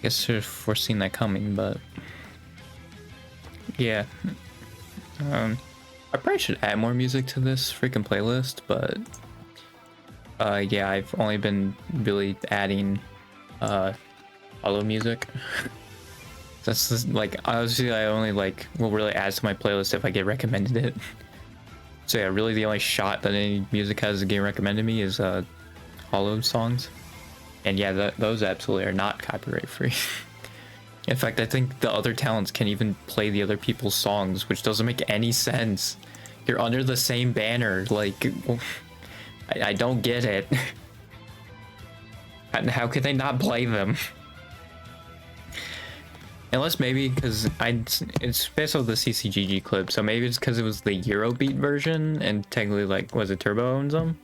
guess should have foreseen that coming, but yeah. I probably should add more music to this freaking playlist, but yeah, I've only been really adding hollow music. That's just, like, obviously I only like will really add to my playlist if I get recommended it. So yeah, really the only shot that any music has to get recommended to me is hollow songs. And yeah, those absolutely are not copyright free. In fact, I think the other talents can even play the other people's songs, which doesn't make any sense. You're under the same banner, like, I don't get it. How could they not play them? Unless maybe because it's based off the CCGG clip, so maybe it's because it was the Eurobeat version and technically, like, was it Turbo owns them?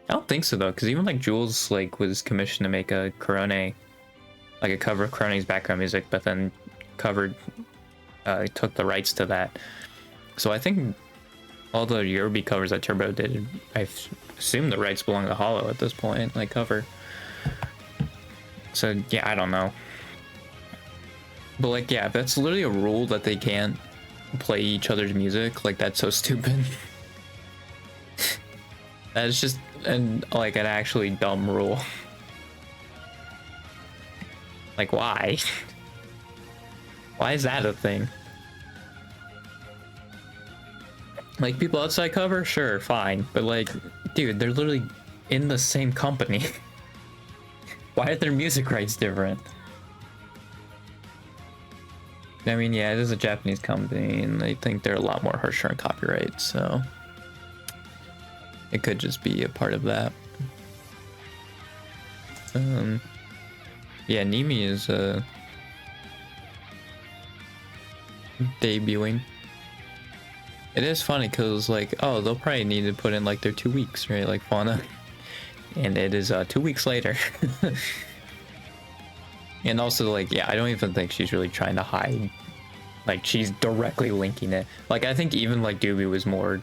I don't think so though, because even like Jules like was commissioned to make a Korone, like a cover of Korone's background music, but then took the rights to that. So I think all the Eurobeat covers that Turbo did, I assume the rights belong to Hollow at this point, like cover. So yeah, I don't know. But like, yeah, that's literally a rule that they can't play each other's music. Like, that's so stupid. That's just an actually dumb rule. Like, why? Why is that a thing? Like, people outside cover, sure, fine, but like, dude, they're literally in the same company. Why are their music rights different? I mean, yeah, it is a Japanese company, and they think they're a lot more harsher on copyright, so it could just be a part of that. Yeah, Nimi is debuting. It is funny because, like, oh, they'll probably need to put in like their 2 weeks, right? Like Fauna, and it is 2 weeks later. And also, like, yeah, I don't even think she's really trying to hide. Like, she's directly linking it. Like, I think even like Doobie was more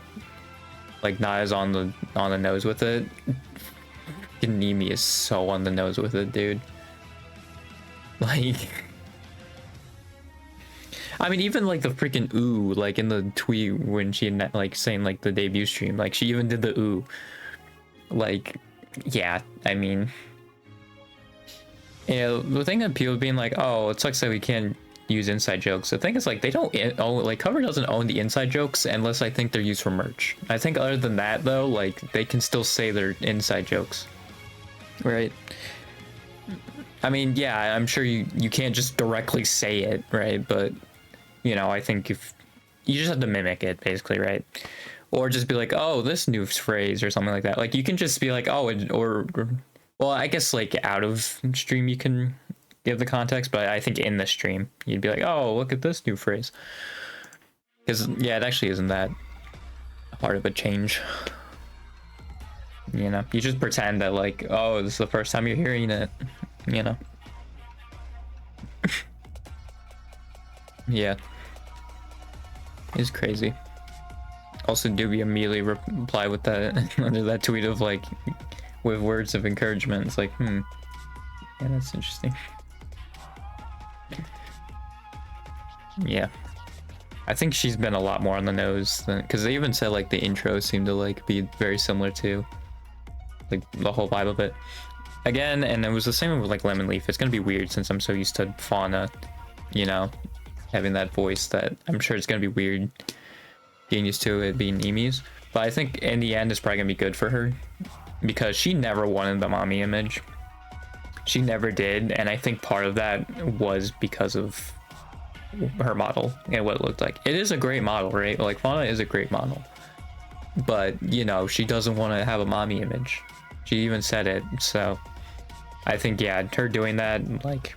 like not as on the nose with it. Nimi is so on the nose with it, dude. Like, I mean, even like the freaking ooh, like in the tweet when she like saying like the debut stream, like she even did the ooh. Like, yeah, I mean, you know, the thing that people being like, oh, it sucks that we can't use inside jokes. The thing is, like, they don't own, like, Cover doesn't own the inside jokes unless I think they're used for merch. I think other than that, though, like, they can still say they're inside jokes, right? I mean, yeah, I'm sure you can't just directly say it, right? But, you know, I think if you just have to mimic it, basically, right? Or just be like, oh, this new phrase or something like that. Like, you can just be like, oh, well, I guess, like, out of stream you can give the context, but I think in the stream you'd be like, oh, look at this new phrase. Because, yeah, it actually isn't that hard of a change. You know, you just pretend that, like, oh, this is the first time you're hearing it, you know? Yeah. It's crazy. Also, Doobie immediately reply with that under that tweet of, like, with words of encouragement. It's like, yeah, that's interesting. Yeah, I think she's been a lot more on the nose than, because they even said like the intro seemed to like be very similar to like the whole vibe of it again, and it was the same with like Lemon Leaf. It's gonna be weird since I'm so used to Fauna, you know, having that voice, that I'm sure it's gonna be weird getting used to it being Emi's. But I think in the end it's probably gonna be good for her because she never wanted the mommy image. She never did, and I think part of that was because of her model and what it looked like. It is a great model, right? Like, Fauna is a great model, but you know, she doesn't want to have a mommy image. She even said it. So I think, yeah, her doing that, like,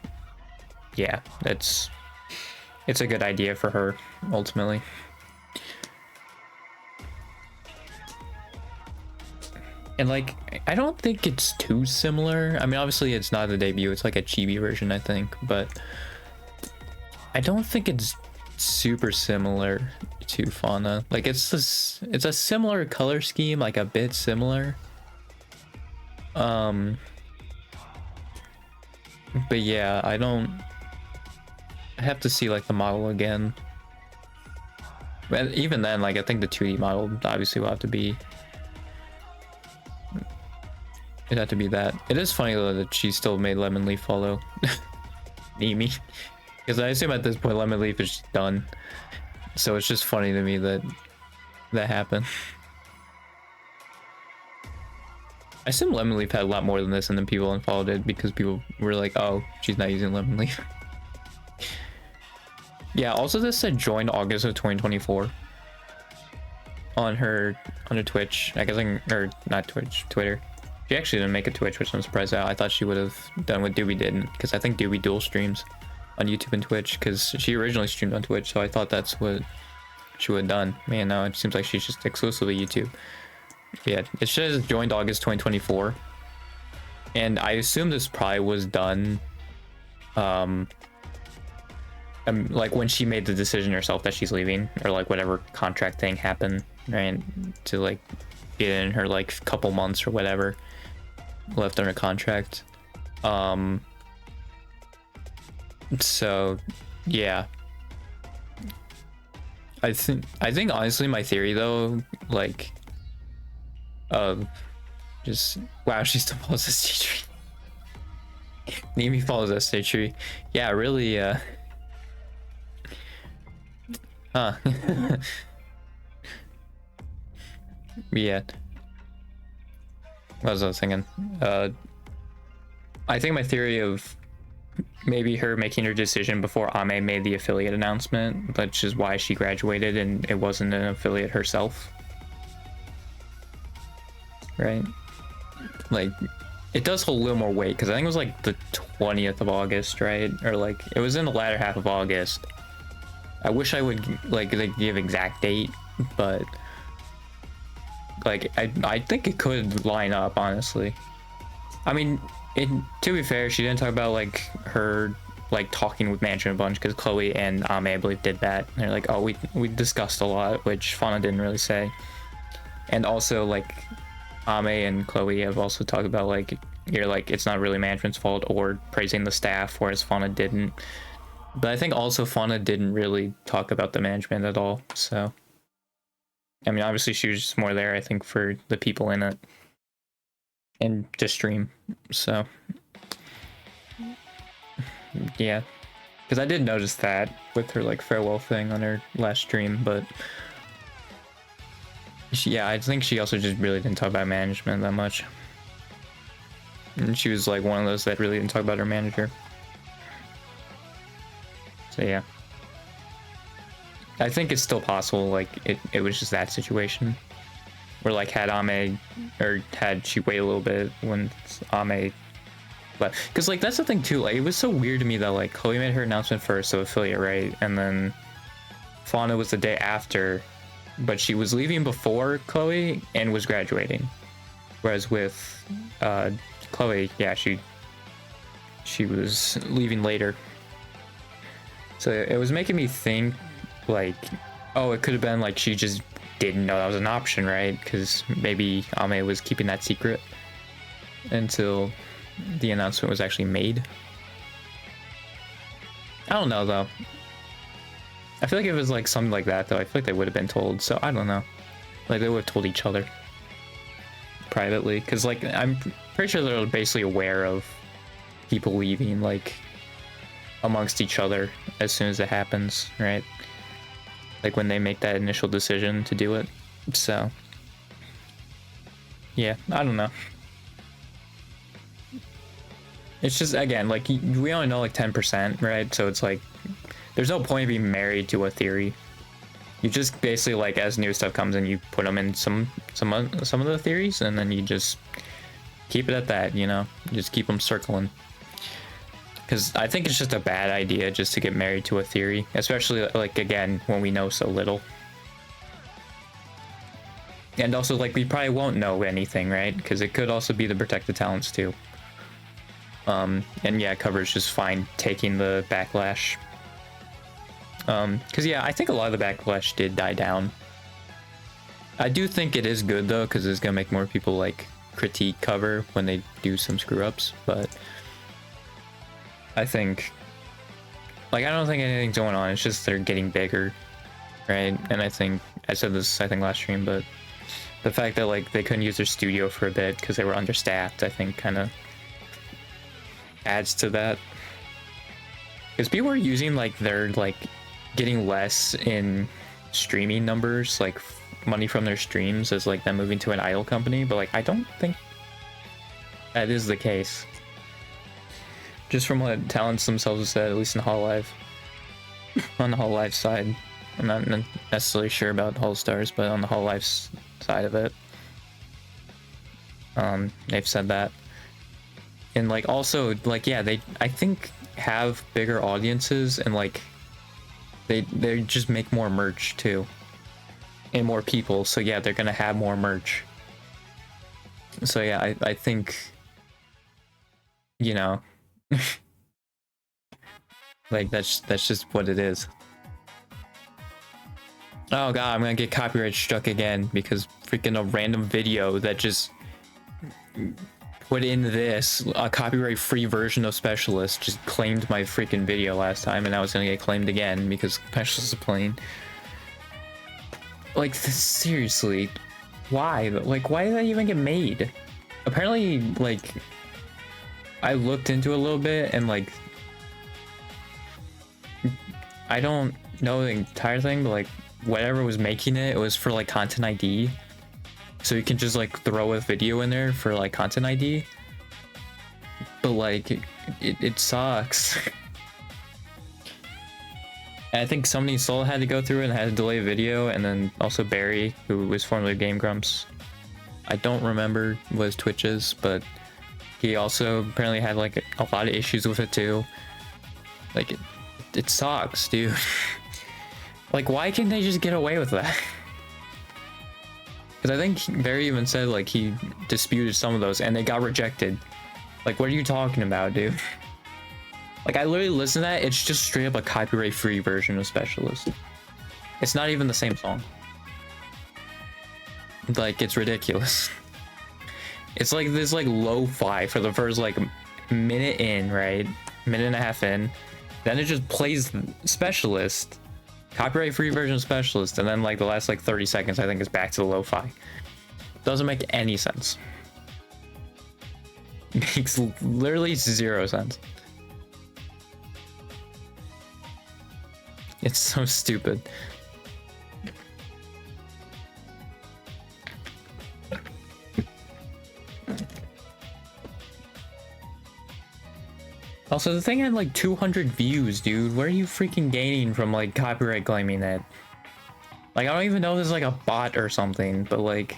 yeah, it's a good idea for her ultimately. And like, I don't think it's too similar. I mean, obviously it's not the debut, it's like a chibi version, I think, but I don't think it's super similar to Fauna. Like, it's a similar color scheme, like a bit similar. But yeah, I don't I have to see like the model again. But even then, like I think the 2D model obviously will have to be. It'd have to be that. It is funny though that she still made Lemon Leaf follow Nimi, because I assume at this point Lemon Leaf is done. So it's just funny to me that that happened. I assume Lemon Leaf had a lot more than this, and then people unfollowed it because people were like, "Oh, she's not using Lemon Leaf." Yeah. Also, this said joined August of 2024 on her Twitch. I guess, or not Twitch, Twitter. She actually didn't make a Twitch, which I'm surprised at. I thought she would have done what Doobie did, because I think Doobie dual streams on YouTube and Twitch, because she originally streamed on Twitch, so I thought that's what she would have done. Man, now it seems like she's just exclusively YouTube. Yeah, it says joined August 2024, and I assume this probably was done like when she made the decision herself that she's leaving, or like whatever contract thing happened, right, to like get in her like couple months or whatever left under contract. So yeah, I think honestly my theory though, like just wow, she still follows ST Tree. Nimi follows ST Tree. Yeah, really huh. Yeah. What was I thinking? I think my theory of maybe her making her decision before Ame made the affiliate announcement, which is why she graduated and it wasn't an affiliate herself. Right? Like, it does hold a little more weight, because I think it was like the 20th of August, right? Or like, it was in the latter half of August. I wish I would like give exact date, but like I think it could line up, honestly. I mean, to be fair, she didn't talk about like her like talking with management a bunch, because Chloe and Ame, I believe, did that. And they're like, oh, we discussed a lot, which Fauna didn't really say. And also like Ame and Chloe have also talked about like, you're like, it's not really management's fault, or praising the staff, whereas Fauna didn't. But I think also Fauna didn't really talk about the management at all. So I mean, obviously she was just more there, I think, for the people in it and to stream. So yeah, because I did notice that with her like farewell thing on her last stream, but yeah, I think she also just really didn't talk about management that much. And she was like one of those that really didn't talk about her manager. So yeah, I think it's still possible, like it was just that situation where like had Ame, or had she wait a little bit when Ame left, because like that's the thing too, like it was so weird to me that like Chloe made her announcement first, so affiliate, right, and then Fauna was the day after, but she was leaving before Chloe and was graduating, whereas with Chloe, yeah, she was leaving later. So it was making me think like, oh, it could have been like she just didn't know that was an option, right? Because maybe Ame was keeping that secret until the announcement was actually made. I don't know though. I feel like if it was like something like that though, I feel like they would have been told. So I don't know. Like they would have told each other privately, because like I'm pretty sure they're basically aware of people leaving like amongst each other as soon as it happens, right? Like when they make that initial decision to do it. So yeah, I don't know. It's just, again, like we only know like 10%, right? So it's like there's no point in being married to a theory. You just basically, like, as new stuff comes in, you put them in some of the theories, and then you just keep it at that, you know? Just keep them circling. Because I think it's just a bad idea just to get married to a theory, especially, like, again, when we know so little. And also, like, we probably won't know anything, right? Because it could also be the protected talents, too. And yeah, coverage is fine taking the backlash. Because yeah, I think a lot of the backlash did die down. I do think it is good, though, because it's going to make more people, like, critique cover when they do some screw-ups, but I think Like, I don't think anything's going on. It's just they're getting bigger, right? And I think I said this, I think, last stream, but the fact that like they couldn't use their studio for a bit because they were understaffed, I think, kind of adds to that. Because people are using like they're like getting less in streaming numbers, like money from their streams, as like them moving to an idol company, but like I don't think that is the case. Just from what talents themselves have said, at least in Hololive. On the Hololive side. I'm not necessarily sure about Hall Stars, but on the Hololive side of it, they've said that. And like also like, yeah, they I think have bigger audiences, and like they just make more merch too. And more people, so yeah, they're gonna have more merch. So yeah, I think, you know, like that's just what it is. Oh god, I'm gonna get copyright struck again because freaking a random video that just put in this, a copyright free version of Specialist, just claimed my freaking video last time, and now it's gonna get claimed again because Specialist is playing. Like, seriously, why? Like, why did that even get made? Apparently, like, I looked into it a little bit, and like, I don't know the entire thing, but like, whatever was making it, it was for like Content ID. So you can just like throw a video in there for like Content ID. But like, it sucks. And I think somebody Soul had to go through it and had to delay a video, and then also Barry, who was formerly Game Grumps. I don't remember what his Twitch is, but he also apparently had like a lot of issues with it too. Like, it sucks, dude. Like, why can't they just get away with that? Because I think Barry even said like he disputed some of those and they got rejected. Like, what are you talking about, dude? Like, I literally listened to that, it's just straight up a copyright free version of Specialist. It's not even the same song. Like, it's ridiculous. It's like this like lo-fi for the first like minute in, right? Minute and a half in. Then it just plays Specialist. Copyright free version of Specialist, and then like the last like 30 seconds I think is back to the lo-fi. Doesn't make any sense. Makes literally 0 sense. It's so stupid. Also, the thing had like 200 views, dude. What are you freaking gaining from like copyright claiming it? Like, I don't even know if it's like a bot or something, but like,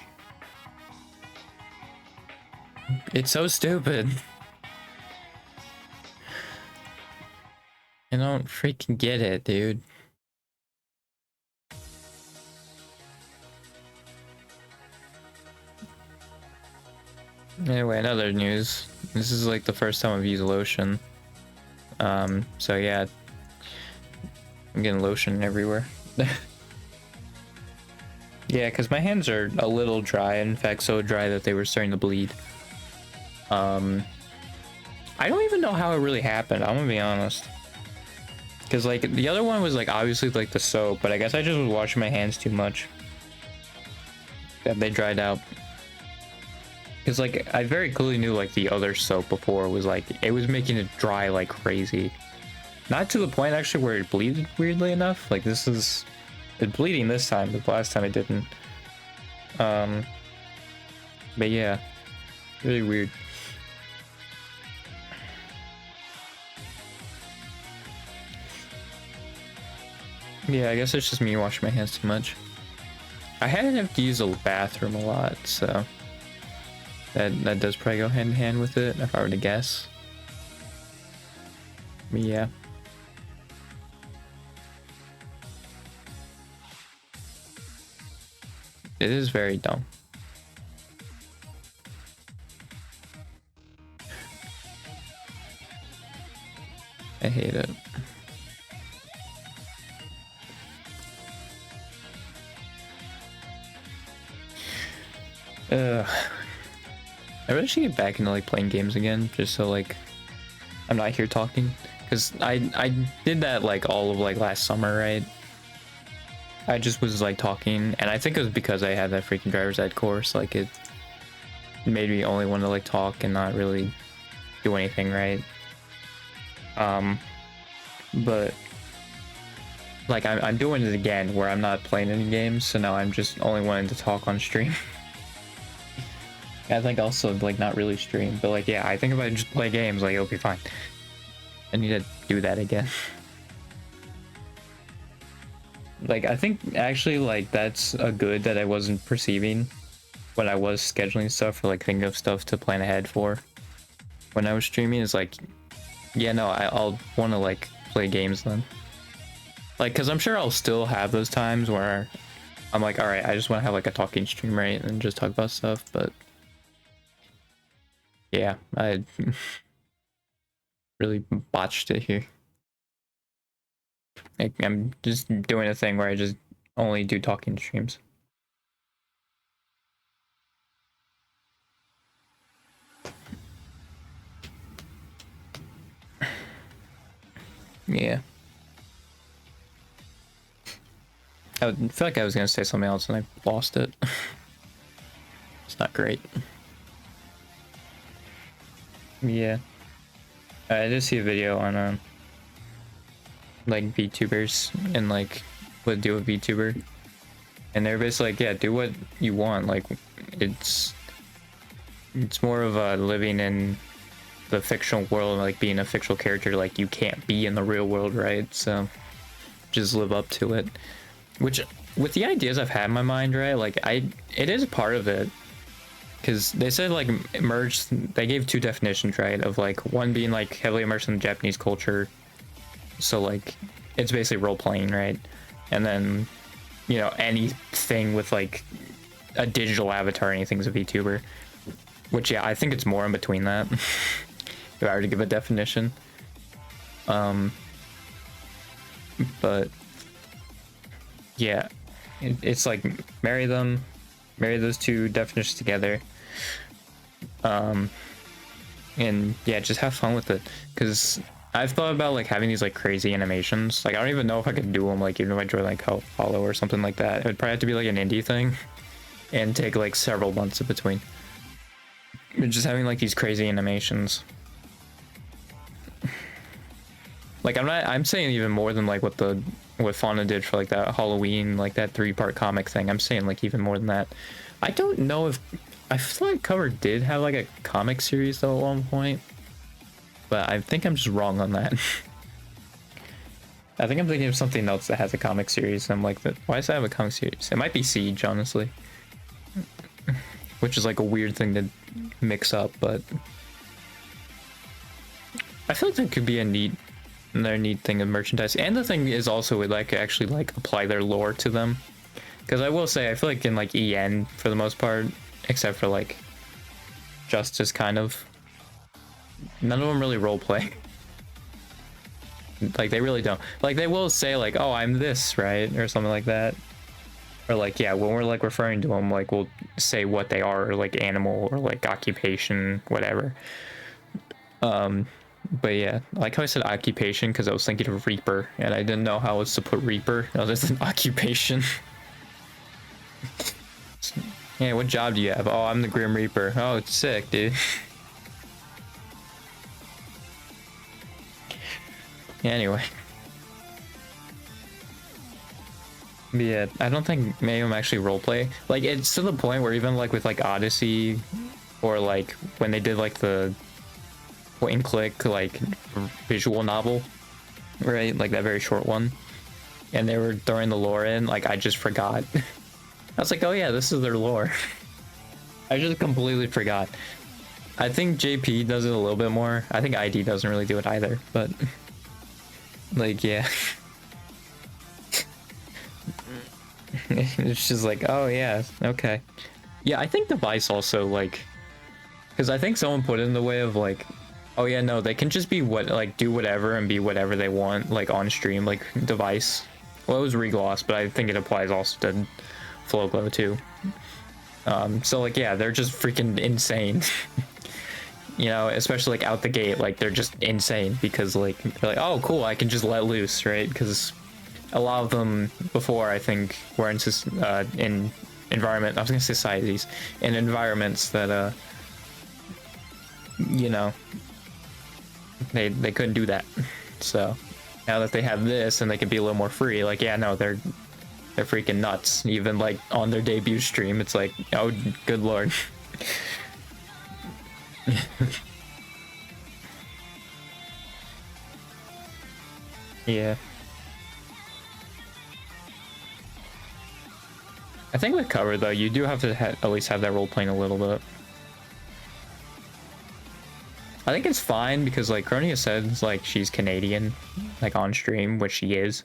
it's so stupid. I don't freaking get it, dude. Anyway, another news. This is like the first time I've used lotion. So yeah, I'm getting lotion everywhere. Yeah, because my hands are a little dry. In fact, so dry that they were starting to bleed. I don't even know how it really happened. I'm gonna be honest. Because like the other one was like obviously like the soap, but I guess I just was washing my hands too much. That they dried out. Because like I very clearly knew like the other soap before was like it was making it dry like crazy. Not to the point actually where it bleeded weirdly enough. Like this is it bleeding this time, but the last time it didn't. But yeah, really weird. Yeah, I guess it's just me washing my hands too much. I hadn't have to use the bathroom a lot, so that does probably go hand in hand with it, if I were to guess. But yeah. It is very dumb. I hate it. I really should get back into like playing games again, just so like I'm not here talking. Because I did that like all of like last summer, right? I just was like talking, and I think it was because I had that freaking driver's ed course. Like it made me only want to like talk and not really do anything, right? But like I'm doing it again where I'm not playing any games, so now I'm just only wanting to talk on stream. I think also like not really stream, but like yeah, I think if I just play games, like it'll be fine. I need to do that again. Like I think actually like that's a good that I wasn't perceiving when I was scheduling stuff or like thinking of stuff to plan ahead for when I was streaming is like, yeah, no, I'll want to like play games then. Like, cause I'm sure I'll still have those times where I'm like, all right, I just want to have like a talking stream, right, and just talk about stuff. But yeah, I really botched it here. Like, I'm just doing a thing where I just only do talking streams. Yeah. I feel like I was gonna say something else and I lost it. It's not great. Yeah. I did see a video on like VTubers and like what to do with VTuber. And they're basically like, yeah, do what you want. Like it's more of a living in the fictional world, like being a fictional character, like you can't be in the real world, right? So just live up to it. Which with the ideas I've had in my mind, right? Like it is part of it. Because they said like immersed, they gave two definitions, right? Of like one being like heavily immersed in Japanese culture. So like it's basically role playing, right? And then, you know, anything with like a digital avatar, anything's a VTuber. Which yeah, I think it's more in between that. If I were to give a definition. But yeah, it's like marry those two definitions together. And yeah, just have fun with it. Because I've thought about like having these like crazy animations. Like I don't even know if I could do them. Like even if I joined like Hollow or something like that, it would probably have to be like an indie thing, and take like several months in between. But just having like these crazy animations. Like I'm saying even more than like what Fauna did for like that Halloween, like that 3-part comic thing. I'm saying like even more than that. I don't know if I feel like Cover did have like a comic series though at one point, but I think I'm just wrong on that. I think I'm thinking of something else that has a comic series. I'm like, why does that have a comic series? It might be Siege, honestly, which is like a weird thing to mix up, but I feel like that could be another neat thing of merchandise. And the thing is also would like actually like apply their lore to them, because I will say I feel like in like EN for the most part, except for like Justice, kind of none of them really roleplay. Like they really don't. Like they will say like, oh, I'm this, right, or something like that, or like yeah, when we're like referring to them, like we'll say what they are, or like animal or like occupation, whatever. But yeah, like how I said occupation because I was thinking of Reaper and I didn't know how else to put Reaper. I was just an occupation. Yeah, what job do you have? Oh, I'm the Grim Reaper. Oh, it's sick, dude. Yeah, anyway. But yeah, I don't think many of them actually roleplay. Like, it's to the point where even like with like Odyssey, or like when they did like the point and click like visual novel, right? Like that very short one. And they were throwing the lore in, like I just forgot. I was like, oh yeah, this is their lore. I just completely forgot. I think JP does it a little bit more. I think ID doesn't really do it either, but like, yeah. It's just like, oh yeah, okay. Yeah, I think Device also like, because I think someone put it in the way of like, oh yeah, no, they can just be what, like do whatever and be whatever they want, like on stream, like Device. Well, it was Regloss, but I think it applies also to Flowglow too. So like, yeah, they're just freaking insane. You know, especially like out the gate, like they're just insane because like they're like, oh cool, I can just let loose, right? Because a lot of them before, I think, were in environment. I was gonna say societies, in environments that you know, they couldn't do that. So now that they have this and they can be a little more free, like yeah, no, they're freaking nuts. Even like on their debut stream, it's like, oh good lord. Yeah. I think with cover though, you do have to at least have that role playing a little bit. I think it's fine because like Cronia said, like she's Canadian, like on stream, which she is.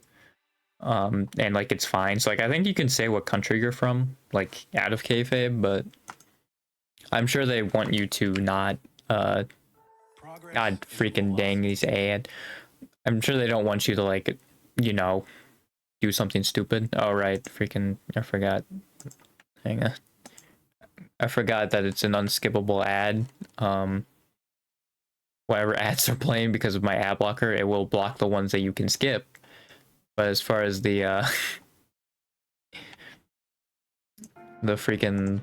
And like it's fine. So like I think you can say what country you're from, like out of kayfabe, but I'm sure they want you to not God freaking dang these ad. I'm sure they don't want you to like, you know, do something stupid. Oh right, freaking I forgot. Hang on. I forgot that it's an unskippable ad. Whatever ads are playing, because of my ad blocker, it will block the ones that you can skip. But as far as the the freaking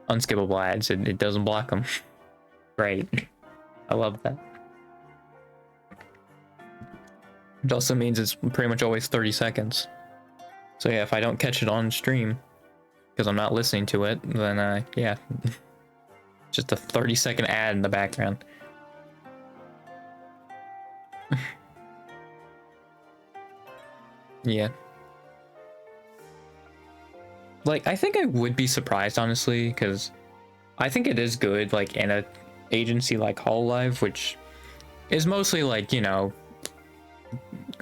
unskippable ads, it doesn't block them. Great. I love that. It also means it's pretty much always 30 seconds. So yeah, if I don't catch it on stream, because I'm not listening to it, then yeah. Just a 30-second ad in the background. Yeah. Like, I think I would be surprised, honestly, because I think it is good, like, in a agency like Hololive, which is mostly, like, you know,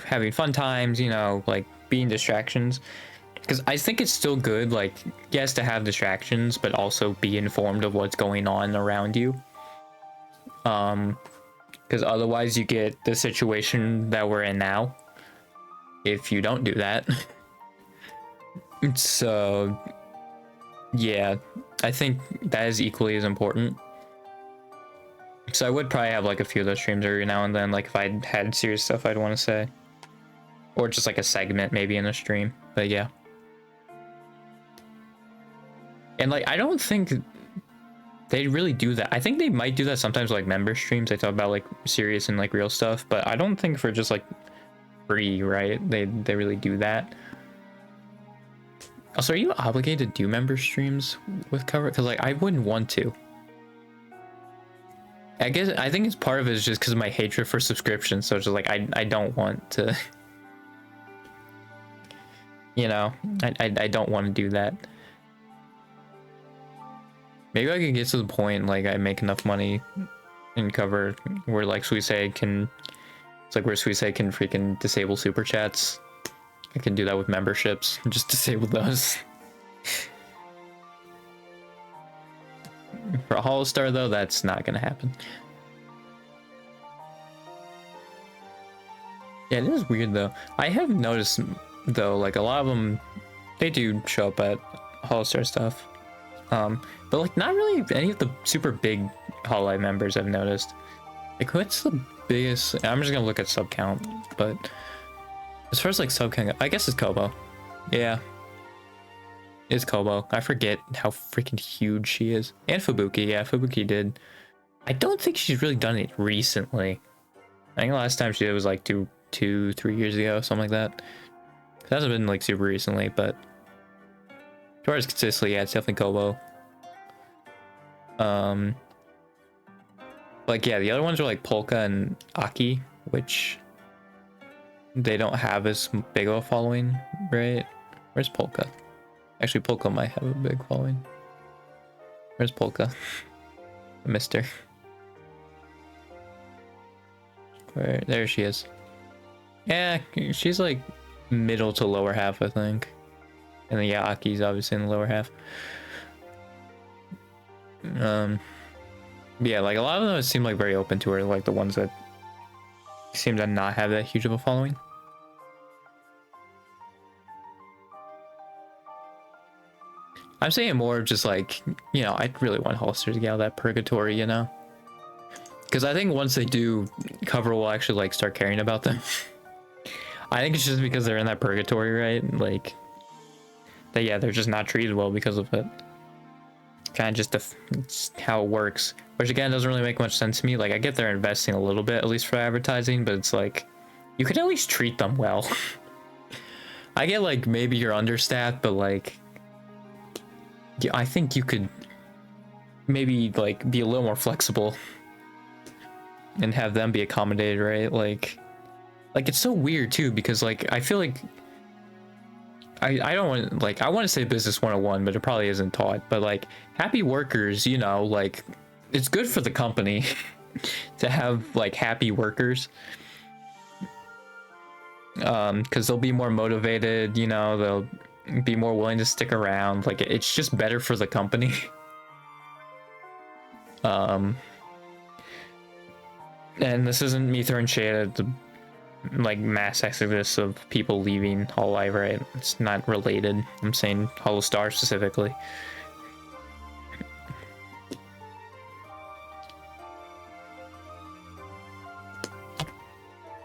having fun times, you know, like, being distractions. Because I think it's still good, like, yes, to have distractions, but also be informed of what's going on around you. Because otherwise you get the situation that we're in now if you don't do that. So, yeah, I think that is equally as important. So I would probably have like a few of those streams every now and then, like if I had serious stuff I'd want to say. Or just like a segment maybe in a stream, but yeah. And like, I don't think they really do that. I think they might do that sometimes, like member streams. They talk about like serious and like real stuff, but I don't think for just like free, right? They really do that. Also, are you obligated to do member streams with cover? Because like I wouldn't want to. I guess I think it's part of it is just because of my hatred for subscriptions. So it's just like I don't want to. You know, I don't want to do that. Maybe I can get to the point like I make enough money in cover where like Suisei can, it's like where Suisei can freaking disable super chats. I can do that with memberships. Just disable those. For a Holostar though, that's not gonna happen. Yeah, it is weird though. I have noticed though, like a lot of them, they do show up at Holostar stuff. But like not really any of the super big Hololive members I've noticed. Like what's the biggest? I'm just gonna look at sub count, but as far as like sub count, I guess it's Kobo. Yeah, it's Kobo. I forget how freaking huge she is. And Fubuki, yeah, Fubuki did. I don't think she's really done it recently. I think the last time she did was like 3 years ago, something like that. It hasn't been like super recently, but as far as consistently, yeah, it's definitely Kobo. Like yeah, the other ones are like Polka and Aki, which they don't have as big of a following, right? Where's Polka? Actually, Polka might have a big following. Where's Polka? I missed her. Where? There she is. Yeah, she's like middle to lower half, I think. And then yeah, Aki's obviously in the lower half. Yeah, like a lot of them seem like very open to her, like the ones that seem to not have that huge of a following. I'm saying more just like, you know, I really want Hollister to get out of that purgatory, you know? Because I think once they do, Cover will actually like start caring about them. I think it's just because they're in that purgatory, right? Like, that, yeah, they're just not treated well because of it. Kind of just it's how it works. Which again doesn't really make much sense to me. Like, I get they're investing a little bit, at least for advertising, but it's like, you could at least treat them well. I get like maybe you're understaffed, but like, yeah, I think you could maybe like be a little more flexible and have them be accommodated, right? Like it's so weird too, because like I feel like I don't want, like, I want to say business 101, but it probably isn't taught. But like happy workers, you know, like it's good for the company to have like happy workers. Because they'll be more motivated, you know, they'll be more willing to stick around. Like it's just better for the company. And this isn't me throwing shade at the like mass exodus of people leaving Hololive, right? It's not related. I'm saying Holostar specifically.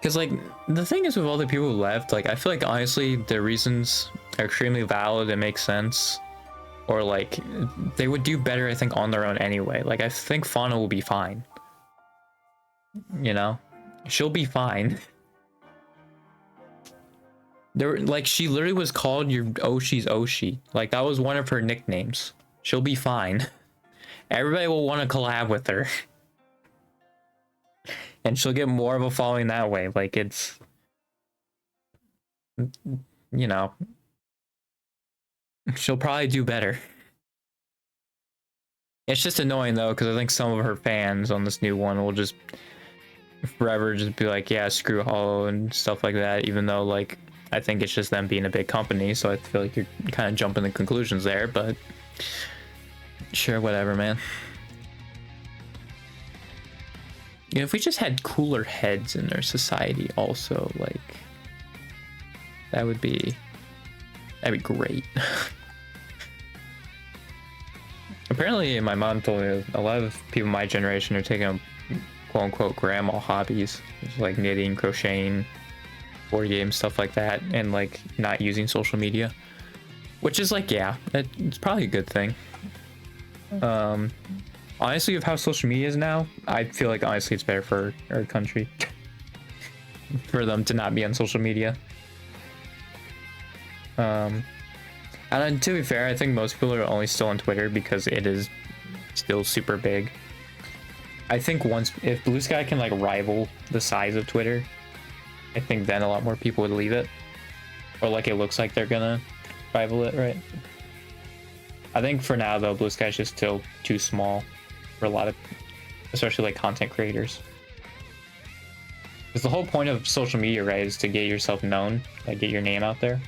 Because like the thing is with all the people who left, like I feel like honestly their reasons are extremely valid and make sense. Or like they would do better, I think, on their own anyway. Like I think Fauna will be fine. You know? She'll be fine. There, like, she literally was called your Oshi's Oshi. Like, that was one of her nicknames. She'll be fine. Everybody will want to collab with her. And she'll get more of a following that way. Like, it's... You know... She'll probably do better. It's just annoying, though, because I think some of her fans on this new one will just... forever just be like, yeah, screw Hollow and stuff like that, even though, like... I think it's just them being a big company, so I feel like you're kind of jumping to conclusions there, but sure, whatever, man. You know, if we just had cooler heads in our society also, like, that'd be great. Apparently, my mom told me a lot of people my generation are taking up quote-unquote grandma hobbies, like knitting, crocheting, board games, stuff like that, and like not using social media, which is like, yeah, it's probably a good thing. Honestly, with how social media is now, I feel like honestly it's better for our country for them to not be on social media. And then, to be fair, I think most people are only still on Twitter because it is still super big. I think if Blue Sky can like rival the size of Twitter, I think then a lot more people would leave it. Or like it looks like they're gonna rival it, right? I think for now though, Blue Sky's just still too small for a lot of, especially like content creators. Because the whole point of social media, right, is to get yourself known, like get your name out there.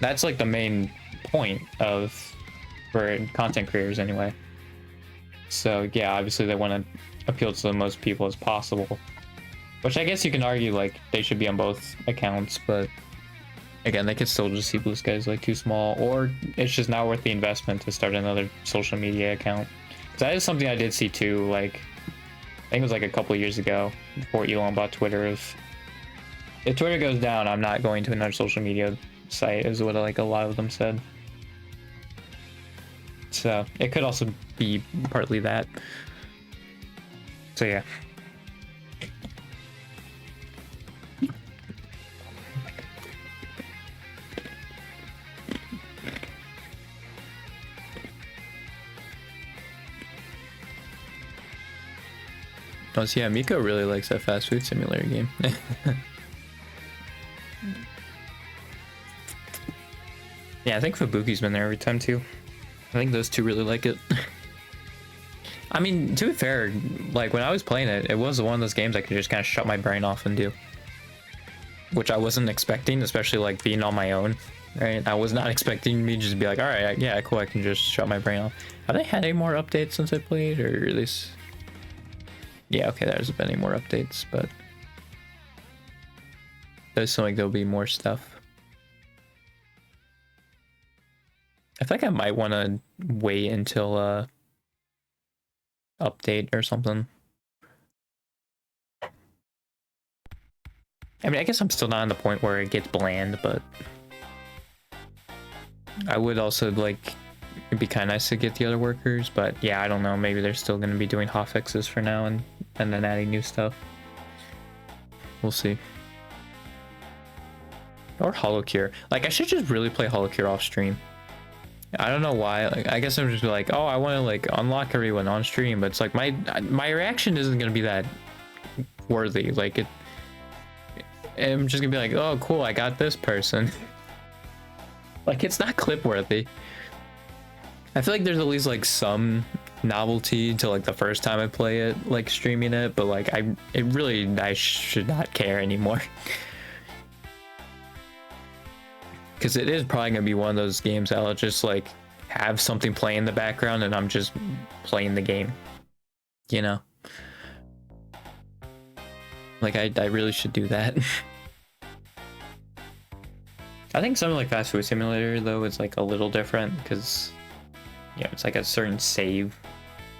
That's like the main point for content creators anyway. So yeah, obviously they want to appeal to the most people as possible. Which I guess you can argue like they should be on both accounts, but again, they could still just see Blue Sky as like too small, or it's just not worth the investment to start another social media account. So that is something I did see too, like I think it was like a couple of years ago before Elon bought Twitter. If Twitter goes down, I'm not going to another social media site, is what like a lot of them said. So it could also be partly that. So yeah. Oh, so yeah, Miko really likes that fast food simulator game. Yeah, I think Fubuki's been there every time too. I think those two really like it. I mean, to be fair, like when I was playing it, it was one of those games I could just kind of shut my brain off and do. Which I wasn't expecting, especially like being on my own, right? I was not expecting me to just be like, all right, yeah, cool, I can just shut my brain off. Have they had any more updates since I played, or at least... Yeah, okay, there's been any more updates, but there's something like there'll be more stuff. I think I might want to wait until update or something. I mean, I guess I'm still not on the point where it gets bland, but I would also like, it'd be kind of nice to get the other workers, but yeah, I don't know. Maybe they're still going to be doing hotfixes for now and then adding new stuff. We'll see. Or HoloCure. Like, I should just really play HoloCure off stream. I don't know why. Like, I guess I'm just like, oh, I want to like unlock everyone on stream, but it's like my reaction isn't going to be that worthy. Like I'm just gonna be like, oh cool, I got this person. Like, it's not clip worthy. I feel like there's at least like some novelty to like the first time I play it, like streaming it, but like I should not care anymore. Because it is probably gonna be one of those games that I'll just like have something play in the background and I'm just playing the game, you know? Like, I really should do that. I think something like Fast Food Simulator, though, is like a little different because, you know, it's like a certain save.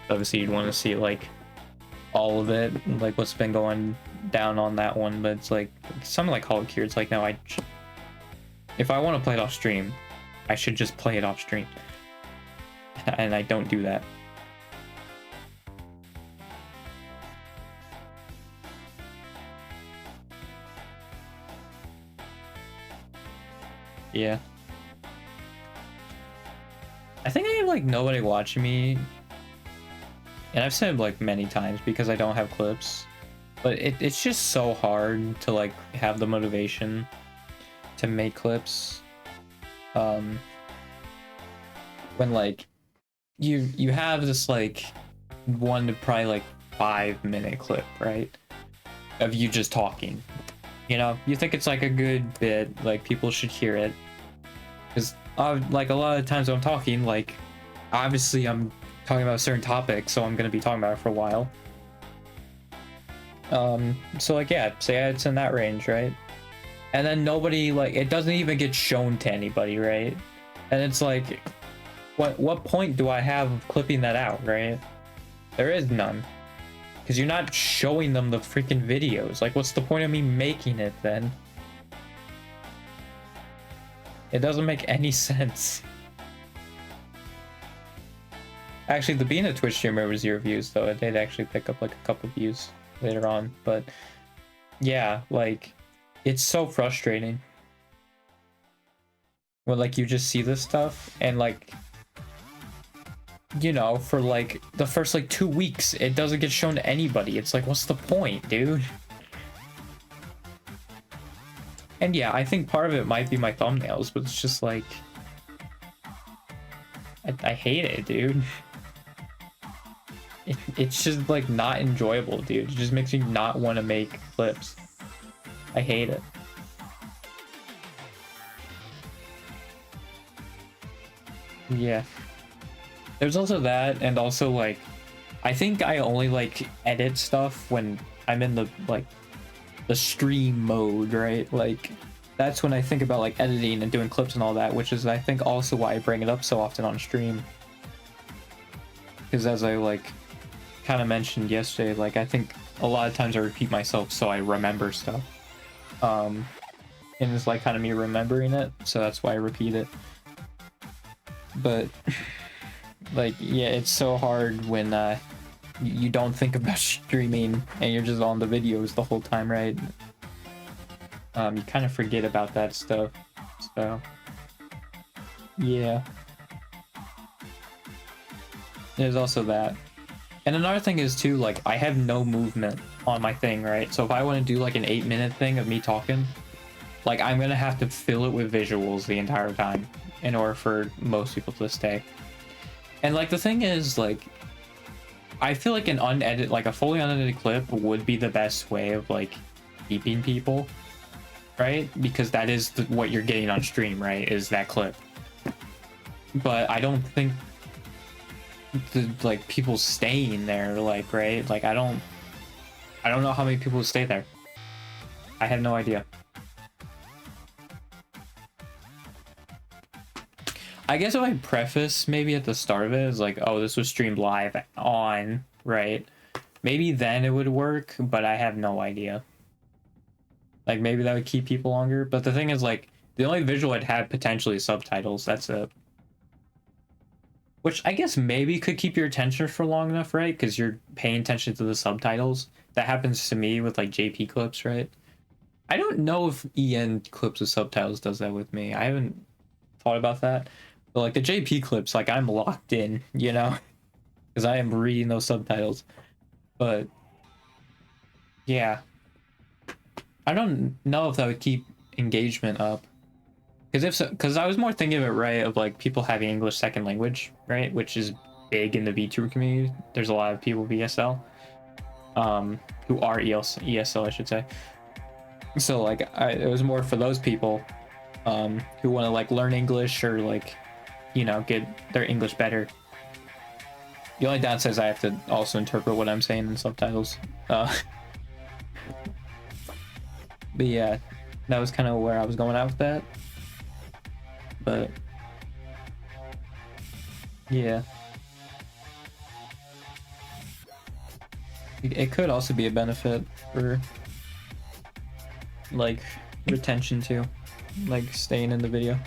Obviously, you'd want to see like all of it, like what's been going down on that one. But it's like something like HoloCure. It's like, no, if I want to play it off stream, I should just play it off stream, and I don't do that. Yeah. I think I have like nobody watching me. And I've said it like many times because I don't have clips. But it's just so hard to like have the motivation to make clips. When like you have this like 1 to probably like 5-minute clip, right? Of you just talking. You know, you think it's like a good bit, like people should hear it. Because like a lot of times when I'm talking, like obviously I'm talking about a certain topic, so I'm gonna be talking about it for a while. So like, yeah, say it's in that range, right? And then nobody, like, it doesn't even get shown to anybody, right? And it's like, what point do I have of clipping that out, right? There is none. Because you're not showing them the freaking videos. Like, what's the point of me making it then? It doesn't make any sense. Actually, the being a Twitch streamer was 0 views, though. It did actually pick up like a couple views later on. But yeah, like, it's so frustrating when like you just see this stuff and like, you know, for like the first like 2 weeks, it doesn't get shown to anybody. It's like, what's the point, dude? And yeah, I think part of it might be my thumbnails, but it's just like, I hate it, dude. It's just like not enjoyable, dude. It just makes me not want to make clips. I hate it. Yeah. There's also that, and also like, I think I only like edit stuff when I'm in the like the stream mode, right? Like, that's when I think about like editing and doing clips and all that, which is I think also why I bring it up so often on stream. Because as I like kind of mentioned yesterday, like I think a lot of times I repeat myself so I remember stuff. And it's like kind of me remembering it, so that's why I repeat it. But like, yeah, it's so hard when you don't think about streaming and you're just on the videos the whole time, right? You kind of forget about that stuff, so yeah. There's also that. And another thing is too, like, I have no movement on my thing, right? So if I want to do like an 8-minute thing of me talking, like, I'm gonna have to fill it with visuals the entire time in order for most people to stay. And like, the thing is, like, I feel like an unedited, like a fully unedited clip would be the best way of like keeping people, right? Because that is what you're getting on stream, right? Is that clip. But I don't think like people staying there, like, right? Like, I don't know how many people stay there. I have no idea. I guess if I preface maybe at the start of it is like, oh, this was streamed live on, right? Maybe then it would work, but I have no idea. Like maybe that would keep people longer. But the thing is like the only visual I'd have potentially is subtitles. That's it. Which I guess maybe could keep your attention for long enough, right? Because you're paying attention to the subtitles. That happens to me with like JP clips, right? I don't know if EN clips with subtitles does that with me. I haven't thought about that. But like the JP clips, like I'm locked in, you know? Because I am reading those subtitles. But yeah. I don't know if that would keep engagement up. Because I was more thinking of it, right, of like people having English second language, right, which is big in the VTuber community. There's a lot of people VSL, who are ESL, I should say. So like, it was more for those people, who want to like learn English or like, you know, get their English better. The only downside is I have to also interpret what I'm saying in subtitles. But yeah, that was kind of where I was going out with that. But yeah, it could also be a benefit for like retention too, like staying in the video.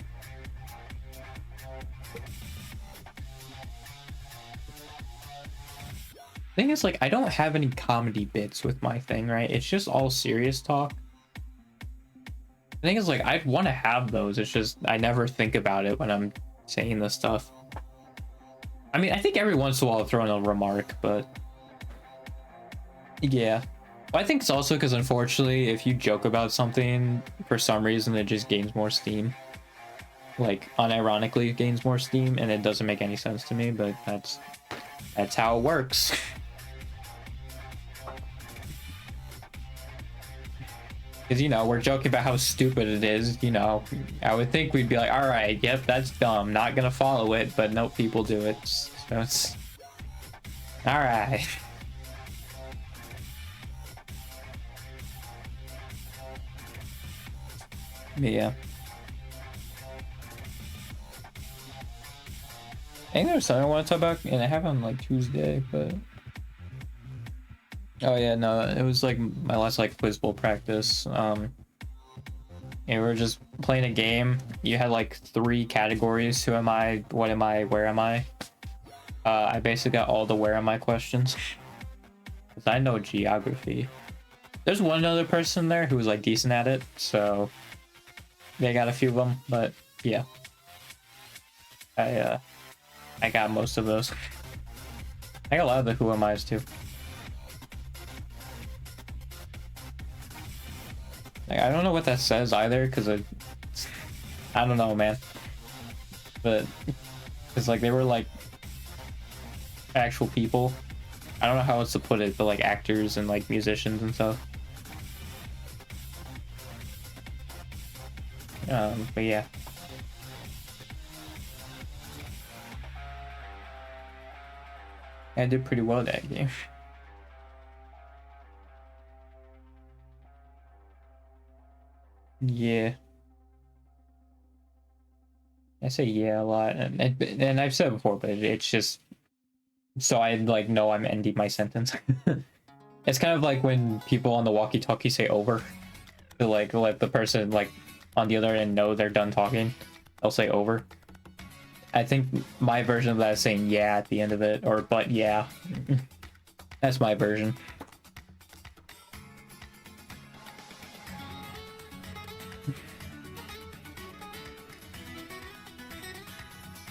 Thing is, like, I don't have any comedy bits with my thing, right? It's just all serious talk. The thing is, like, I'd want to have those. It's just I never think about it when I'm saying this stuff. I mean, I think every once in a while I'll throw in a remark, but yeah. Well, I think it's also because unfortunately, if you joke about something for some reason, it just gains more steam. Like, unironically gains more steam, and it doesn't make any sense to me, but that's how it works. Because, you know, we're joking about how stupid it is, you know. I would think we'd be like, all right, yep, that's dumb, not gonna follow it, but no, people do it. So it's all right. Yeah. I think there's something I want to talk about, and I have on like Tuesday, but oh yeah, no, it was like my last like quiz bowl practice. And we were just playing a game. You had like 3 categories: who am I, what am I, where am I. I basically got all the where am I questions because I know geography. There's one other person there who was like decent at it, so they got a few of them. But yeah, I got most of those. I got a lot of the who am I's too. Like, I don't know what that says either, because I don't know, man. But it's like they were like actual people. I don't know how else to put it, but like actors and like musicians and stuff. But yeah. I did pretty well that game. Yeah. I say yeah a lot, and I've said it before, but it's just so I like know I'm ending my sentence. It's kind of like when people on the walkie-talkie say over to like let the person like on the other end know they're done talking. They'll say over. I think my version of that is saying yeah at the end of it, or but yeah. That's my version.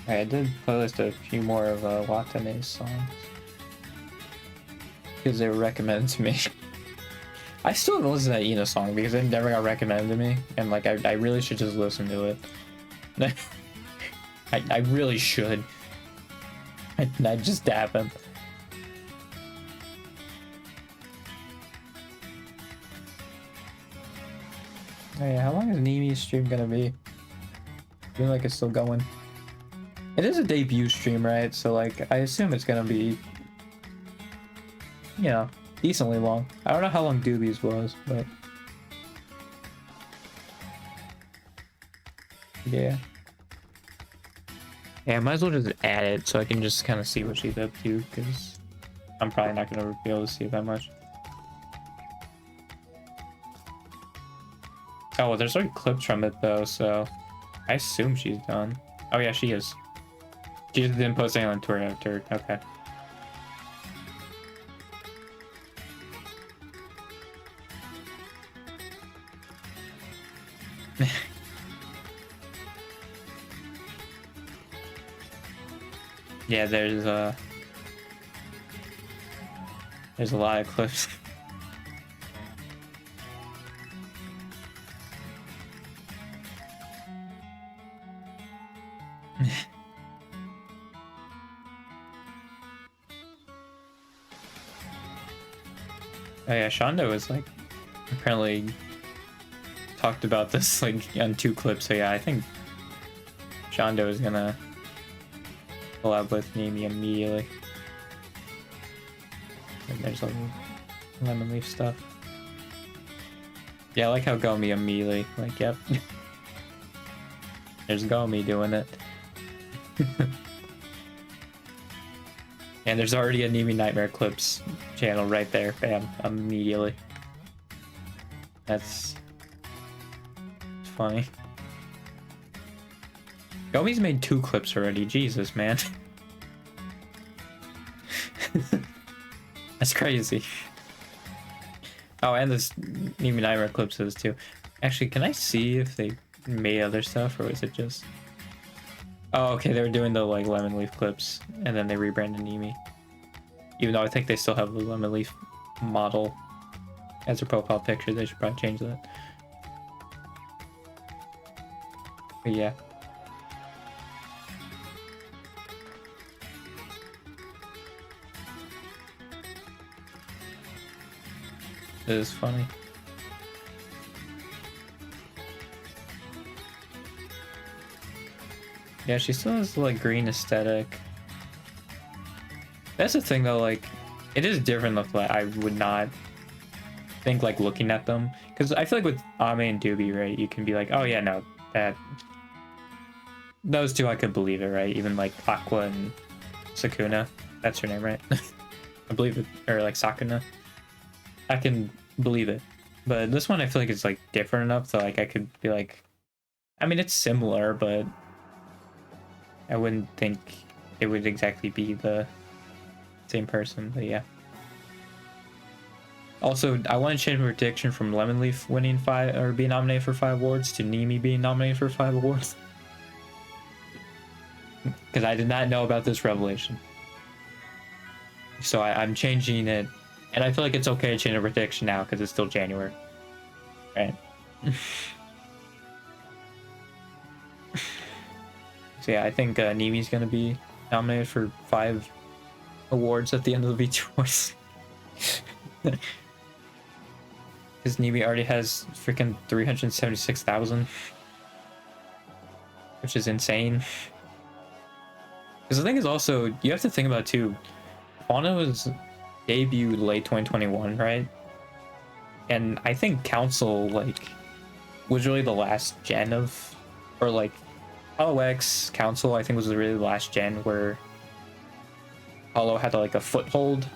Alright, I did playlist a few more of Watane's songs because they were recommended to me. I still haven't listened to that Ina song because it never got recommended to me, and like I really should just listen to it. I really should. I just haven't. Hey, how long is Nimi's stream gonna be? I feel like it's still going. It is a debut stream, right? So like, I assume it's gonna be, you know, decently long. I don't know how long Doobie's was, but yeah. Yeah, I might as well just add it so I can just kind of see what she's up to, because I'm probably not going to be able to see it that much. Oh, well, there's already clips from it, though, so I assume she's done. Oh, yeah, she is. She just didn't post anything on Twitter after. Okay. Yeah, there's a lot of clips. Oh yeah, Shondo was like apparently talked about this like on 2 clips. So yeah, I think Shondo is gonna collab with Mimi immediately. And there's like lemon leaf stuff. Yeah, I like how Gomi immediately like, yep. There's Gomi doing it. And there's already a Nimi Nightmare Clips channel right there. Bam, immediately. That's funny. Gomi's made 2 clips already. Jesus, man. That's crazy. Oh, and this Nimi Nightmare Clips is too. Actually, can I see if they made other stuff, or was it just... Oh, okay, they were doing the like lemon leaf clips, and then they rebranded Nimi. Even though I think they still have the lemon leaf model as their profile picture, they should probably change that. But yeah. It is funny. Yeah, she still has like green aesthetic. That's the thing though, like it is different though. Like, I would not think like looking at them, because I feel like with Ame and Doobie, right, you can be like, oh yeah, no, that those two I could believe it, right? Even like Aqua and Sakuna, that's her name, right? I believe it, or like Sakuna, I can believe it. But this one I feel like it's like different enough so like I could be like, I mean it's similar, but I wouldn't think it would exactly be the same person. But yeah. Also, I want to change my prediction from Lemon Leaf winning 5 or being nominated for 5 awards to Nimi being nominated for 5 awards. Because I did not know about this revelation. So I'm changing it. And I feel like it's okay to change a prediction now because it's still January. Right? So yeah, I think Nimi's going to be nominated for 5 awards at the end of the VTubers. Because Nimi already has freaking 376,000. Which is insane. Because the thing is also, you have to think about too, Fauna was debuted late 2021, right? And I think Council, like, was really the last gen of, or like, Hollow X, Council, I think was really the last gen where Hollow had like a foothold,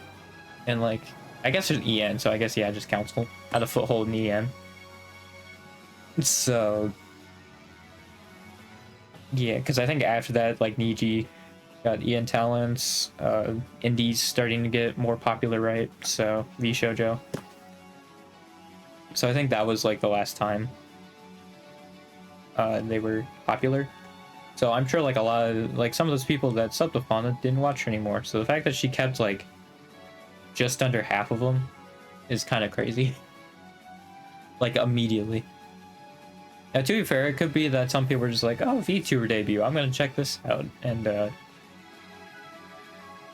and like, I guess there's EN, so I guess yeah, just Council had a foothold in EN. So yeah, because I think after that, like Niji got EN talents, indies starting to get more popular, right? So V Shoujo. So I think that was like the last time they were popular. So I'm sure like a lot of like some of those people that subbed to Fauna didn't watch her anymore. So the fact that she kept like just under half of them is kind of crazy. Like immediately. Now to be fair, it could be that some people were just like, oh, VTuber debut, I'm gonna check this out, and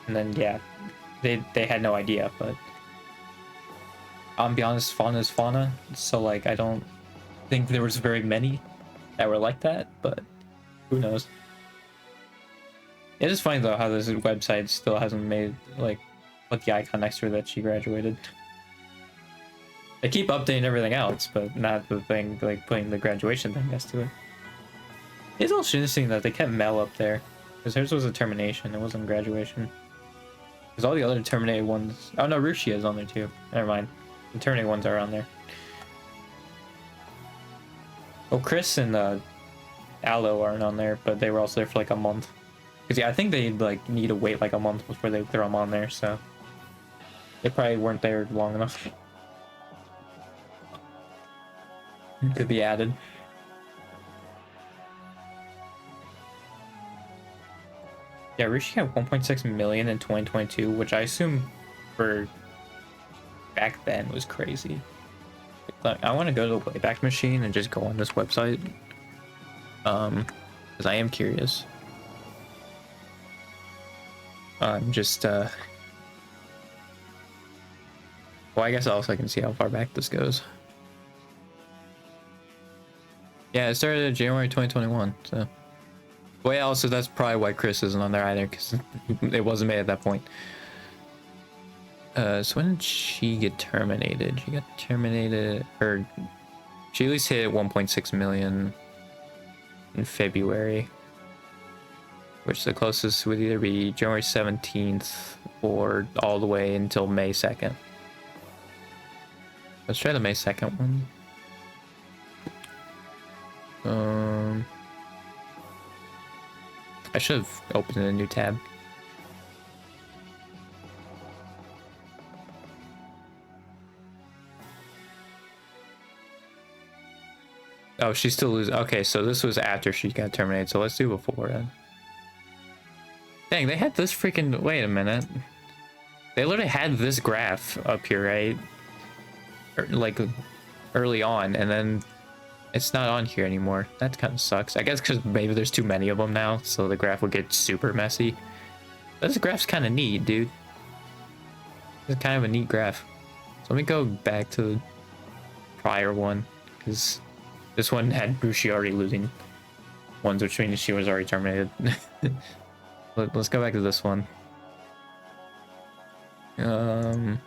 then yeah, they had no idea. But I'll be honest, Fauna is Fauna, so like I don't think there was very many that were like that, but who knows. It is funny though how this website still hasn't made like put the icon next to her that she graduated. They keep updating everything else, but not the thing like putting the graduation thing next to it. It's also interesting that they kept Mel up there. Because hers was a termination, it wasn't graduation. Because all the other terminated ones... Oh no, Rushia is on there too. Never mind. The terminated ones are on there. Well, Chris and Aloe aren't on there, but they were also there for like a month. Because yeah, I think they like need to wait like a month before they throw them on there, so... They probably weren't there long enough. Could be added. Yeah, Rishi had 1.6 million in 2022, which I assume for back then was crazy. Like, I want to go to the Wayback Machine and just go on this website. Because I am curious. Just well, I guess also I can see how far back this goes. Yeah, it started in January 2021, so. Well, yeah, also that's probably why Chris isn't on there either, because it wasn't made at that point. So when did she get terminated? She got terminated, or she at least hit 1.6 million in February, which the closest would either be January 17th or all the way until May 2nd. Let's try the May 2nd one. I should have opened a new tab. Oh, she still loses. Okay, so this was after she got terminated, so let's do before then. Dang, they had this freaking... Wait a minute. They literally had this graph up here, right? Like, early on, and then it's not on here anymore. That kind of sucks. I guess because maybe there's too many of them now, so the graph will get super messy. But this graph's kind of neat, dude. It's kind of a neat graph. So let me go back to the prior one, because this one had Bushi already losing ones, which means she was already terminated. Let's go back to this one. And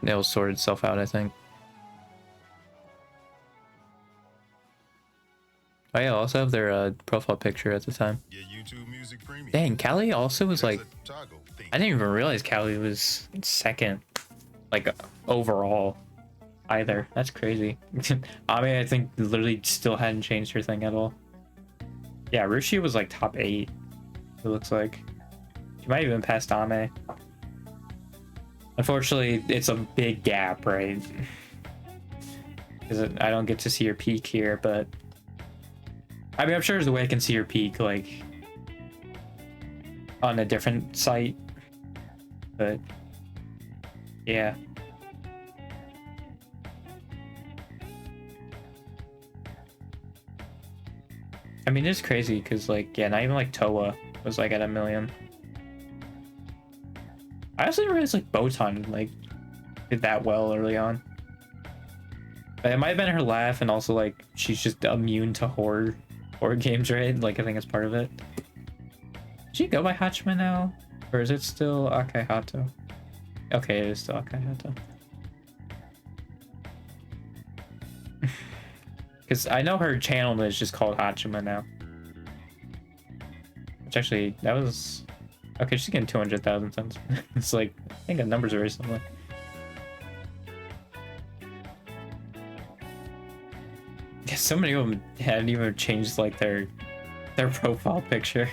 it'll sort itself out, I think. Oh yeah, also have their profile picture at the time. Dang, Callie also was like... I didn't even realize Callie was second, like, overall, either. That's crazy. I mean, I think literally still hadn't changed her thing at all. Yeah, Rushi was like top 8, it looks like. She might even pass Ame. Unfortunately, it's a big gap, right? Because I don't get to see her peak here, but... I mean, I'm sure there's a way I can see her peak, like, on a different site. But, yeah. I mean, it's crazy, because, like, yeah, not even, like, Toa was, like, at 1 million. I also didn't realize, like, Botan, like, did that well early on. But it might have been her laugh, and also, like, she's just immune to horror games, right? Like, I think it's part of it. Did she go by Hachima now? Or is it still Akahato? Okay, it is still Akahato. Because I know her channel is just called Hachima now. Which actually, that was... Okay, she's getting 200,000 cents. It's like, I think the numbers are very similar. Yeah, so many of them hadn't even changed like their profile picture.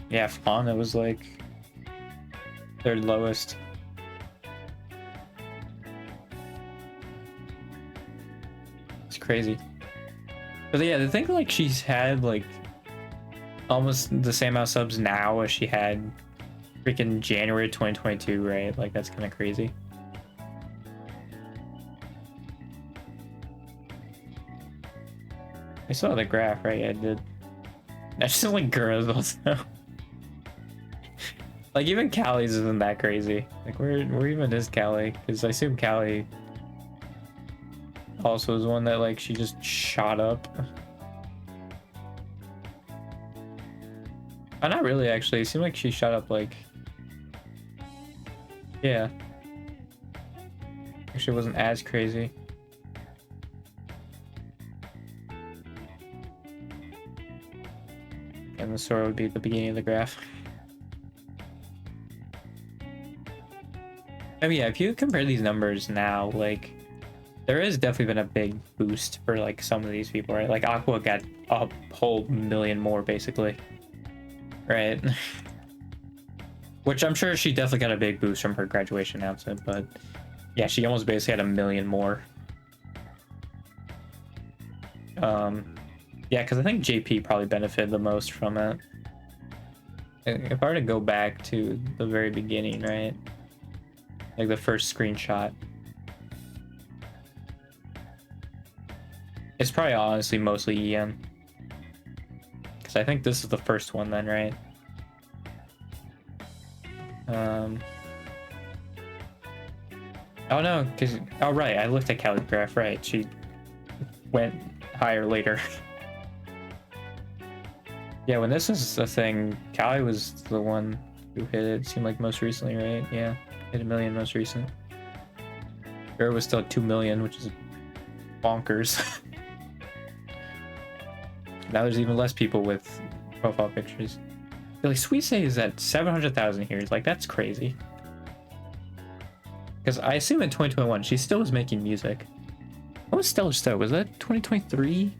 Yeah, Fauna was like their lowest. It's crazy. But yeah, the thing like she's had like almost the same amount of subs now as she had freaking January 2022, right? Like that's kind of crazy. I saw the graph, right? I did. That's just like girls also. Like even Callie's isn't that crazy. Like where even is Callie? Because I assume Callie also is one that like she just shot up. Oh, not really actually. It seemed like she shot up like... Yeah. Actually wasn't as crazy. then Sora would be the beginning of the graph. I mean, yeah, if you compare these numbers now, like, there has definitely been a big boost for, like, some of these people, right? Like, Aqua got a whole million more, basically. Right? Which I'm sure she definitely got a big boost from her graduation announcement, but yeah, she almost basically had a million more. Yeah, because I think JP probably benefited the most from it. If I were to go back to the very beginning, right? Like the first screenshot. It's probably honestly mostly EN. Because I think this is the first one then, right? Oh no, because... Oh right, I looked at Callie's graph, right. She went higher later. Yeah, when this was a thing, Callie was the one who hit it. Seemed like most recently, right? Yeah, hit 1 million most recent. Girl was still at 2 million, which is bonkers. Now there's even less people with profile pictures. Like Suisei is at 700,000 here. Like that's crazy. Because I assume in 2021 she still was making music. What was Stellar Stowe? Was that 2023?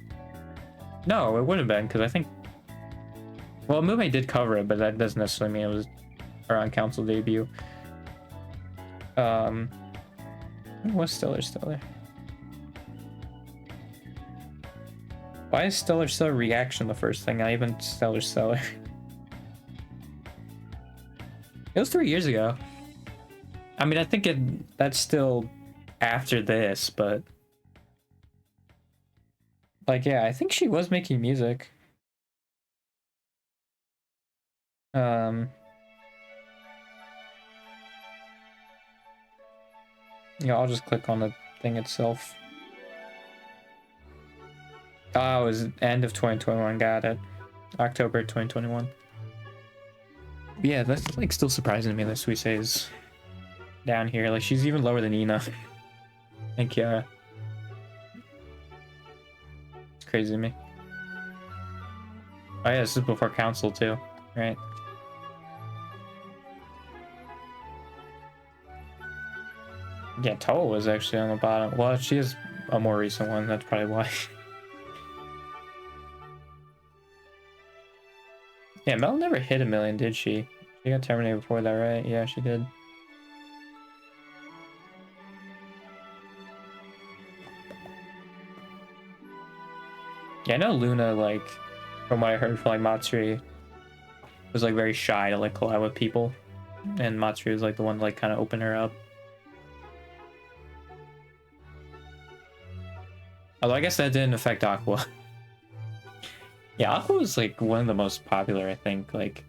No, it wouldn't have been because I think. Well, Mume did cover it, but that doesn't necessarily mean it was around Council debut. What's Stellar? Why is Stellar Reaction the first thing? Not even Stellar. It was 3 years ago. I mean, I think that's still after this, but like, yeah, I think she was making music. Yeah, I'll just click on the thing itself. Oh, it was end of 2021. Got it. October 2021. Yeah, that's like still surprising to me that Suisei is down here. Like she's even lower than Ina and Kiara. It's crazy to me. Oh yeah, this is before Council too, right? Yeah, Toa was actually on the bottom. Well, she is a more recent one. That's probably why. Yeah, Mel never hit 1 million, did she? She got terminated before that, right? Yeah, she did. Yeah, I know Luna, like, from what I heard from, like, Matsuri, was, like, very shy to, like, collab with people. And Matsuri was, like, the one to, like, kind of open her up. Although I guess that didn't affect Aqua. Yeah, Aqua was, like, one of the most popular, I think. Like,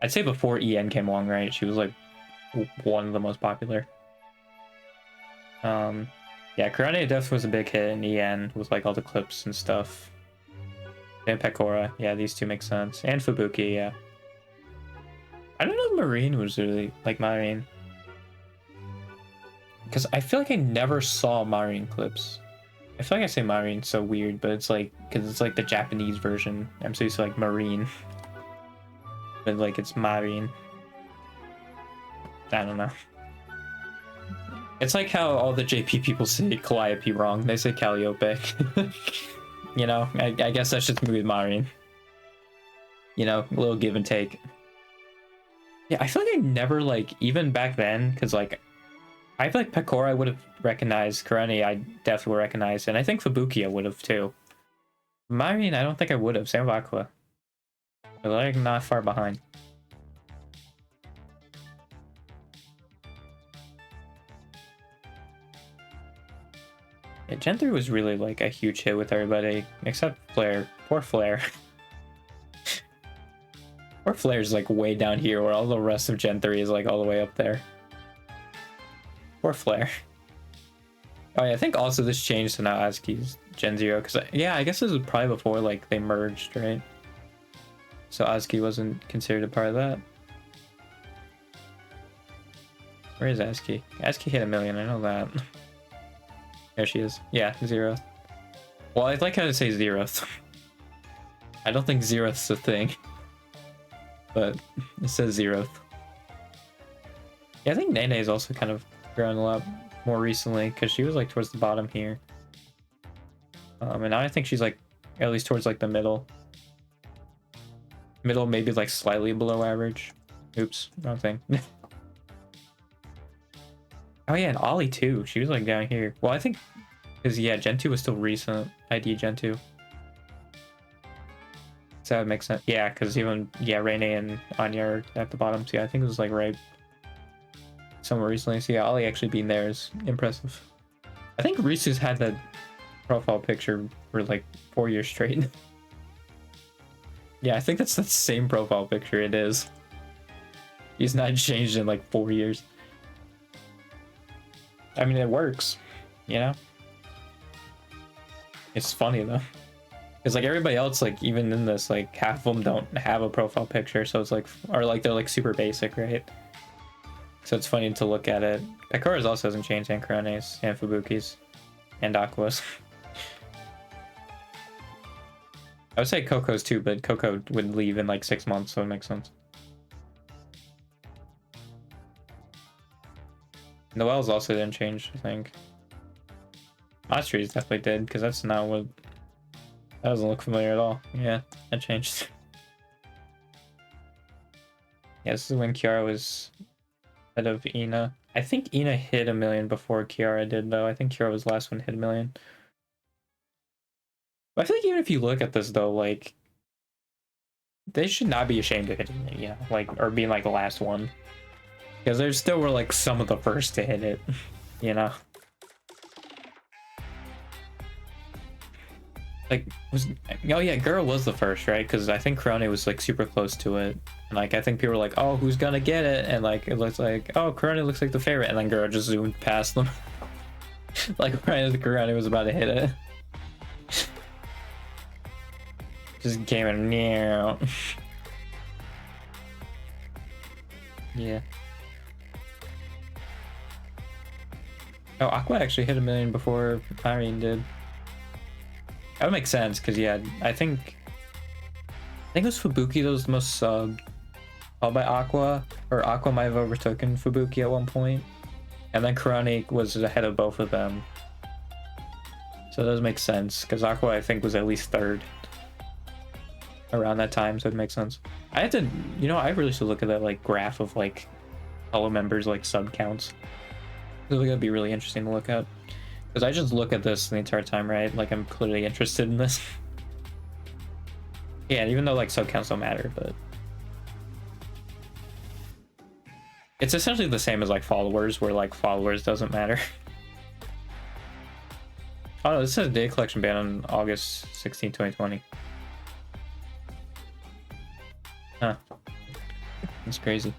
I'd say before EN came along, right? She was, like, one of the most popular. Yeah, Kurane definitely was a big hit in EN with, like, all the clips and stuff. And Pecora. Yeah, these two make sense. And Fubuki, yeah. I don't know if Marine was really, like, Marine. Because I feel like I never saw Marine clips. I feel like I say Marine so weird, but it's like, because it's like the Japanese version. I'm so used to like Marine. But like it's Marine. I don't know. It's like how all the JP people say Calliope wrong. They say Calliope. You know, I guess that's just me with Marine. You know, a little give and take. Yeah, I feel like I never, like, even back then, because, like, I feel like Pecora I would have recognized. Kurane I definitely would recognize. And I think Fubuki I would have, too. Marine, I don't think I would have. Same with Aqua. They're, like, not far behind. Yeah, Gen 3 was really, like, a huge hit with everybody. Except Flare. Poor Flare. Poor Flare's, like, way down here, where all the rest of Gen 3 is, like, all the way up there. Poor Flare. Oh yeah, I think also this changed to now Azuki's Gen 0, because, yeah, I guess this was probably before, like, they merged, right? So Azuki wasn't considered a part of that. Where is Azuki? Azuki hit 1 million, I know that. There she is. Yeah, 0. Well, I'd like how to say 0th. I don't think 0th's a thing. but it says 0th. Yeah, I think Nene is also kind of grown a lot more recently because she was like towards the bottom here. And now I think she's like at least towards like the middle. Middle, maybe like slightly below average. Oops, wrong thing. Oh yeah, and Ollie too. She was like down here. Well, I think because yeah, Gen 2 was still recent. ID Gen 2. So that would make sense. Yeah, because even yeah, Rene and Anya are at the bottom. So yeah, I think it was like right somewhere recently. So yeah, Ollie actually being there is impressive. I think Risu's had that profile picture for like 4 years straight. Yeah, I think that's the same profile picture it is. He's not changed in like 4 years. I mean, it works, you know? It's funny though. Because like everybody else, like even in this, like half of them don't have a profile picture. So it's like, or like they're like super basic, right? So it's funny to look at it. Pecora's also hasn't changed, and Kurone's, and Fubuki's, and Aqua's. I would say Coco's too, but Coco would leave in like 6 months, so it makes sense. Noelle's also didn't change, I think. Austria's definitely did, because that's not what... That doesn't look familiar at all. Yeah, that changed. Yeah, this is when Kiara was head of Ina. I think Ina hit 1 million before Kiara did, though. I think Kiara was the last one to hit 1 million. But I feel like even if you look at this, though, like... They should not be ashamed of hitting it, you know? Like, or being, like, the last one. Because there still were, like, some of the first to hit it, you know? Like, oh yeah, Girl was the first, right? Because I think Kurone was, like, super close to it. And, like, I think people were like, oh, who's gonna get it? And, like, it looks like, oh, Kurone looks like the favorite. And then Girl just zoomed past them. Like, right as Kurone was about to hit it. Just came in, meow. Yeah. Oh, Aqua actually hit 1 million before Irene did. That would make sense, because yeah, I think it was Fubuki that was the most subbed, followed by Aqua, or Aqua might have overtaken Fubuki at one point, and then Kurone was ahead of both of them. So it does make sense, because Aqua I think was at least 3rd around that time, so it makes sense. I had to, you know, I really should look at that like graph of like fellow members like sub counts. It's gonna be really interesting to look at. Because I just look at this the entire time, right? Like, I'm clearly interested in this. Yeah, even though, like, sub counts don't matter, but... It's essentially the same as, like, followers, where, like, followers doesn't matter. Oh, no, this says Data Collection ban on August 16, 2020. Huh. That's crazy.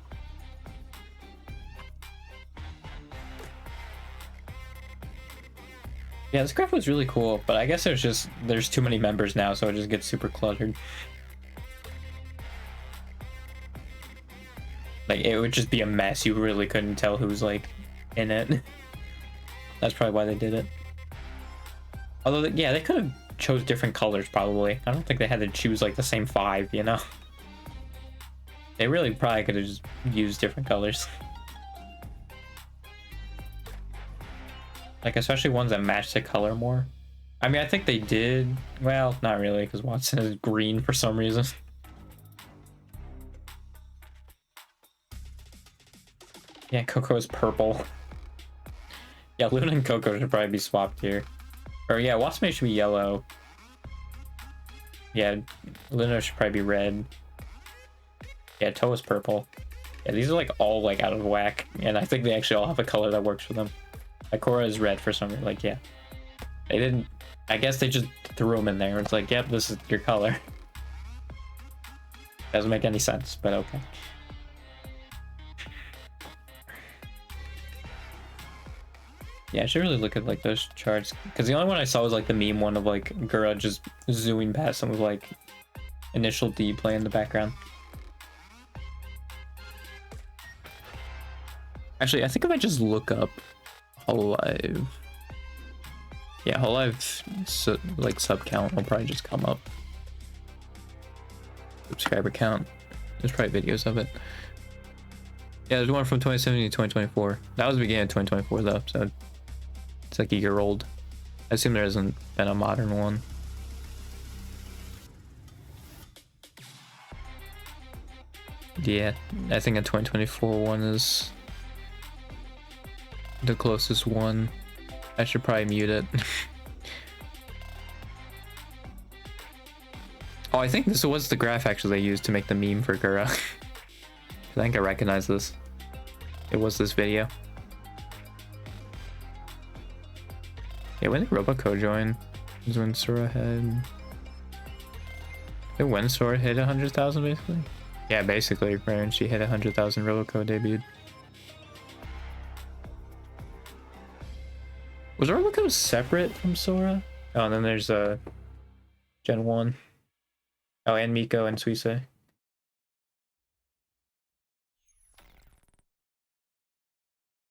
Yeah, this graph was really cool, but I guess there's too many members now, so it just gets super cluttered. Like, it would just be a mess. You really couldn't tell who's, like, in it. That's probably why they did it. Although, yeah, they could have chose different colors, probably. I don't think they had to choose, like, the same 5, you know? They really probably could have just used different colors. Like, especially ones that match the color more. I mean, I think they did. Well, not really, because Watson is green for some reason. Yeah, Coco is purple. Yeah, Luna and Coco should probably be swapped here. Or yeah, Watson should be yellow. Yeah, Luna should probably be red. Yeah, Toa's purple. Yeah, these are like all like out of whack, and I think they actually all have a color that works for them. Ikora is red for some reason. Like, yeah, they didn't. I guess they just threw them in there. It's like, yep, this is your color. Doesn't make any sense, but okay. Yeah, I should really look at like those charts, because the only one I saw was like the meme one of like Gura just zooming past some of like initial D play in the background. Actually, I think if I just look up Hololive, yeah, Hololive like sub count will probably just come up. Subscriber count. There's probably videos of it. Yeah, there's one from 2017 to 2024. That was the beginning of 2024 though, so it's like a year old. I assume there hasn't been a modern one. Yeah, I think a 2024 one is the closest one. I should probably mute it. Oh, I think this was the graph actually they used to make the meme for Gura. I think I recognize this. It was this video. Yeah, when did Roboco join? It was when Sora had... When Sora hit 100,000 basically? Yeah, basically, right when she hit 100,000, Roboco debuted. Was Roboco separate from Sora? Oh, and then there's Gen 1. Oh, and Miko and Suisei.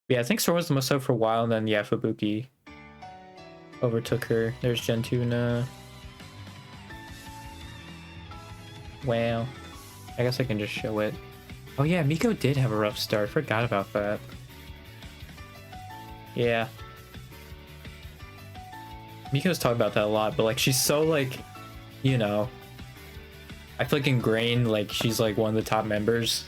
Yeah, I think Sora was the most up for a while, and then yeah, Fubuki overtook her. There's Gen 2 now. Wow. I guess I can just show it. Oh yeah, Miko did have a rough start. Forgot about that. Yeah. Miko's talked about that a lot, but like she's so like, you know, I feel like ingrained, like she's like one of the top members.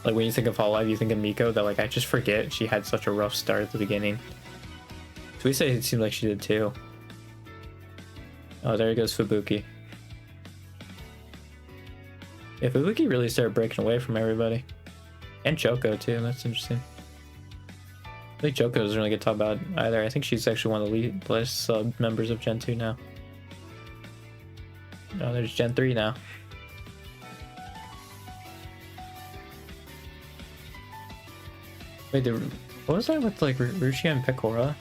Like when you think of Hololive, you think of Miko, that like I just forget she had such a rough start at the beginning. Suisei, it seemed like she did too. Oh, there goes Fubuki. Yeah, Fubuki really started breaking away from everybody. And Choco too, that's interesting. I think Choco doesn't really get talked about either. I think she's actually one of the least sub members of Gen 2 now. Oh, there's Gen 3 now. Wait, what was that with like Rushia and Pecora?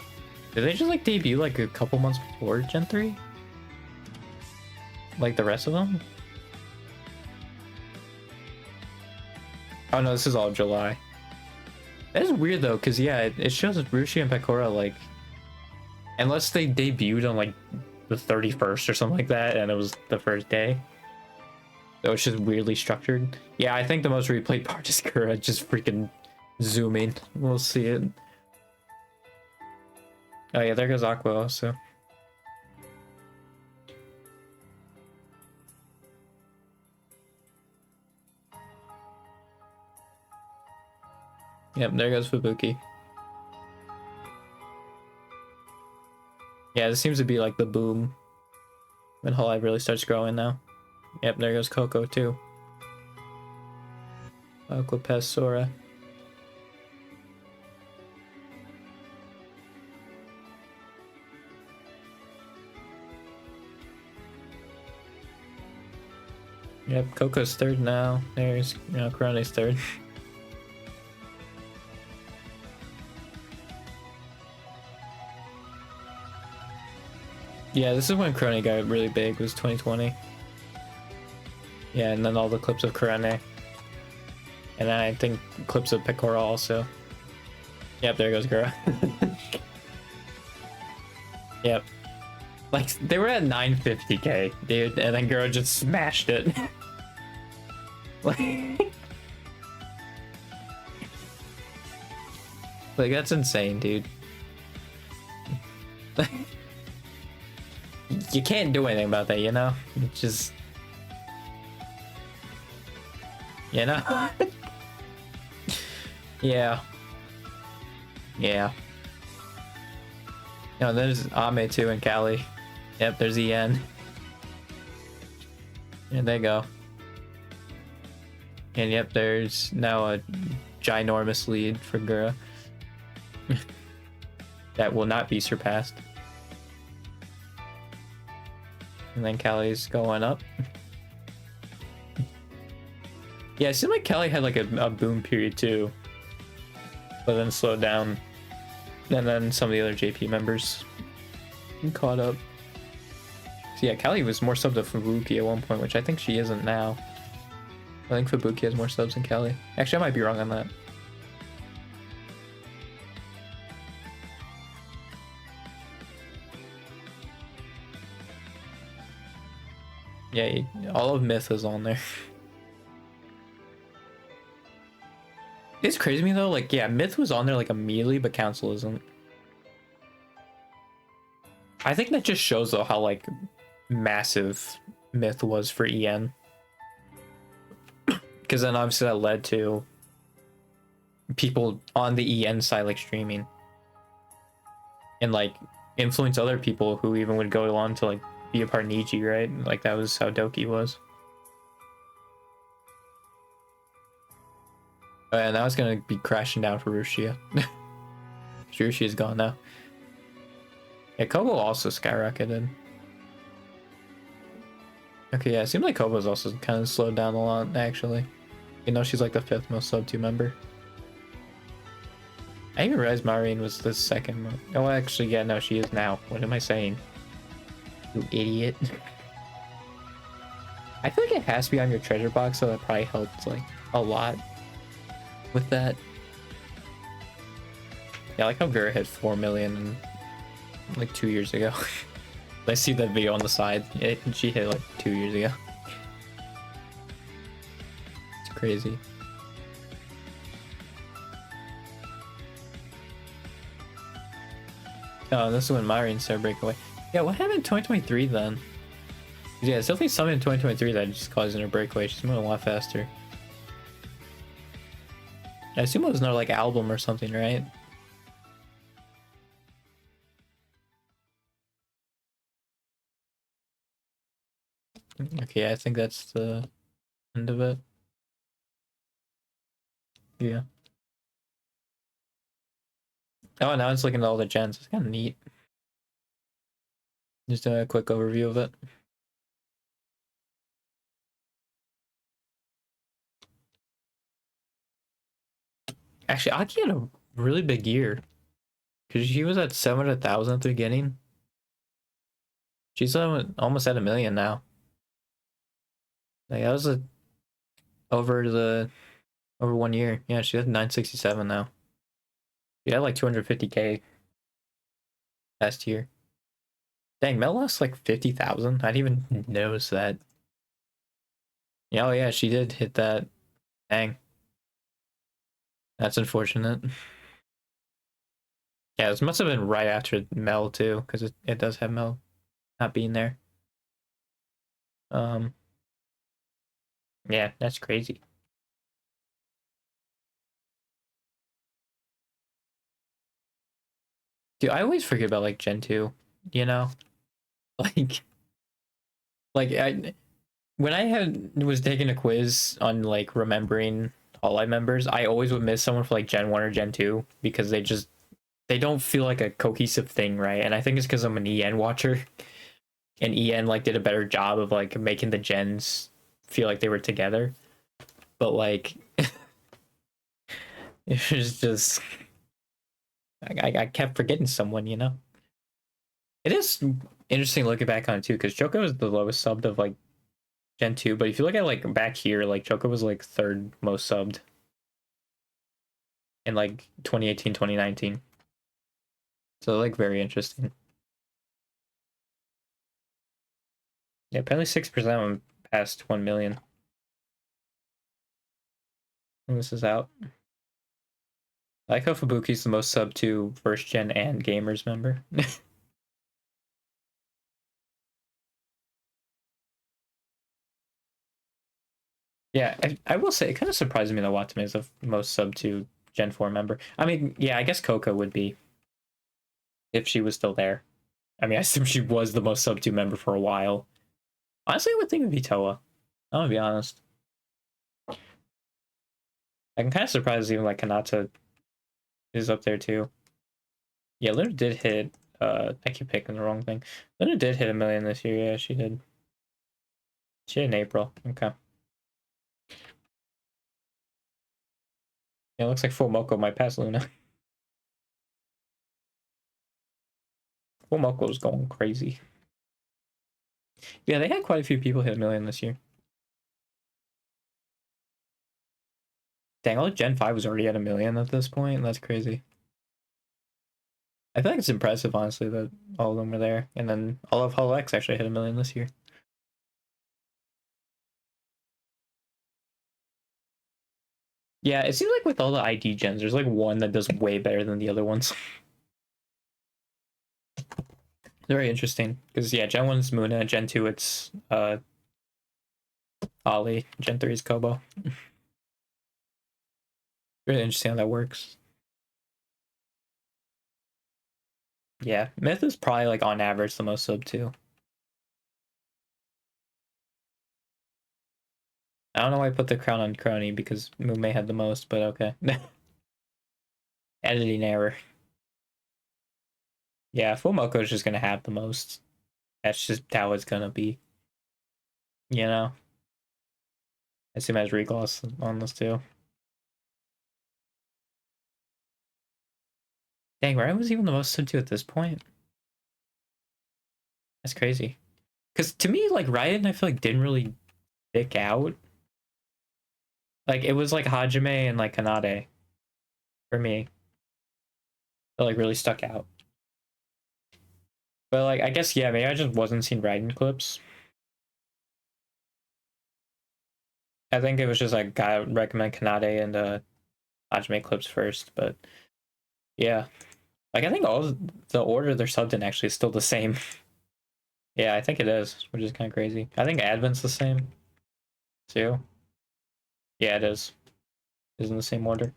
Did they just like debut like a couple months before Gen 3? Like the rest of them? Oh no, this is all July. That is weird though, because yeah, it shows that Rushia and Pecora like, unless they debuted on like the 31st or something like that, and it was the first day. So it's just weirdly structured. Yeah, I think the most replayed part is Kura just freaking zooming. We'll see it. Oh yeah, there goes Aqua also. Yep, there goes Fubuki. Yeah, this seems to be like the boom when Hololive really starts growing now. Yep, there goes Coco too. Aquapest Sora. Yep, Coco's third now. There's, you know, Korone's third. Yeah, this is when Korone got really big, was 2020. Yeah, and then all the clips of Korone. And then I think clips of Pecora also. Yep, there goes Gura. Yep. Like, they were at 950k, dude, and then Gura just smashed it. Like, that's insane, dude. You can't do anything about that, you know? It's just... You know? Yeah. Yeah. No, there's Ame too and Callie. Yep, there's En. And they go. And yep, there's now a ginormous lead for Gura. That will not be surpassed. And then Callie's going up. Yeah, it seemed like Callie had like a boom period too. But then slowed down. And then some of the other JP members caught up. So yeah, Callie was more subs than Fubuki at one point, which I think she isn't now. I think Fubuki has more subs than Callie. Actually, I might be wrong on that. Yeah, all of Myth is on there. It's crazy to me though, like, yeah, Myth was on there like immediately, but Council isn't. I think that just shows though how like massive Myth was for EN. Because then obviously that led to people on the EN side like streaming. And like influence other people who even would go on to like be a part of Niji, right? Like that was how Doki was. And now it's gonna be crashing down for Rushia. Rushia is gone now. Yeah, Kobo also skyrocketed. Okay, yeah, it seems like Kobo's also kind of slowed down a lot, actually. You know, she's like the 5th most sub 2 member. I even realized Marine was the 2nd most. Oh, actually, yeah, no, she is now. What am I saying? You idiot. I feel like it has to be on your treasure box, so that probably helped, like, a lot with that. Yeah, I like how Vera hit 4 million like 2 years ago. I see that video on the side. She hit like 2 years ago. It's crazy. Oh, this is when Myrian started breakaway. Yeah, what happened in 2023 then? Yeah, it's definitely something in 2023 that just caused her breakaway. She's moving a lot faster. I assume it was another like album or something, right? Okay, I think that's the end of it. Yeah. Oh, now it's looking at all the gens. It's kind of neat. Just a quick overview of it. Actually, Aki had a really big year. Because she was at 700,000 at the beginning. She's almost at 1 million now. Like, that was over 1 year. Yeah, she has 967 now. She had like 250k last year. Dang, Mel lost like 50,000. I didn't even notice that. Yeah, oh yeah, she did hit that. Dang. That's unfortunate. Yeah, this must have been right after Mel too, because it does have Mel not being there. Yeah, that's crazy. Dude, I always forget about like Gen 2, you know? Like I when I was taking a quiz on like remembering All Light members, I always would miss someone for like Gen 1 or Gen 2 because they don't feel like a cohesive thing, right? And I think it's because I'm an EN watcher, and EN like did a better job of like making the gens feel like they were together. But like it was just I kept forgetting someone, you know. It is interesting looking back on it too, because Choco is the lowest subbed of like Gen 2, but if you look at like back here, like Choco was like 3rd most subbed in like 2018, 2019. So like very interesting. Yeah, apparently 6% went past 1 million. And this is out. I like how Fubuki's the most sub to first gen and gamers member. Yeah, I will say it kind of surprised me that Watame is the most sub to Gen 4 member. I mean, yeah, I guess Coco would be if she was still there. I mean, I assume she was the most sub 2 member for a while. Honestly, I would think it'd be Toa. I'm gonna be honest. I'm kind of surprised even like Kanata is up there too. Yeah, Luna did hit. I keep picking the wrong thing. Luna did hit 1 million this year. Yeah, she did. She did in April. Okay. Yeah, it looks like Full Moko might pass Luna. Full Moko's going crazy. Yeah, they had quite a few people hit 1 million this year. Dang, all of Gen 5 was already at 1 million at this point. That's crazy. I feel like it's impressive, honestly, that all of them were there. And then all of Hollow X actually hit 1 million this year. Yeah, it seems like with all the ID gens, there's like one that does way better than the other ones. Very interesting. Because yeah, Gen 1's Muna, Gen 2 it's Ollie, Gen 3 is Kobo. Really interesting how that works. Yeah, Myth is probably like on average the most sub too. I don't know why I put the crown on Crony because Mume had the most, but okay. Editing error. Yeah, Fumoko is just gonna have the most. That's just how it's gonna be. You know? I assume has Regloss on this too. Dang, Ryan was even the most sub 2 at this point. That's crazy. Because to me, like, Ryan, I feel like didn't really stick out. Like, it was like Hajime and like Kanade for me. That like really stuck out. But like, I guess, yeah, maybe I just wasn't seeing Raiden clips. I think it was just like, I would recommend Kanade and Hajime clips first, but yeah. Like, I think all the order they're subbed in actually is still the same. Yeah, I think it is, which is kind of crazy. I think Advent's the same too. Yeah, it is. Is in the same order.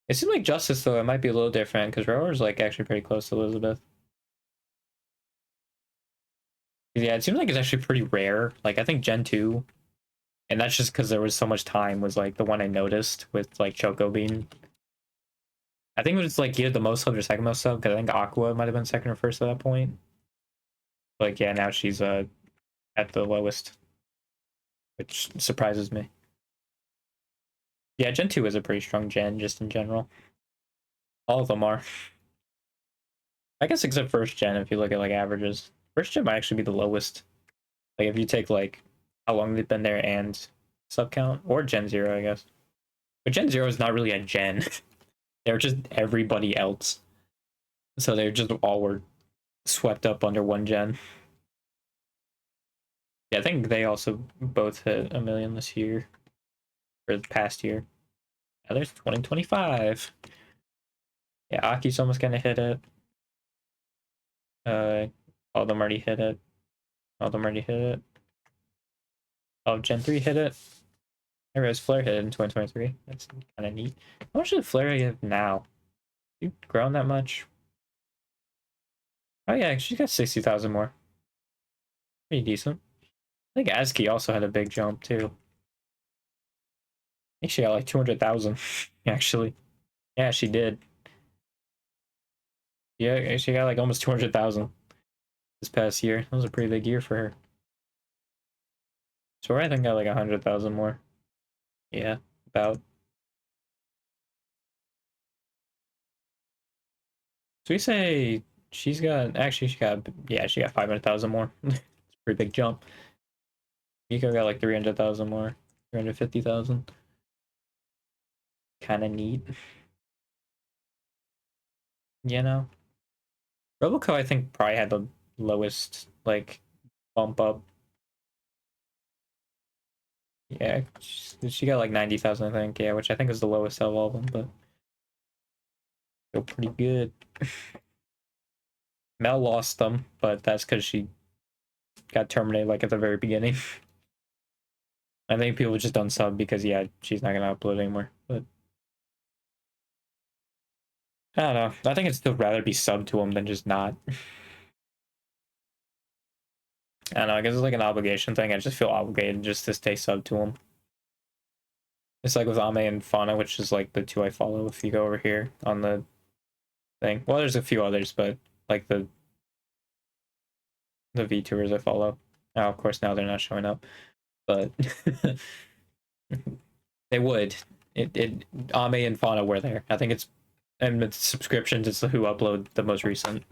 It seems like Justice though, it might be a little different because Roar's like actually pretty close to Elizabeth. Yeah, it seems like it's actually pretty rare. Like I think Gen 2, and that's just because there was so much time, was like the one I noticed with like Choco being. I think it was like either the most sub or second most sub because I think Aqua might have been second or first at that point. Like yeah, now she's at the lowest, which surprises me. Yeah, Gen 2 is a pretty strong gen just in general. All of them are. I guess except first gen if you look at like averages. First gen might actually be the lowest. Like if you take like how long they've been there and sub count, or Gen 0, I guess. But Gen 0 is not really a gen. They're just everybody else. So they just all were swept up under one gen. Yeah, I think they also both hit 1 million this year. Or the past year. Now there's 2025. Yeah, Aki's almost gonna hit it. All of them already hit it. All of them already hit it. Oh, Gen 3 hit it. I realized Flare hit it in 2023. That's kind of neat. How much did Flare have now? You grown that much? Oh yeah, she's got 60,000 more. Pretty decent. I think Azuki also had a big jump too. I think she got like 200,000 actually. Yeah, she did. Yeah, she got like almost 200,000 this past year. That was a pretty big year for her. So I think got like 100,000 more. Yeah, about. So we say she's got actually she got 500,000 more. It's a pretty big jump. Miko got like 300,000 more, 350,000. Kind of neat, you know. Roboco, I think, probably had the lowest like bump up. Yeah, she got like 90,000, I think. Yeah, which I think is the lowest of all of them, but still pretty good. Mel lost them, but that's because she got terminated like at the very beginning. I think people just don't sub because yeah, she's not gonna upload anymore. But I don't know. I think I'd still rather be sub to them than just not. I don't know. I guess it's like an obligation thing. I just feel obligated just to stay sub to them. It's like with Ame and Fauna, which is like the two I follow. If you go over here on the thing, well, there's a few others, but like the VTubers I follow. Now, of course, now they're not showing up, but they would. It Ame and Fauna were there. I think it's and with subscriptions, it's who upload the most recent.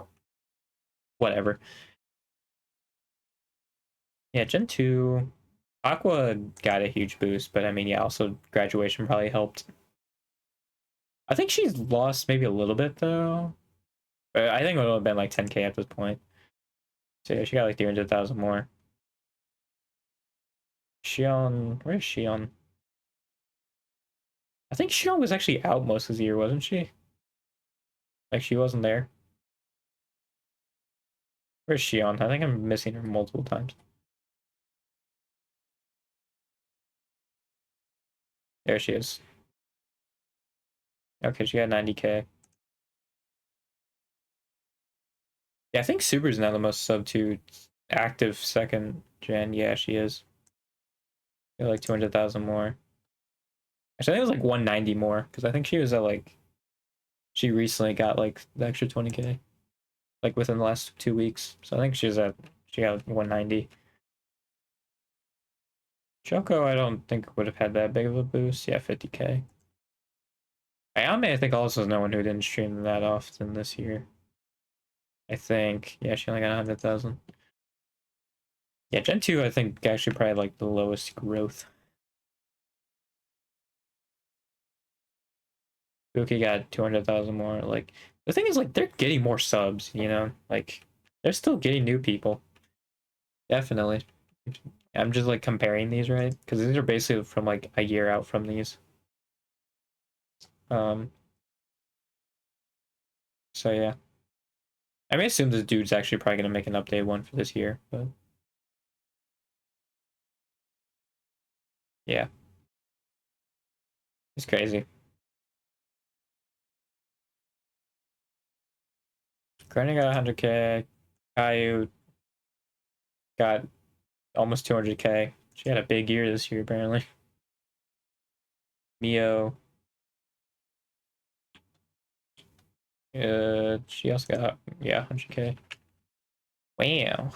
Whatever. Yeah, Gen 2. Aqua got a huge boost, but I mean, yeah, also graduation probably helped. I think she's lost maybe a little bit though. I think it would have been like 10K at this point. So yeah, she got like 300,000 more. Xion, where's Xion? I think Xion was actually out most of the year, wasn't she? Like she wasn't there. Where's Xion? I think I'm missing her multiple times. There she is. Okay, she got 90k. Yeah, I think Subaru's now the most sub 2 active second gen. Yeah, she is. Like 200,000 more. Actually, I think it was like 190 more because I think she was at like she recently got like the extra 20k like within the last 2 weeks. So I think she got 190. Choco, I don't think would have had that big of a boost. Yeah, 50k. Ayame, I think also is no one who didn't stream that often this year. I think, yeah, she only got 100,000. Yeah, Gen 2, I think actually probably like the lowest growth. Buki got 200,000 more. Like, the thing is, like, they're getting more subs, you know? Like, they're still getting new people. Definitely. I'm just, like, comparing these, right? Because these are basically from, like, a year out from these. So, yeah. I may assume this dude's actually probably going to make an update one for this year, but... Yeah. It's crazy. Granny got 100k. Caillou got almost 200k. She had a big year this year, apparently. Mio. She also got, yeah, 100k. Wow.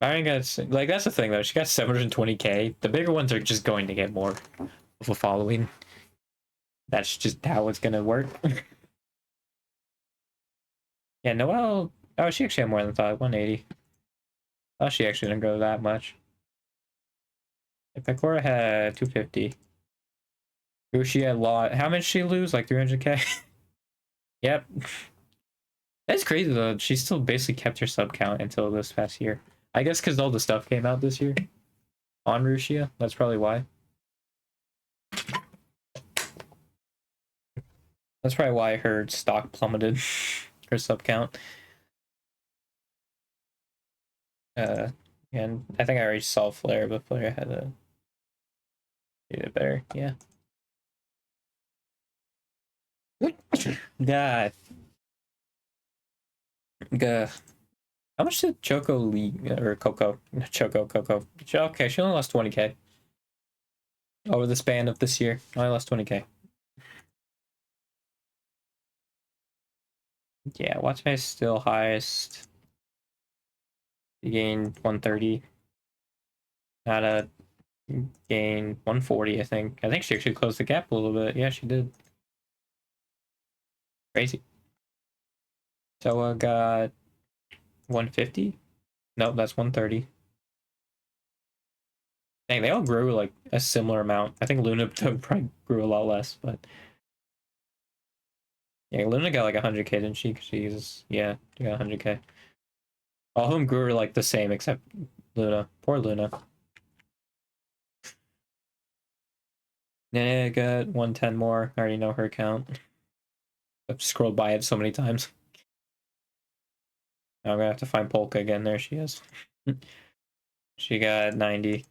Byron got, like, that's the thing, though. She got 720k. The bigger ones are just going to get more of a following. That's just how it's gonna work. Yeah, Noelle. Oh, she actually had more than I thought. 180. Oh, she actually didn't go that much. Pecora had 250. Gucci had a lot. How much did she lose? Like 300k? Yep. That's crazy though. She still basically kept her sub count until this past year. I guess because all the stuff came out this year on Rushia. That's probably why. That's probably why her stock plummeted. Her sub count. And I think I already saw Flare, but Flare had a did it better. Yeah. God. Gah. How much did Choco leave or Coco? Coco. Okay, she only lost 20k over the span of this year. Only lost 20k. Yeah, Watchface still highest. He gained 130. Nada gained 140, I think. I think she actually closed the gap a little bit. Yeah, she did. Crazy. Toa got 150. Nope, that's 130. Dang, they all grew like a similar amount. I think Luna probably grew a lot less, but yeah, Luna got like 100k, didn't she? She's yeah, she got 100k. All of them grew like the same except Luna. Poor Luna. Nene got 110 more. I already know her count. I've scrolled by it so many times. Now I'm gonna have to find Polka again. There she is. She got 90.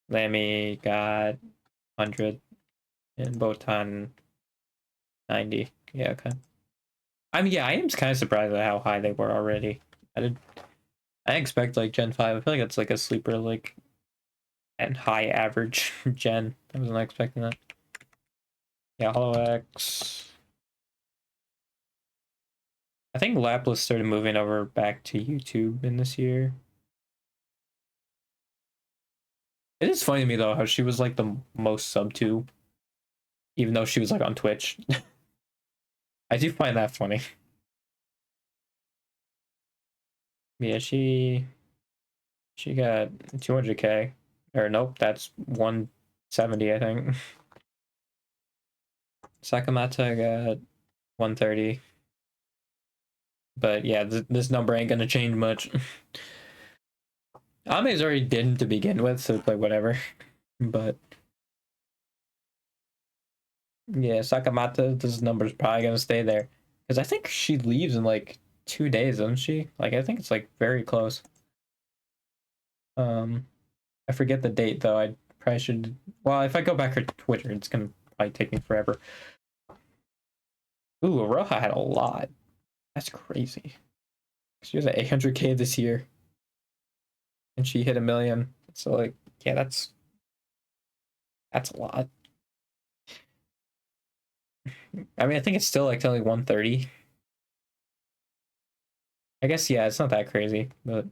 Lammy got 100. And Botan 90. Yeah, okay. I mean, yeah, I am kind of surprised at how high they were already. I expect like Gen 5. I feel like it's like a sleeper, like, and high average gen. I wasn't expecting that. Yeah, Hollow X. I think Laplas started moving over back to YouTube in this year. It is funny to me though how she was like the most sub to, even though she was like on Twitch. I do find that funny. Yeah, she got 200k. Or nope, that's 170, I think. Sakamata got 130. But yeah, this number ain't gonna change much. Ame's already didn't to begin with, so it's like whatever. But yeah, Sakamata, this number's probably gonna stay there because I think she leaves in like 2 days, doesn't she? Like I think it's like very close. Um, I forget the date though. I probably should. Well, if I go back to Twitter, it's gonna probably take me forever. Ooh, Aroha had a lot. That's crazy. She was at 800K this year, and she hit 1 million. So like, yeah, that's a lot. I mean, I think it's still like only 130. I guess yeah, it's not that crazy, but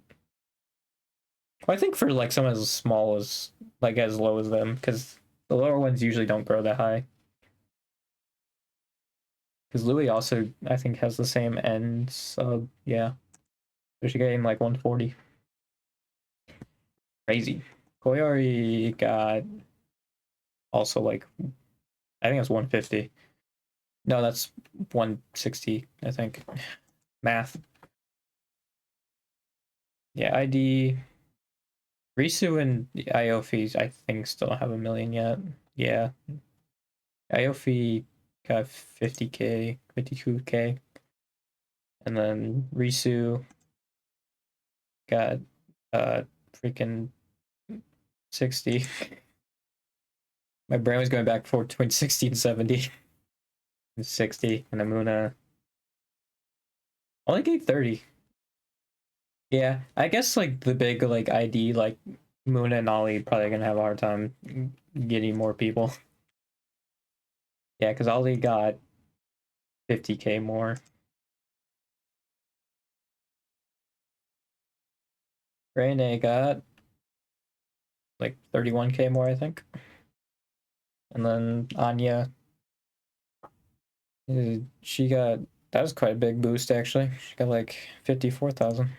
well, I think for like someone as small as like as low as them, because the lower ones usually don't grow that high. Because Louis also I think has the same end sub, yeah. So she getting like 140. Crazy. Koyori got also like I think it's 150. No, that's 160, I think. Math. Yeah, ID. Risu and Iofi, I think, still don't have 1 million yet. Yeah. Iofi got 50K, 52K. And then Risu got freaking 60. My brain was going back for between 60 and 70. And 60. And Amuna only gave 30. Yeah, I guess like the big like ID like Muna and Ollie probably gonna have a hard time getting more people. Yeah, because Ollie got 50K more. Rene got like 31K more, I think. And then Anya, she got that was quite a big boost actually. She got like 54,000.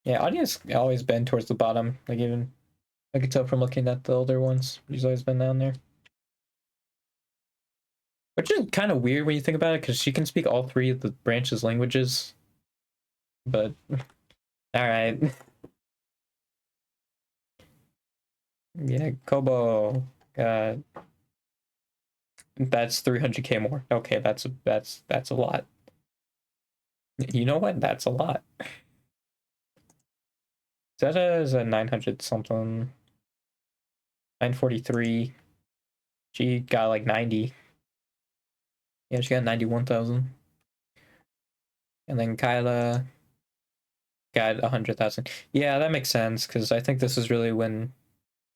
Yeah, Anya's always been towards the bottom. Like even I could tell from looking at the older ones. She's always been down there. Which is kind of weird when you think about it, because she can speak all three of the branches' languages. But all right, yeah, Kobo got that's 300K more. Okay, that's a lot. You know what? That's a lot. Zeta is a 900 something, 943. She got like 90. Yeah, she got 91,000. And then Kyla got 100,000. Yeah, that makes sense because I think this is really when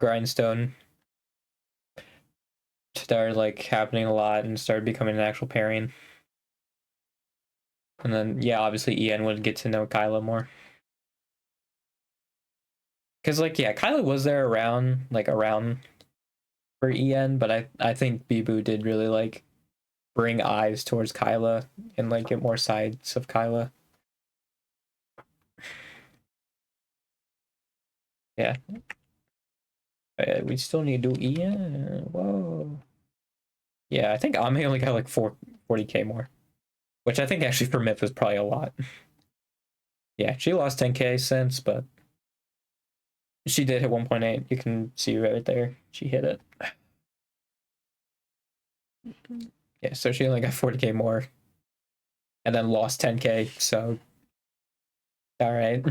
Grindstone started like happening a lot and started becoming an actual pairing. And then yeah, obviously Ian would get to know Kyla more. Cause like yeah, Kyla was there around for Ian, but I think Bibu did really like bring eyes towards Kyla and like get more sides of Kyla. Yeah. We still need to do Ian. Whoa. Yeah, I think Ame only got like 40K more. Which I think actually for Myth is probably a lot. Yeah, she lost 10K since, but she did hit 1.8. You can see right there. She hit it. Yeah, so she only got 40K more. And then lost 10K, so alright.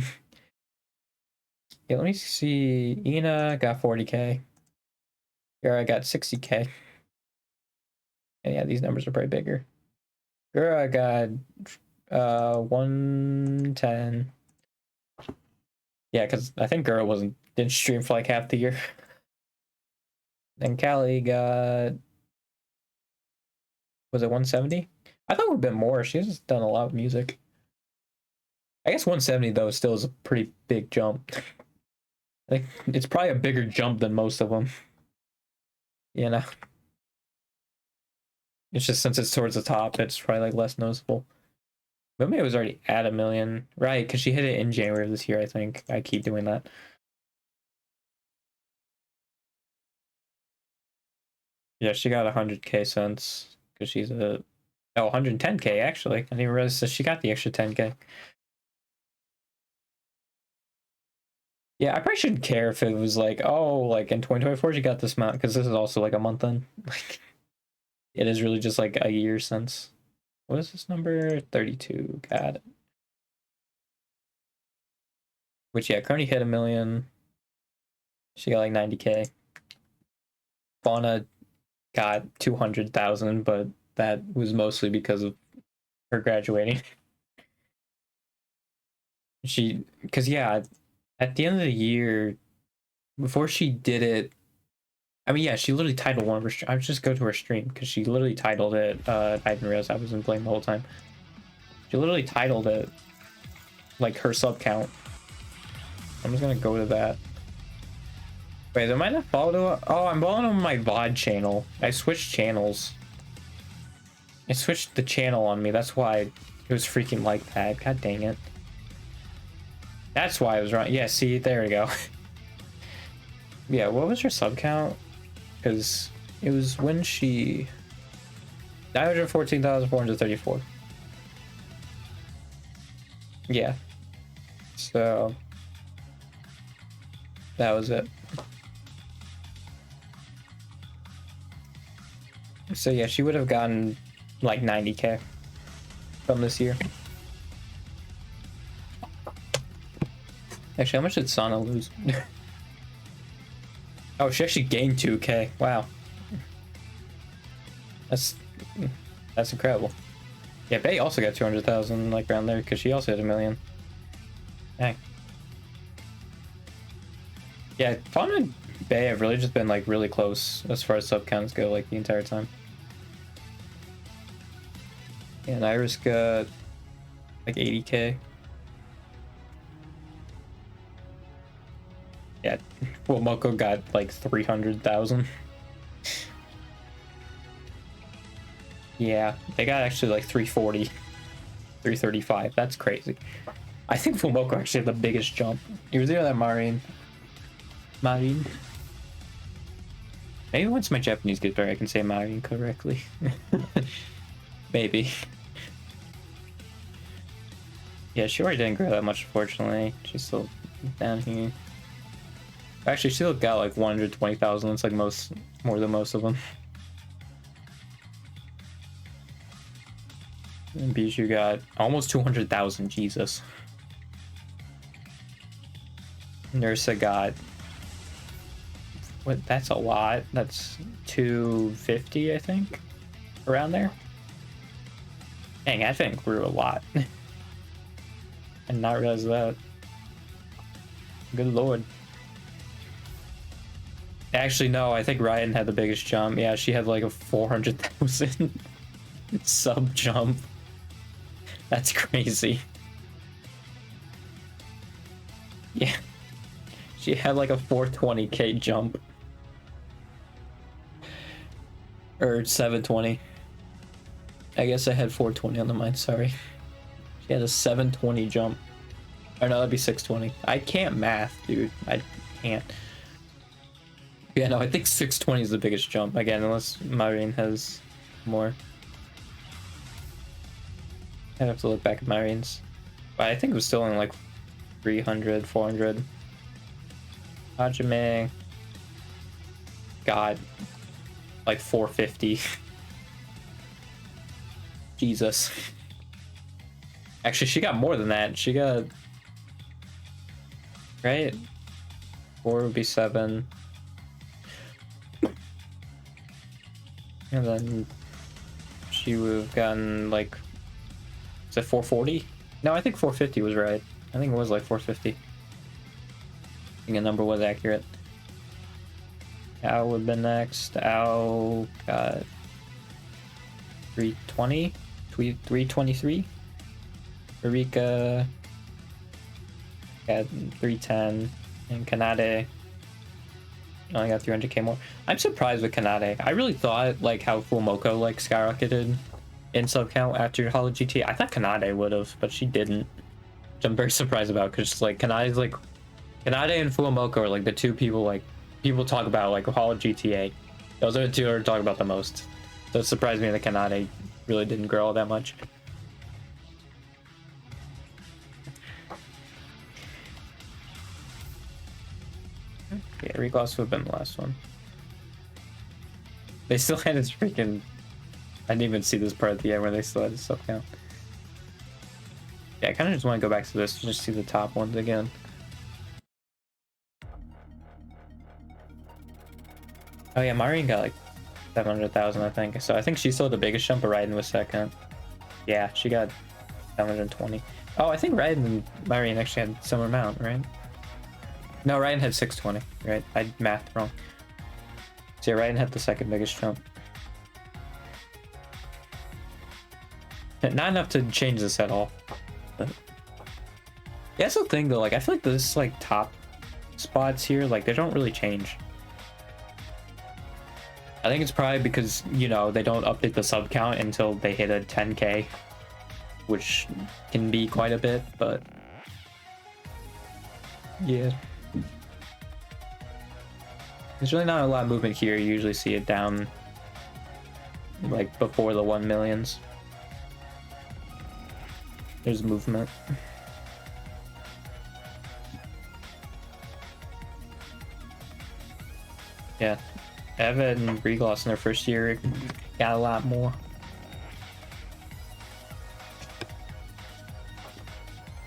Yeah, let me see. Ina got 40K. Gura got 60K. And yeah, these numbers are probably bigger. Gura got 110. Yeah, because I think Gura didn't stream for like half the year. Then Callie got was it 170? I thought it would have been more. She's done a lot of music. I guess 170 though still is a pretty big jump. Like it's probably a bigger jump than most of them. You know, it's just since it's towards the top, it's probably like less noticeable. Maybe it was already at 1 million, right? Because she hit it in January of this year. I think I keep doing that. Yeah, she got 100K since because she's a 110K actually. I didn't even realize that she got the extra 10K. Yeah, I probably shouldn't care if it was like, oh, like in 2024 she got this amount, because this is also like a month in. Like, it is really just like a year since. What is this number? 32. Got it. Which, yeah, currently hit 1,000,000. She got like 90K. Fauna got 200,000, but that was mostly because of her graduating. Because yeah, at the end of the year, before she did it, I mean, yeah, she literally titled one of her. I would just go to her stream because she literally titled it. I didn't realize I wasn't playing the whole time. She literally titled it like her sub count. I'm just gonna go to that. Wait, am I not followed? Oh, I'm following on my VOD channel. I switched channels. It switched the channel on me. That's why it was freaking like that. God dang it. That's why I was wrong. Yeah, see, there we go. Yeah, what was her sub count? Because it was when she... 914,434. Yeah. So... that was it. So yeah, she would have gotten like 90K from this year. Actually, how much did Sana lose? Oh, she actually gained 2K. Wow. That's incredible. Yeah, Bay also got 200,000 like around there because she also had 1,000,000. Dang. Yeah, Fauna and Bay have really just been like really close as far as sub counts go like the entire time. And Iris got like 80K. Yeah, well, Moko got like 300,000. Yeah, they got actually like 340, 335. That's crazy. I think Fumoko actually had the biggest jump. It was either that Marine. Maybe once my Japanese gets better, I can say Marine correctly. Maybe. Yeah, she already didn't grow that much, unfortunately. She's still down here. Actually, she still got like 120,000. It's like more than most of them. And Bijou got almost 200,000. Jesus. Nursa got... what? That's a lot. That's 250, I think. Around there. Dang, I think grew a lot. And not realize that. Good lord. Actually, no, I think Ryan had the biggest jump. Yeah, she had like a 400,000 sub jump. That's crazy. Yeah. She had like a 420K jump. Or 720. I guess I had 420 on the mind, sorry. She had a 720 jump. Or no, that'd be 620. I can't math, dude. I can't. Yeah, no, I think 620 is the biggest jump. Again, unless Marine has more. I'd have to look back at Marine's. But I think it was still in like 300, 400. Hajime got like 450. Jesus. Actually, she got more than that. She got... right? 4 would be 7. And then she would have gotten like... is it 440? No, I think 450 was right. I think it was like 450. I think a number was accurate. Al would have been next. Al got 320, 323. Eureka got 310, and Kanade only got 300K more. I'm surprised with Kanade. I really thought like how Fumoko like skyrocketed in sub count after Hollow GT. I thought Kanade would have, but she didn't. Which I'm very surprised about because like Kanade's like Kanade and Fumoko are like the two people like people talk about like Hollow GTA. Those are the two are talking about the most. So it surprised me that Kanade really didn't grow all that much. Regloss would have been the last one. They still had his freaking... I didn't even see this part at the end where they still had his sub count. Yeah, I kind of just want to go back to this to just see the top ones again. Oh yeah, Marine got like 700,000, I think. So I think she saw the biggest jump, but Raiden was second. Yeah, she got 720. Oh, I think Raiden and Marine actually had similar amount, right? No, Raiden had 620, right? I mathed wrong. So yeah, Raiden had the second biggest jump. Not enough to change this at all. But... yeah, that's the thing though, like I feel like this like top spots here, like they don't really change. I think it's probably because, you know, they don't update the sub count until they hit a 10k, which can be quite a bit, but yeah. There's really not a lot of movement here. You usually see it down like before the 1 millions. There's movement. Yeah. Eva and Regloss in their first year got a lot more.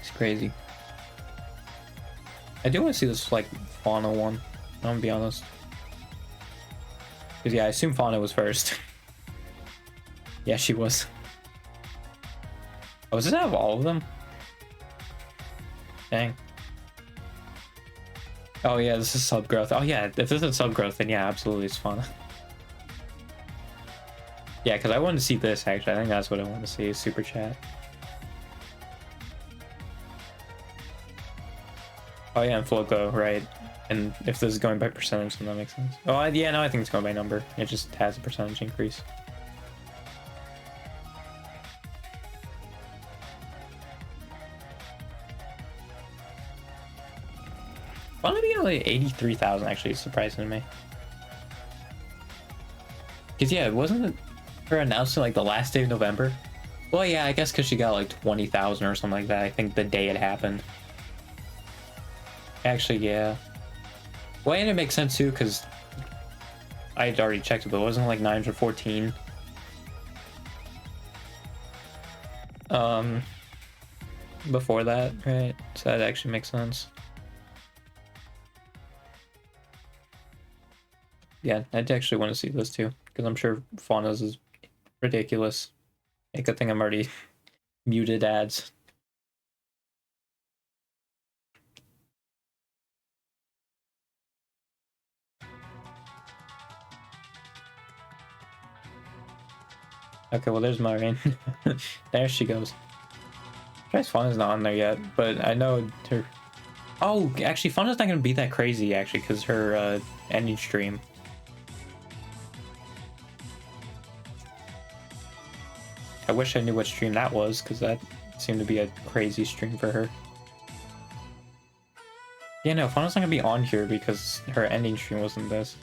It's crazy. I do want to see this like Fauna one. I'm gonna be honest. Because yeah, I assume Fauna was first. Yeah, she was. Oh, does it have all of them? Dang. Oh yeah, this is Subgrowth. Oh yeah, if this is Subgrowth, then yeah, absolutely it's Fauna. Yeah, because I wanted to see this actually. I think that's what I want to see, is Super Chat. Oh yeah, and Floco, right. And if this is going by percentage, then that makes sense. Oh yeah, no, I think it's going by number. It just has a percentage increase. Why did we get like 83,000 actually is surprising to me. Cause yeah, wasn't it her announcement like the last day of November? Well yeah, I guess cause she got like 20,000 or something like that. I think the day it happened. Actually, yeah. Well, and it makes sense too, cause I had already checked it, but it wasn't like 914. Before that, right? So that actually makes sense. Yeah, I'd actually want to see this too, because I'm sure Fauna's is ridiculous. A good thing I'm already muted ads. Okay, well there's Marine. There she goes. Guys, Fauna's not on there yet, but I know her... Oh, actually Fauna's not going to be that crazy actually, because her ending stream. I wish I knew what stream that was, because that seemed to be a crazy stream for her. Yeah, no, Fauna's not going to be on here because her ending stream wasn't this.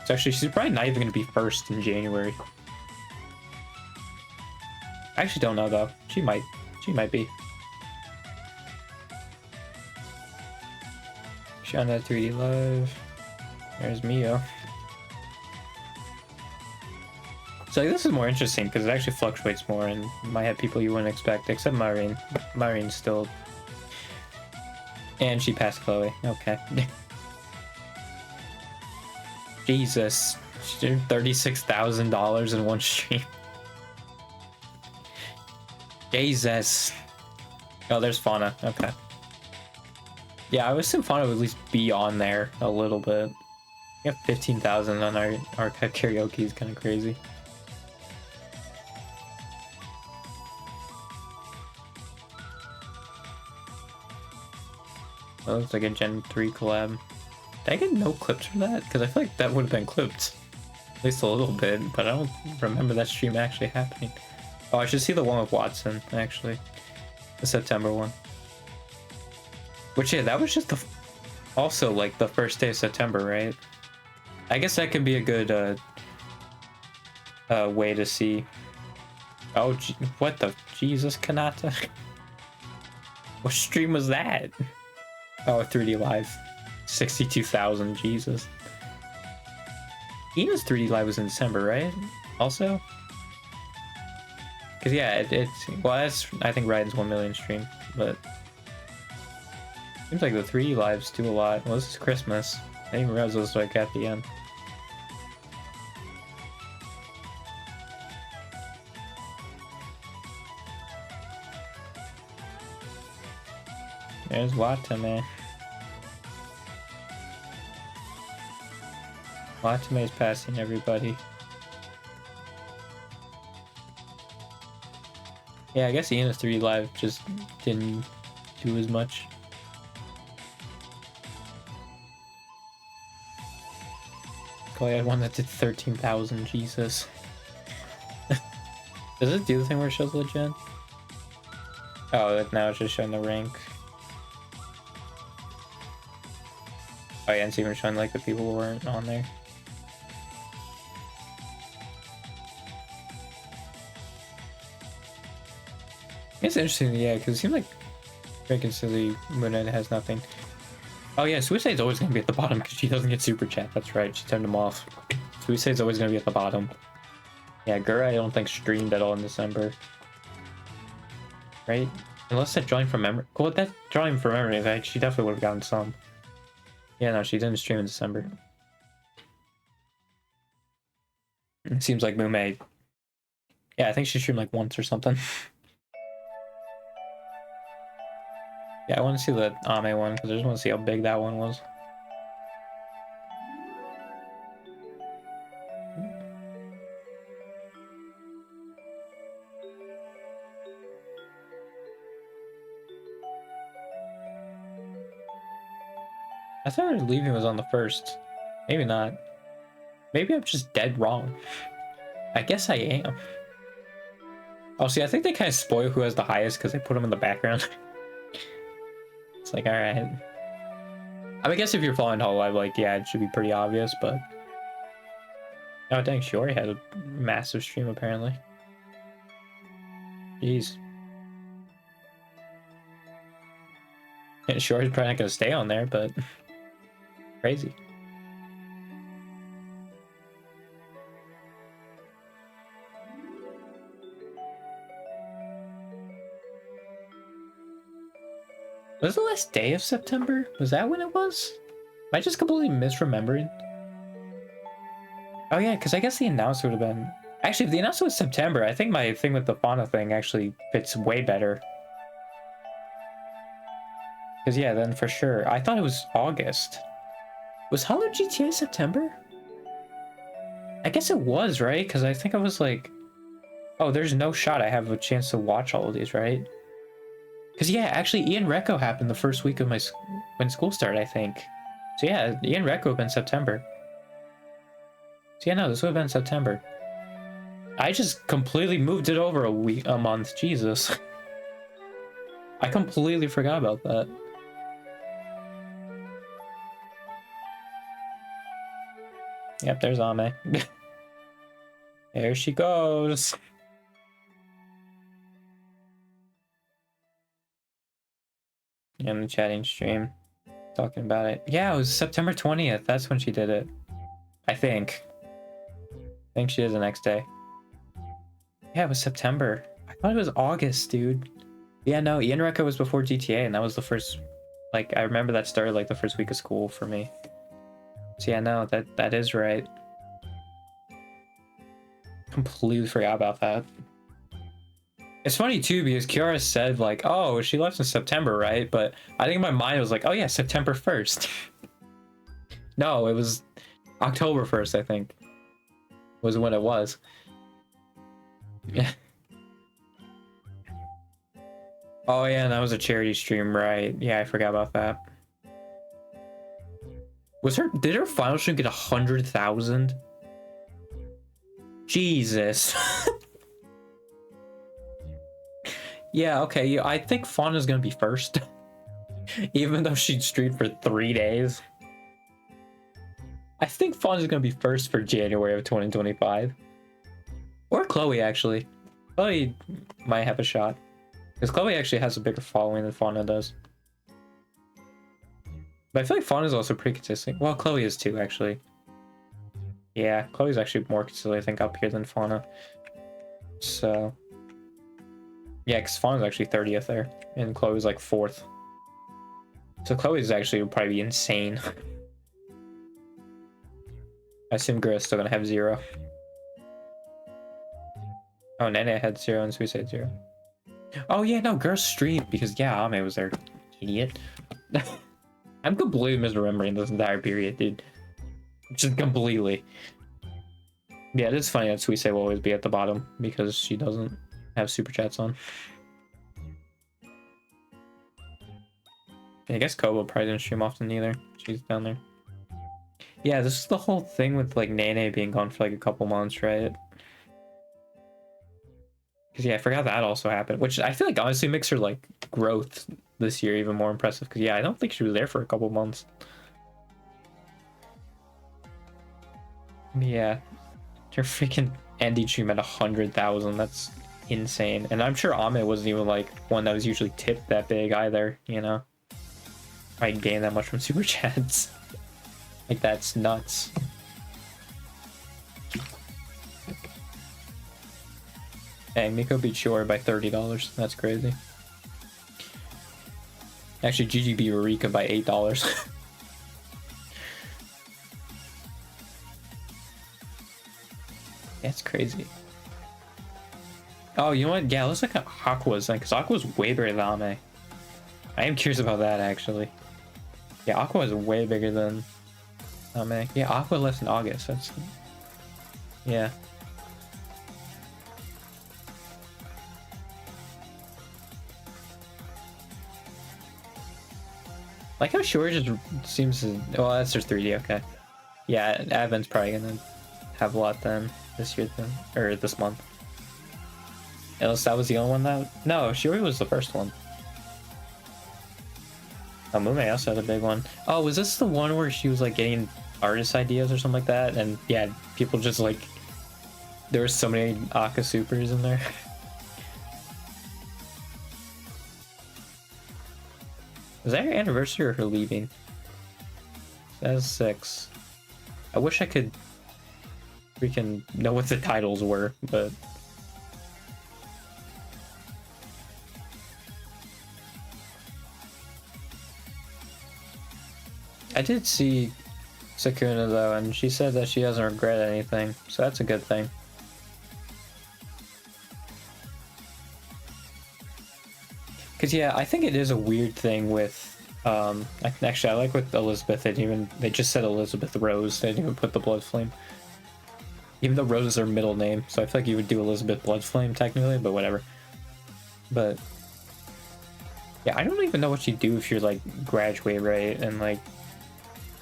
So actually, she's probably not even going to be first in January. I actually don't know, though. She might be. She on that 3D Live. There's Mio. So like, this is more interesting because it actually fluctuates more and might have people you wouldn't expect, except Marine. Marine's still... And she passed Chloe. Okay. Jesus. She did $36,000 in one stream. Jesus. Oh, there's Fauna. Okay. Yeah, I would assume Fauna would at least be on there a little bit. We have 15,000 on our archive karaoke is kind of crazy. That looks like a Gen 3 collab. Did I get no clips for that? Because I feel like that would have been clipped. At least a little bit, but I don't remember that stream actually happening. Oh, I should see the one with Watson, actually. The September one. Which, yeah, that was just the... Also, like, the first day of September, right? I guess that could be a good, way to see... Oh, what the... Jesus, Kanata? What stream was that? Oh, 3D Live. 62,000, Jesus. Ina's 3D live was in December, right? Also? Because yeah, it's well, that's I think Raiden's 1 million stream, but seems like the 3D lives do a lot. Well, this is Christmas. I didn't even realize it was like at the end. There's Watame. Watame's passing everybody. Yeah, I guess Ina's 3D live just didn't do as much. Oh, I had one that did 13,000, Jesus. Does it do the thing where it shows legend? Oh, now it's just showing the rank. Oh yeah, it's even showing like the people who weren't on there. It's interesting, yeah, because it seems like Drake and Silly Moonlight has nothing. Oh yeah, Suicide's always gonna be at the bottom because she doesn't get super chat. That's right, she turned them off. Suicide's always gonna be at the bottom. Yeah, Gura I don't think streamed at all in December. Right? Unless that drawing from memory. Well, that drawing from memory, like, she definitely would have gotten some. Yeah, no, she didn't stream in December. It seems like Mume. Yeah, I think she streamed like once or something. Yeah, I want to see the Ame one because I just want to see how big that one was. I thought Leaving was on the first. Maybe not. Maybe I'm just dead wrong. I guess I am. Oh, see, I think they kind of spoil who has the highest because they put them in the background. It's like, alright. I mean, I guess if you're following Hololive, like, yeah, it should be pretty obvious, but... Oh, dang, Shiori had a massive stream, apparently. Jeez. And Shiori's probably not going to stay on there, but... Crazy. Was the last day of September? Was that when it was? Am I just completely misremembering? Oh yeah, because I guess the announcement would have been... Actually, if the announcement was September, I think my thing with the fauna thing actually fits way better. Because yeah, then for sure. I thought it was August. Was Hollow GTA September? I guess it was, right? Because I think I was like... Oh, there's no shot I have a chance to watch all of these, right? Because yeah, actually Ian Recco happened the first week of when school started, I think. So yeah, Ian Recco would have been September. So yeah, no, this would have been September. I just completely moved it over a month, Jesus. I completely forgot about that. Yep, there's Ame. There she goes. In the chatting stream, talking about it. Yeah, it was September 20th. That's when she did it. I think she did the next day. Yeah, it was September. I thought it was August, dude. Yeah, no, Ian Recco was before GTA, and that was the first... Like, I remember that started, like, the first week of school for me. So yeah, no, that is right. Completely forgot about that. It's funny too because Kiara said like, oh, she left in September, right? But I think in my mind it was like, oh yeah, September 1st. No, it was October 1st, I think. Was when it was. Yeah. Oh yeah, and that was a charity stream, right? Yeah, I forgot about that. Did her final stream get 100,000? Jesus. Yeah, okay, yeah, I think Fauna's gonna be first. Even though she streamed for 3 days. I think Fauna's gonna be first for January of 2025. Or Chloe, actually. Chloe might have a shot. Because Chloe actually has a bigger following than Fauna does. But I feel like Fauna's also pretty consistent. Well, Chloe is too, actually. Yeah, Chloe's actually more consistent, I think, up here than Fauna. So, yeah, because Fauna's actually 30th there, and Chloe's like 4th. So Chloe's actually would probably be insane. I assume Gura's still gonna have 0. Oh, Nene had 0 and Suicide 0. Oh yeah, no, Gura's streamed because yeah, Ame was there. Idiot. I'm completely misremembering this entire period, dude. Just completely. Yeah, it's funny that Suicide will always be at the bottom because she doesn't have super chats on. I guess Kobo probably didn't stream often either. She's down there. Yeah, this is the whole thing with like Nene being gone for like a couple months, right? Because yeah, I forgot that also happened, which I feel like honestly makes her like growth this year even more impressive. Because yeah, I don't think she was there for a couple months. Yeah, her freaking ending stream at 100,000. That's insane. And I'm sure Ame wasn't even like one that was usually tipped that big either. You know, I gained that much from super chats. Like that's nuts. Hey, Miko beat Shiori by $30. That's crazy. Actually, GG beat Eureka by $8. That's crazy. Oh, you know what? Yeah, let's look at Aqua's then, because Aqua's way bigger than Ame. I am curious about that, actually. Yeah, Aqua is way bigger than Ame. Yeah, Aqua left in August. That's... Yeah. Like how Shore just seems to... Well, that's just 3D, okay. Yeah, Advent's probably gonna have a lot then this year then, or this month. Unless that was the only one that... No, Shiori was the first one. Oh, Mume also had a big one. Oh, was this the one where she was like getting artist ideas or something like that? And yeah, people just like... There were so many Aka Supers in there. Was that her anniversary or her leaving? That's 6. I wish I could freaking know what the titles were, but... I did see Sakuna though, and she said that she doesn't regret anything, so that's a good thing. Because yeah, I think it is a weird thing with, actually I like with Elizabeth, they just said Elizabeth Rose, they didn't even put the Bloodflame. Even though Rose is her middle name, so I feel like you would do Elizabeth Bloodflame technically, but whatever. But, yeah, I don't even know what you do if you're like, graduate, right, and like,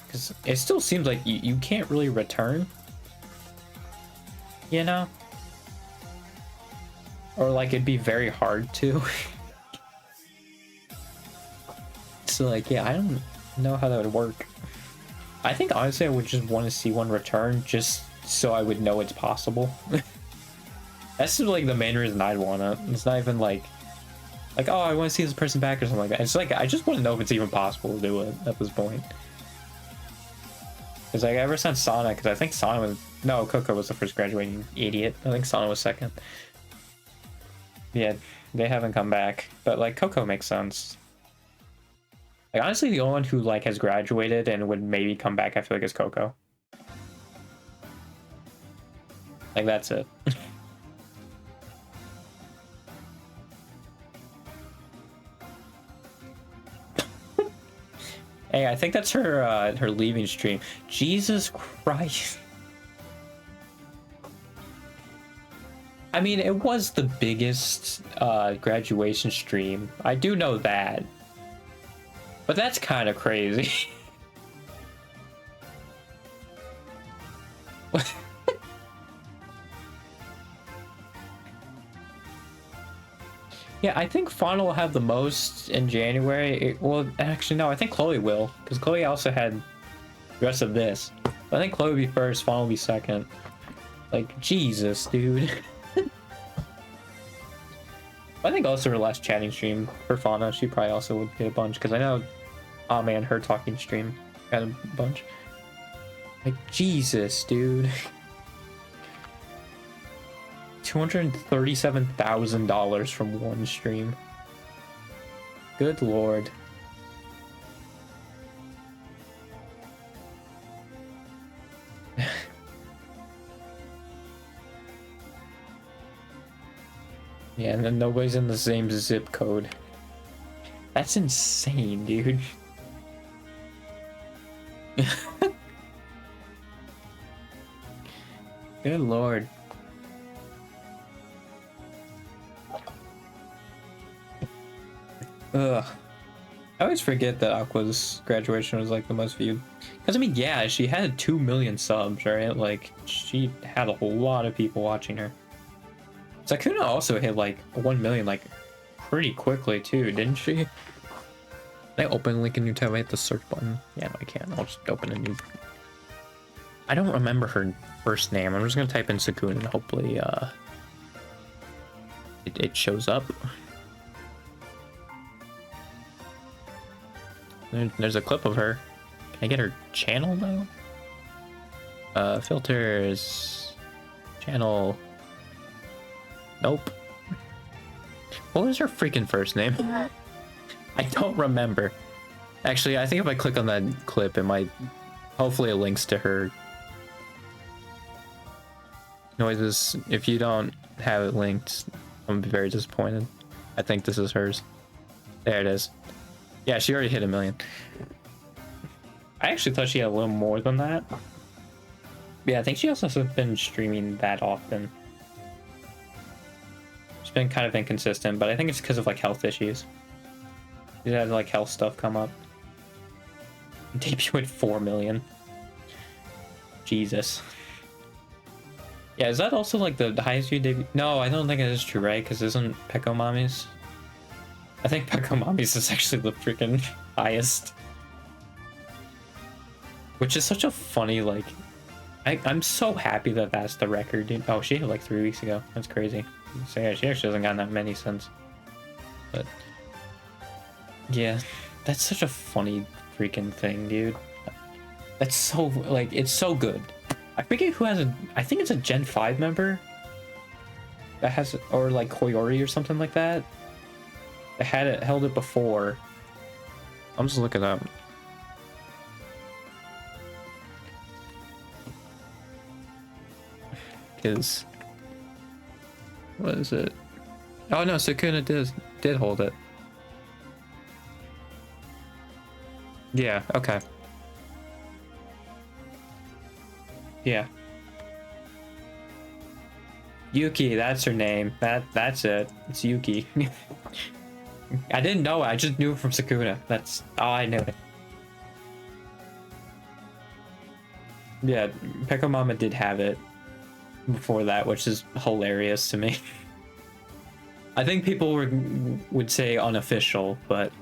because it still seems like you can't really return, you know? Or like it'd be very hard to. So like, yeah, I don't know how that would work. I think honestly I would just want to see one return just so I would know it's possible. That's just like the main reason I'd want it. It's not even like, oh, I want to see this person back or something like that. It's like, I just want to know if it's even possible to do it at this point. Because like ever since Sana, because I think Sana was, no, Coco was the first graduating idiot. I think Sana was second. Yeah, they haven't come back, but like Coco makes sense. Like honestly, the only one who like has graduated and would maybe come back, I feel like, is Coco. Like that's it. Hey, I think that's her her leaving stream. Jesus Christ. I mean, it was the biggest graduation stream. I do know that. But that's kind of crazy. Yeah, I think Fauna will have the most in January. Well, actually, no, I think Chloe will. Because Chloe also had the rest of this. I think Chloe will be first, Fauna will be second. Like, Jesus, dude. I think also her last chatting stream for Fauna, she probably also would get a bunch. Because I know Oh man, her talking stream got a bunch. Like, Jesus, dude. $237,000 from one stream. Good lord. Yeah, and then nobody's in the same zip code. That's insane, dude. Good lord. Ugh. I always forget that Aqua's graduation was like the most viewed. Because I mean, yeah, she had 2 million subs, right? Like, she had a whole lot of people watching her. Sakuna also hit like 1 million like pretty quickly too, didn't she? Can I open link a new tab? I hit the search button. Yeah, no, I can't. I'll just open a new. I don't remember her first name. I'm just gonna type in Sakuna and hopefully it shows up. There's a clip of her. Can I get her channel though? Filters, channel. Nope. What was her freaking first name? I don't remember. Actually, I think if I click on that clip, it might. Hopefully, it links to her. Noises. If you don't have it linked, I'm gonna be very disappointed. I think this is hers. There it is. Yeah, she already hit 1 million. I actually thought she had a little more than that. Yeah, I think she also hasn't been streaming that often. She's been kind of inconsistent, but I think it's because of like health issues. She's had like health stuff come up. Debut at 4 million. Jesus. Yeah, is that also like the highest view debut? No, I don't think it is true, right? Because isn't Peko Mami's? I think Peko Mami's is actually the freaking highest. Which is such a funny, like... I'm so happy that that's the record, dude. Oh, she hit like 3 weeks ago. That's crazy. So yeah, she actually hasn't gotten that many since. But... yeah, that's such a funny freaking thing, dude. That's so, like, it's so good. I forget who has a... I think it's a Gen 5 member that has... or like Koyori or something like that. That had it, held it before. I'm just looking up. Because... what is it? Oh no, Sakuna did hold it. Yeah, okay. Yeah. Yuki, that's her name. That's it. It's Yuki. I didn't know it. I just knew it from Sakuna. That's all I knew. Yeah, Peko Mama did have it before that, which is hilarious to me. I think people would say unofficial, but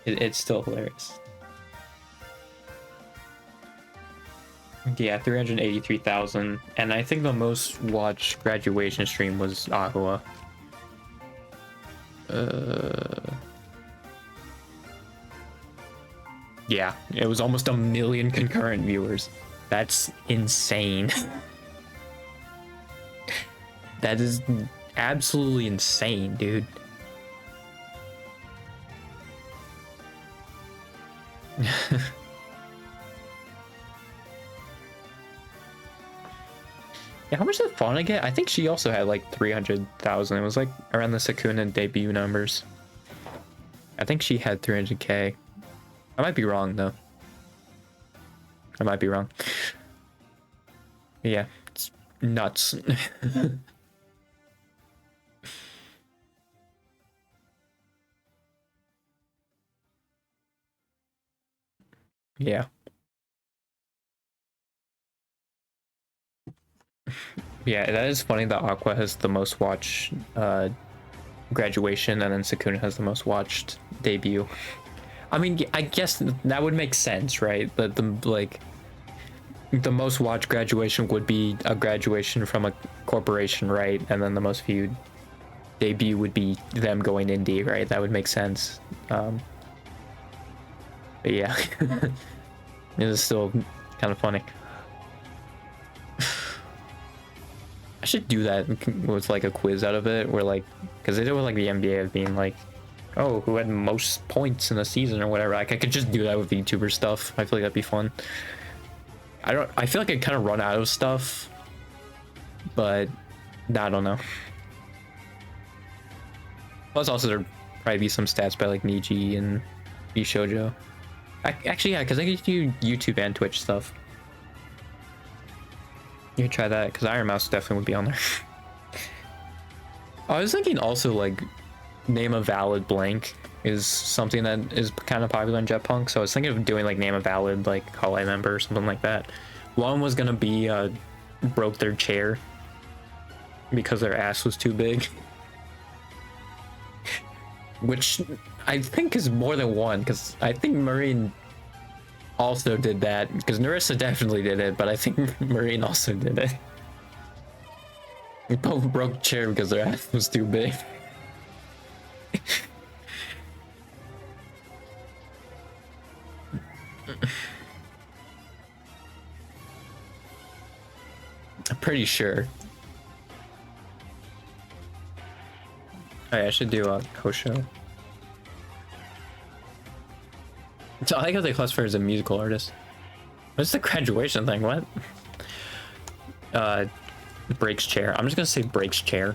it's still hilarious. Yeah, 383,000, and I think the most watched graduation stream was Ahua. Yeah, it was almost 1 million concurrent viewers. That's insane. That is absolutely insane, dude. Yeah, how much did Fauna get? I think she also had like 300,000. It was like around the Sakuna debut numbers. I think she had 300k. I might be wrong though. I might be wrong. Yeah, it's nuts. Yeah. Yeah, that is funny that Aqua has the most watched graduation and then Sakuna has the most watched debut. I mean, I guess that would make sense, right? That the most watched graduation would be a graduation from a corporation, right? And then the most viewed debut would be them going indie, right? That would make sense. But yeah, it is still kind of funny. I should do that with like a quiz out of it, where like, because they did with like the NBA of being like, oh, who had most points in a season or whatever. Like I could just do that with VTuber stuff. I feel like that'd be fun. I feel like I kind of run out of stuff, but I don't know. Plus, also there probably be some stats by like Niji and Bishoujo. Actually, yeah, because I could do YouTube and Twitch stuff. You could try that, because Iron Mouse definitely would be on there. I was thinking also like name a valid blank is something that is kind of popular in Jetpunk, so I was thinking of doing like name a valid like Hall member or something like that. One was gonna be broke their chair because their ass was too big. Which I think is more than one, because I think Marine also did that, because Narissa definitely did it, but I think Marine also did it. They both broke chair because their ass was too big. I'm pretty sure. I should do a Kosho. So I like how they classify her as a musical artist. What's the graduation thing? What? Breaks chair. I'm just gonna say breaks chair,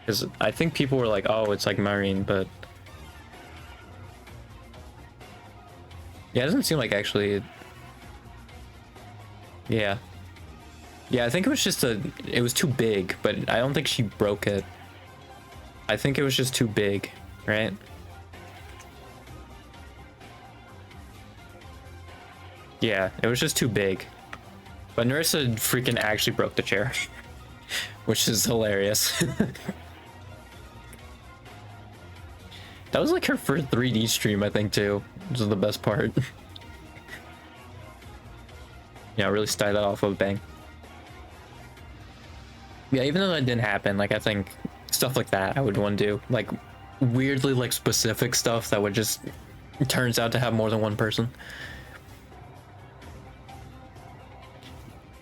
because I think people were like, oh, it's like Marine, but yeah, it doesn't seem like actually. Yeah, I think it was just it was too big, but I don't think she broke it. I think it was just too big, right? Yeah, it was just too big. But Narissa freaking actually broke the chair, which is hilarious. That was like her first 3D stream, I think, too, which is the best part. Yeah, really started that off with a bang. Yeah, even though that didn't happen, like I think stuff like that I would want to do, like weirdly like specific stuff that would just turns out to have more than one person.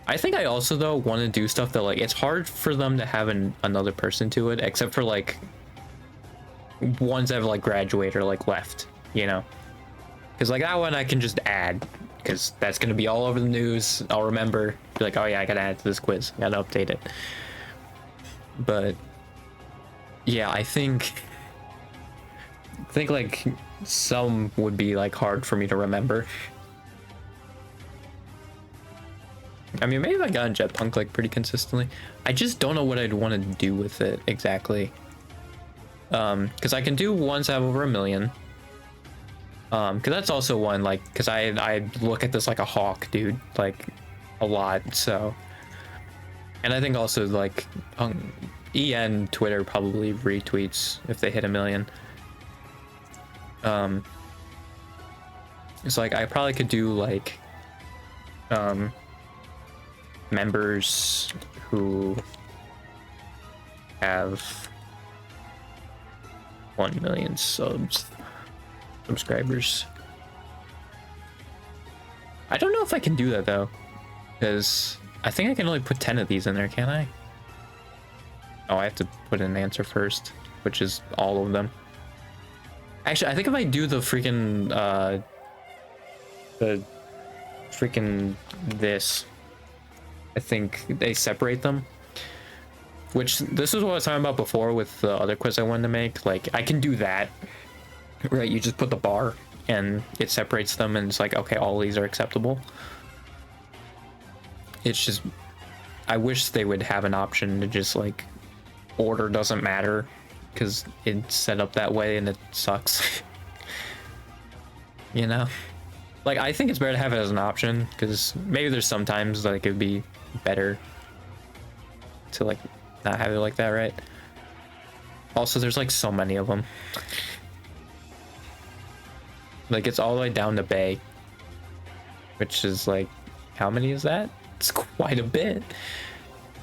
I think I also though want to do stuff that like it's hard for them to have another person to it, except for like ones that have like graduated or like left, you know, because like that one I can just add, because that's gonna be all over the news. I'll remember, be like, oh yeah, I gotta add to this quiz, I gotta update it. But yeah, I think like some would be like hard for me to remember. I mean, maybe I got in Jetpunk like pretty consistently. I just don't know what I'd want to do with it exactly. Because I can do ones that have over 1 million. Because that's also one, like, because I look at this like a hawk, dude, like a lot. So, and I think also like EN Twitter probably retweets if they hit 1 million. It's like I probably could do like members who have 1 million subscribers. I don't know if I can do that though, because I think I can only put 10 of these in there, can't I? Oh, I have to put in an answer first, which is all of them. Actually, I think if I do the freaking this, I think they separate them. Which this is what I was talking about before with the other quiz I wanted to make. Like I can do that, right? You just put the bar and it separates them, and it's like, okay, all these are acceptable. It's just, I wish they would have an option to just like order doesn't matter, because it's set up that way and it sucks. You know, like I think it's better to have it as an option, because maybe there's sometimes like it'd be better to like not have it like that, right? Also, there's like so many of them. Like it's all the way down to Bay, which is like, how many is that? It's quite a bit.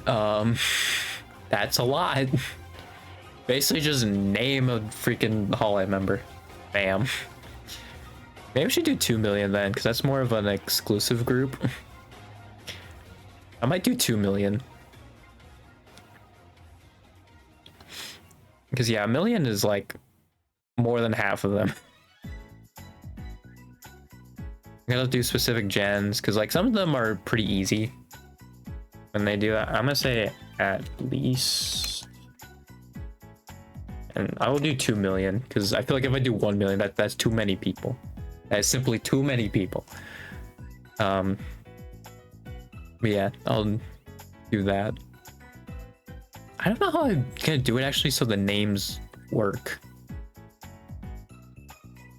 That's a lot. Basically just name a freaking Hall member. Bam. Maybe we should do 2 million then, because that's more of an exclusive group. I might do 2 million. Because yeah, 1 million is like more than half of them. I gotta do specific gens, because like some of them are pretty easy when they do that. I'm gonna say at least, and I will do 2 million, because I feel like if I do 1 million, that's too many people. That is simply too many people. But yeah, I'll do that. I don't know how I'm gonna do it actually so the names work.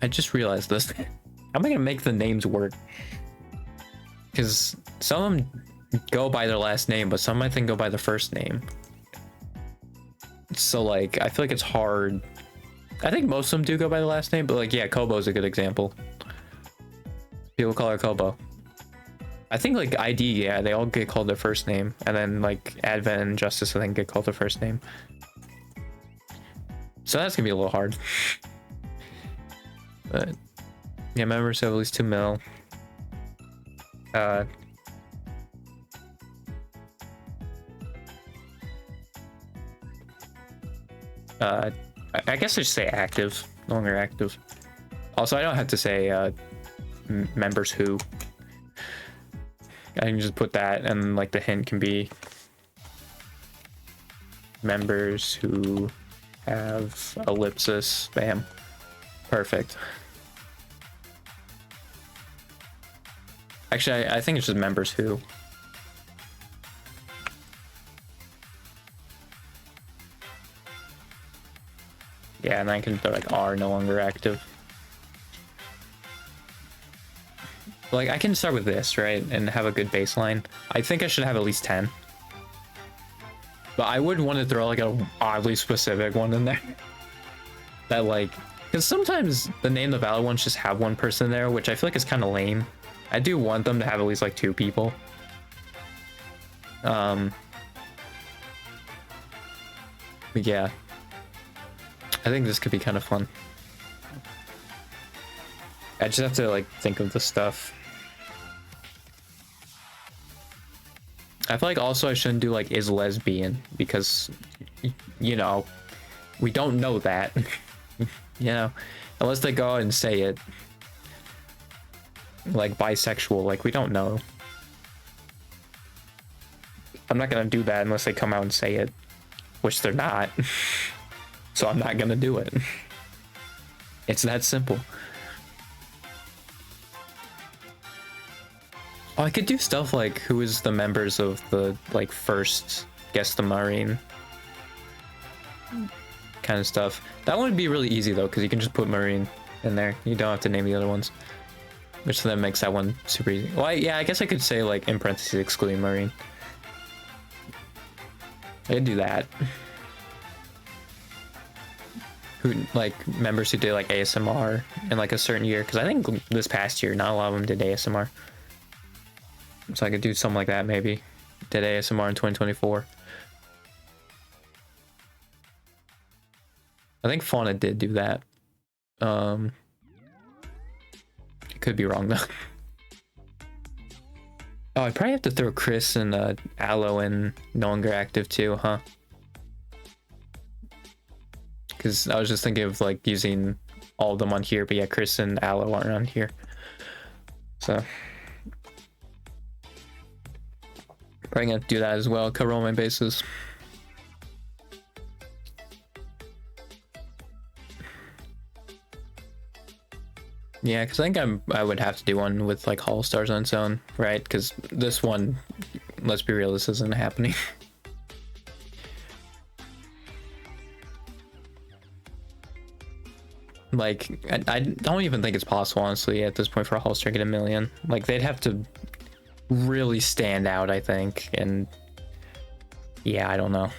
I just realized this. How am I gonna make the names work? Because some of them go by their last name, but some I think go by their first name. So like, I feel like it's hard. I think most of them do go by the last name, but like, yeah, Kobo's a good example. People call her Kobo. I think like ID, yeah, they all get called their first name, and then like Advent and Justice, I think, get called their first name. So that's gonna be a little hard. But yeah, members have at least 2 mil. I guess I should say active, no longer active. Also, I don't have to say members who. I can just put that, and like the hint can be members who have ellipsis. Bam. Perfect. Actually, I think it's just members who. Yeah, and I can put like are no longer active. Like, I can start with this, right? And have a good baseline. I think I should have at least 10. But I would want to throw like a oddly specific one in there. That like, because sometimes the name the valid ones just have one person there, which I feel like is kind of lame. I do want them to have at least like 2 people. But yeah. I think this could be kind of fun. I just have to like think of the stuff. I feel like also I shouldn't do like is lesbian, because you know, we don't know that. You know, unless they go out and say it. Like bisexual, like we don't know. I'm not gonna do that unless they come out and say it, which they're not. So I'm not gonna do it. It's that simple. Oh, I could do stuff like who is the members of the like first Guess the Marine kind of stuff. That one would be really easy though, because you can just put Marine in there. You don't have to name the other ones, which then makes that one super easy. Well, yeah, I guess I could say like in parentheses excluding Marine. I could do that. Who like members who did like ASMR in like a certain year, because I think this past year not a lot of them did ASMR. So I could do something like that maybe. Did ASMR in 2024. I think Fauna did do that. I could be wrong though. Oh, I probably have to throw Chris and Aloe and no longer active too, huh? Because I was just thinking of like using all of them on here, but yeah, Chris and Aloe aren't on here. So probably gonna do that as well, cover all my bases. Yeah, because I think I would have to do one with like Hollow Stars on its own, right? Because this one, let's be real, this isn't happening. Like, I don't even think it's possible, honestly, at this point for a Hollow Star to get 1 million. Like, they'd have to really stand out, I think, and yeah, I don't know.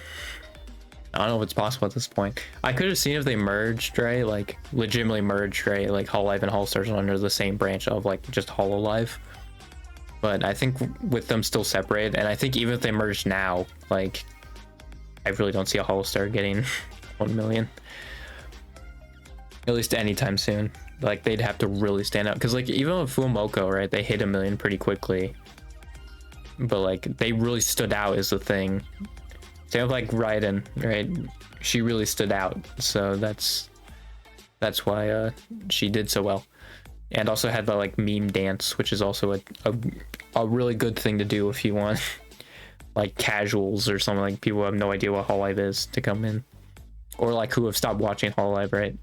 I don't know if it's possible at this point. I could have seen if they merged, right? Like, legitimately merged, right? Like, Hololive and Hollow Stars are under the same branch of, like, just Hololive. But I think with them still separated, and I think even if they merged now, like, I really don't see a Hollow Star getting 1 million. At least anytime soon. Like they'd have to really stand out because like even with Fumoko, right, they hit 1 million pretty quickly, but like they really stood out is the thing. Same with like Raiden, right? She really stood out, so that's why she did so well. And also had the like meme dance, which is also a really good thing to do if you want like casuals or something, like people who have no idea what Hololive is to come in, or like who have stopped watching Hololive, right?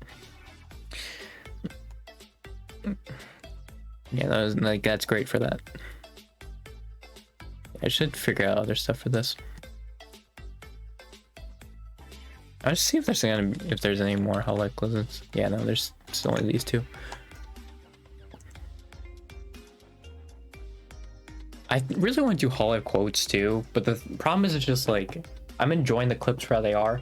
Yeah, that was like that's great for that. I should figure out other stuff for this. I'll just see if there's any more Hololive closets. Yeah, no, there's still only these two. I really want to do Hololive quotes too, but the problem is it's just like I'm enjoying the clips for how they are.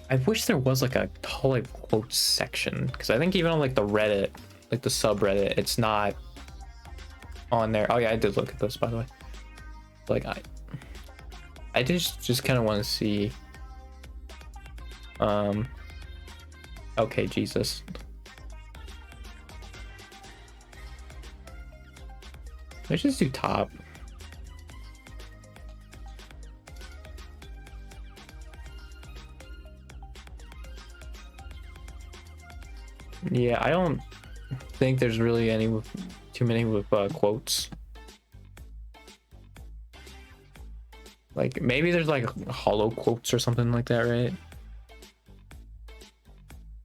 I wish there was like a Hololive quotes section, because I think even on like the Reddit, like the subreddit, it's not on there. Oh yeah, I did look at this by the way. Like I just kind of want to see. Okay, Jesus. Let's just do top. Yeah, I don't think there's really too many with quotes. Like maybe there's like hollow quotes or something like that, right?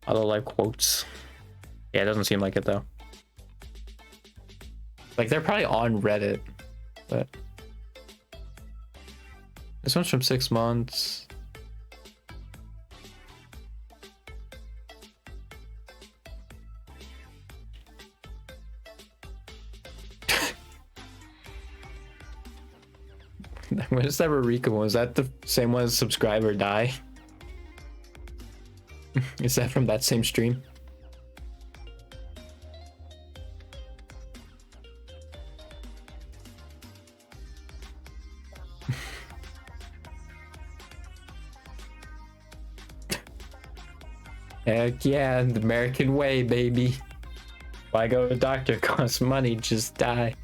Hololive quotes. Yeah, it doesn't seem like it though. Like they're probably on Reddit, but this one's from 6 months. What is that Rurika one? Is that the same one as Subscribe or Die? Is that from that same stream? Heck yeah, the American way, baby. Why go to the doctor? Costs money, just die.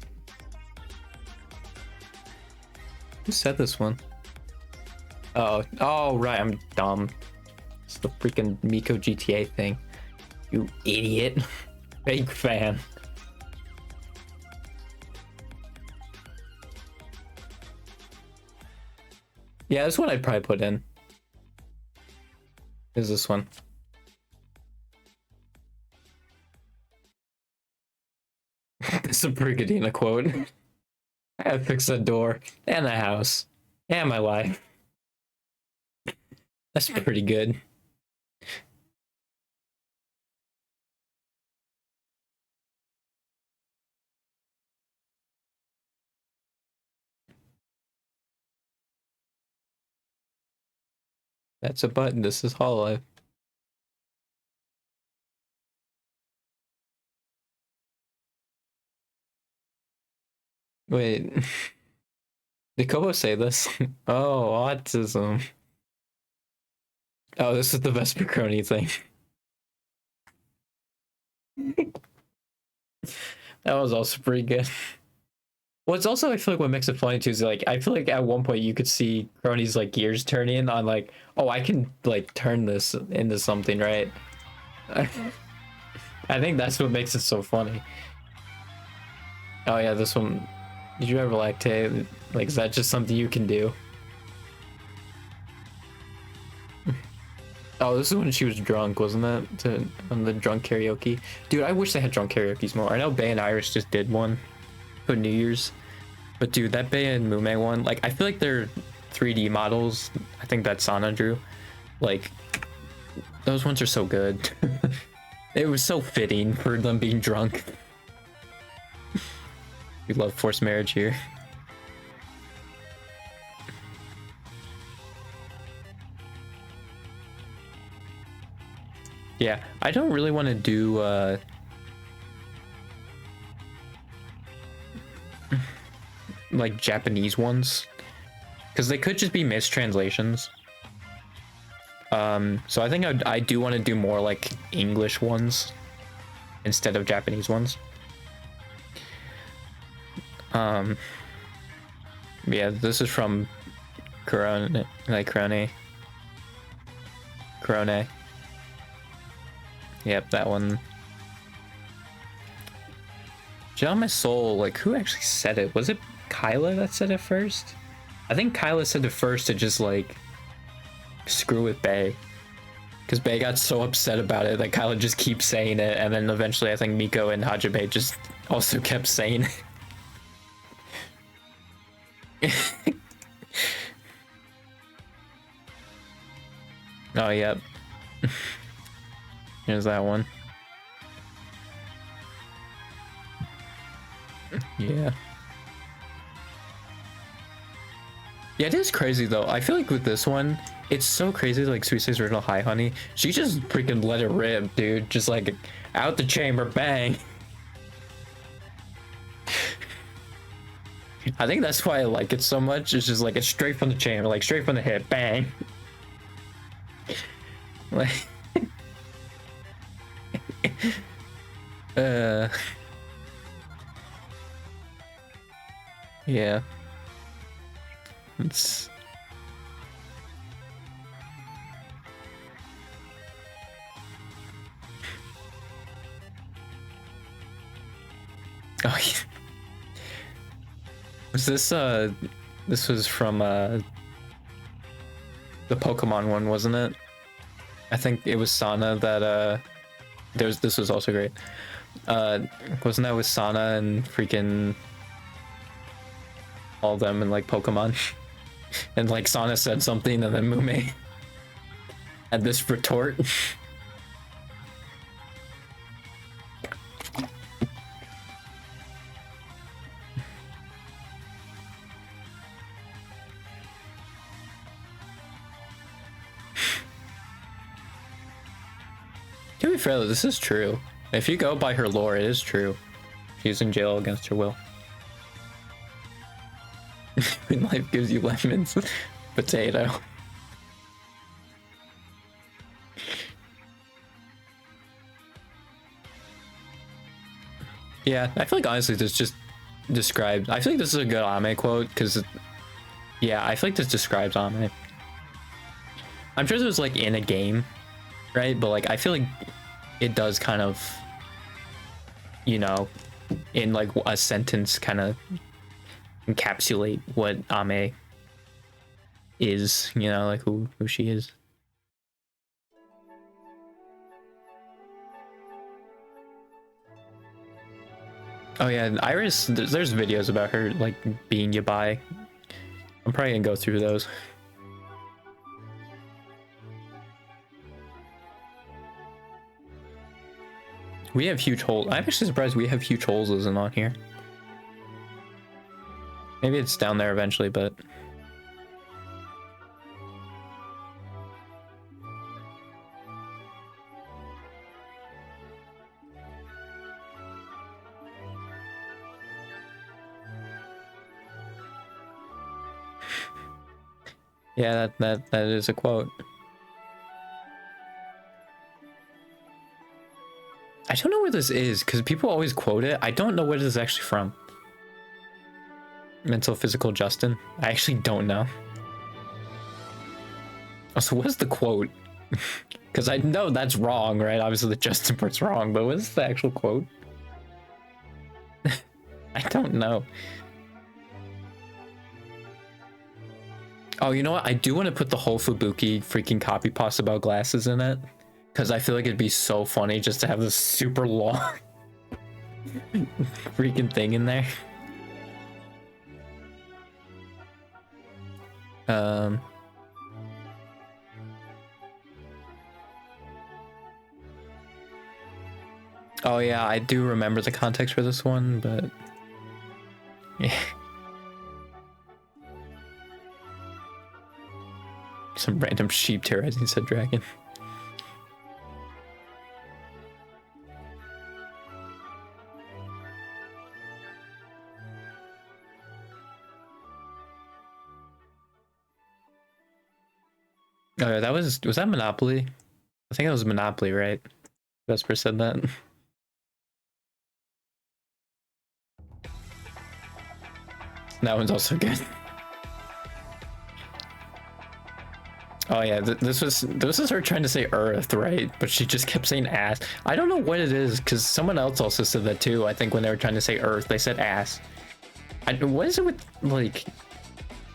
Who said this one? Oh, right, I'm dumb. It's the freaking Miko GTA thing. You idiot. Big fan. Yeah, this one I'd probably put in. Is this one? This is a Brigadina quote. I gotta fix the door and the house and my life. That's pretty good. That's a button. This is Hololive. Wait. Did Kobo say this? Oh, autism. Oh, this is the Vesper Crony thing. That was also pretty good. Well, it's also, I feel like what makes it funny too is like, I feel like at one point you could see Crony's like gears turning on like, oh, I can like turn this into something, right? I think that's what makes it so funny. Oh yeah, this one. Did you ever lactate? Like, is that just something you can do? Oh, this is when she was drunk, wasn't that? On the drunk karaoke. Dude, I wish they had drunk karaoke's more. I know Bay and Iris just did one for New Year's, but dude, that Bay and Mume one, like, I feel like they're 3D models. I think that Sana drew. Like, those ones are so good. It was so fitting for them being drunk. We love forced marriage here. Yeah, I don't really want to do like Japanese ones, because they could just be mistranslations. So I think I do want to do more like English ones. instead of Japanese ones. Yeah, this is from Corone, like Corone. Yep, that one. Gel My Soul, like, who actually said it? Was it Kyla that said it first? I think Kyla said it first to just, like, screw with Bae. Because Bae got so upset about it that Kyla just keeps saying it, and then eventually I think Miko and Hajime just also kept saying it. Oh, yep. Here's that one. Yeah. Yeah, it is crazy though. I feel like with this one, it's so crazy. Like Suise's original Hi Honey, she just freaking let it rip, dude. Just like out the chamber, bang. I think that's why I like it so much. It's just like it's straight from the chamber, like straight from the hip, bang. Like, yeah. It's oh yeah. Was this this was from the Pokemon one, wasn't it? I think it was Sana that this was also great. Wasn't that with Sana and freaking all of them and like Pokemon? And like Sana said something and then Mume had this retort. To be fair though, this is true. If you go by her lore, it is true. She's in jail against her will. When life gives you lemons, potato. Yeah, I feel like honestly this just describes. I feel like this is a good Ame quote because, yeah, I feel like this describes Ame. I'm sure this was like in a game, right? But like I feel like it does kind of, you know, in like a sentence kind of encapsulate what Ame is, you know, like who she is. Oh yeah, Iris, there's videos about her like being yabai. I'm probably gonna go through those. We have huge holes. I'm actually surprised we have huge holes isn't on here. Maybe it's down there eventually, but yeah, that is a quote. I don't know where this is because people always quote it. I don't know where this is actually from. Mental Physical Justin. I actually don't know. Oh, so what's the quote? Because I know that's wrong, right? Obviously the Justin part's wrong, but what's the actual quote? I don't know. Oh, you know what? I do want to put the whole Fubuki freaking copy pasta about glasses in it. Because I feel like it'd be so funny just to have this super long freaking thing in there. Oh yeah, I do remember the context for this one, but yeah. Some random sheep terrorizing said dragon. Oh yeah, that was that Monopoly? I think that was Monopoly, right? Vesper said that. That one's also good. Oh yeah, this was her trying to say Earth, right? But she just kept saying ass. I don't know what it is, because someone else also said that too. I think when they were trying to say Earth, they said ass. What is it with like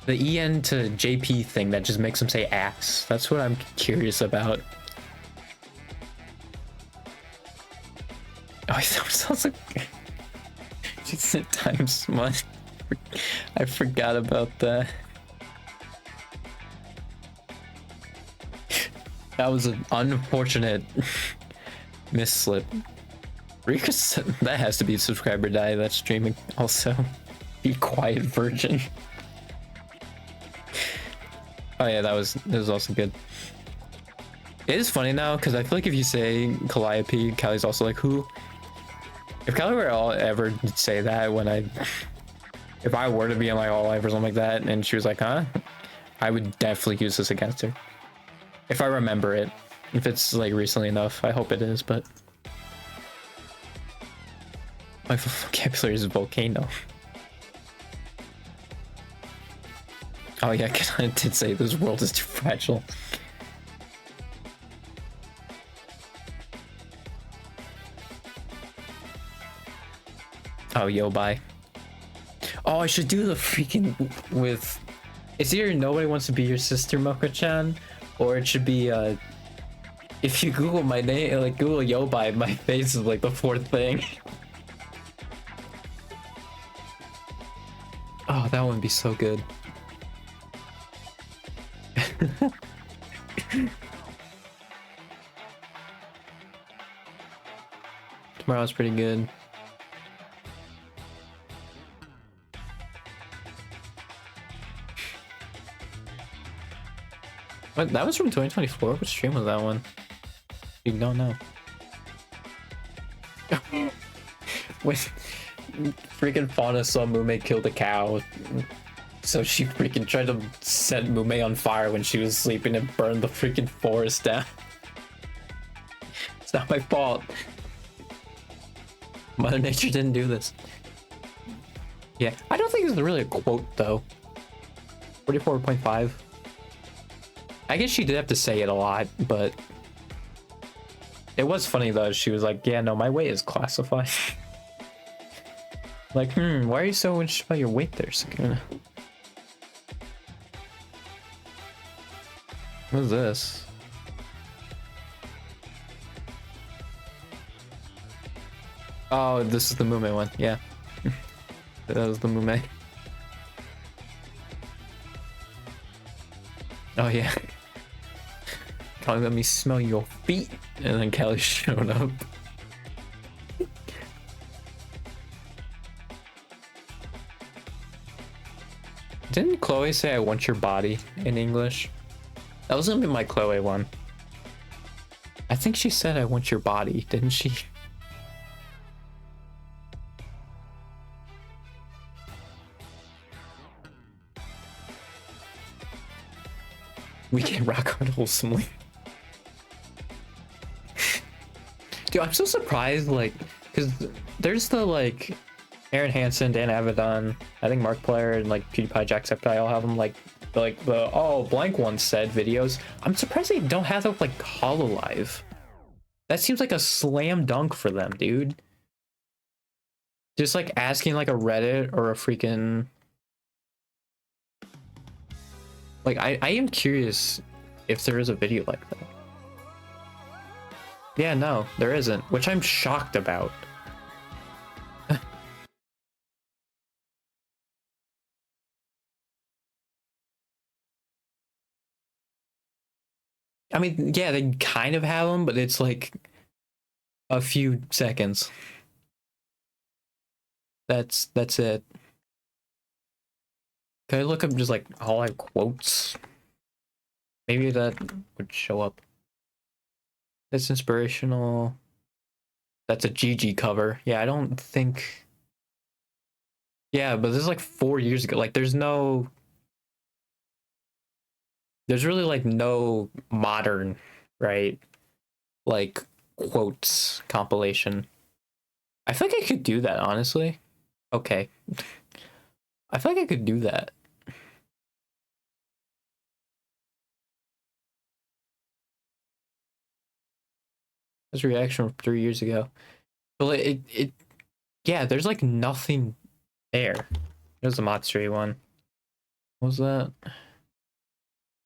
the EN to JP thing that just makes them say ass? That's what I'm curious about. Oh, it sounds like she said times one. I forgot about that. That was an unfortunate misslip. Rika said that has to be a subscriber die that's streaming. Also, be quiet, virgin. Oh yeah, that was also good. It is funny now because I feel like if you say Calliope, Callie's also like who. If Callie were ever say that when if I were to be in like all life or something like that, and she was like, huh, I would definitely use this against her. If I remember it. If it's like recently enough, I hope it is, but my vocabulary is volcano. Oh yeah, because I did say this world is too fragile. Oh, yo, bye. Oh, I should do the freaking with... It's either Nobody Wants to Be Your Sister, Moko-chan, or it should be, if you Google my name, like Google Yobai, my face is like the fourth thing. Oh, that one would be so good. Tomorrow's pretty good. What? That was from 2024? What stream was that one? You don't know. When freaking Fauna saw Mume kill the cow, so she freaking tried to set Mume on fire when she was sleeping and burn the freaking forest down. It's not my fault. Mother Nature didn't do this. Yeah, I don't think it's really a quote though. 44.5. I guess she did have to say it a lot, but it was funny though. She was like, yeah, no, my weight is classified. Like, why are you so interested about your weight there, Sakuna? What is this? Oh, this is the Mume one, yeah. That was the Mume. Oh yeah. Callie, let me smell your feet. And then Callie showed up. Didn't Chloe say I want your body in English? That was gonna be my Chloe one. I think she said I want your body, didn't she? We can rock hard wholesomely. Dude, I'm so surprised, like, because there's the, like, Aaron Hansen, Dan Avedon, I think Markiplier, and, like, PewDiePie, Jacksepticeye all have them, like the, oh, blank one said videos. I'm surprised they don't have them, like, Hololive. That seems like a slam dunk for them, dude. Just, like, asking, like, a Reddit or a freaking... Like, I am curious if there is a video like that. Yeah, no, there isn't, which I'm shocked about. I mean, yeah, they kind of have them, but it's like a few seconds. That's it. Can I look up just like all I quotes? Maybe that would show up. That's inspirational. That's a GG cover. Yeah, I don't think. Yeah, but this is like 4 years ago. Like, there's really like no modern, right? Like quotes compilation. I think I could do that, honestly. Okay. I feel like I could do that. That's a reaction from 3 years ago. But yeah, there's like nothing there. There's the Matsuri one. What was that?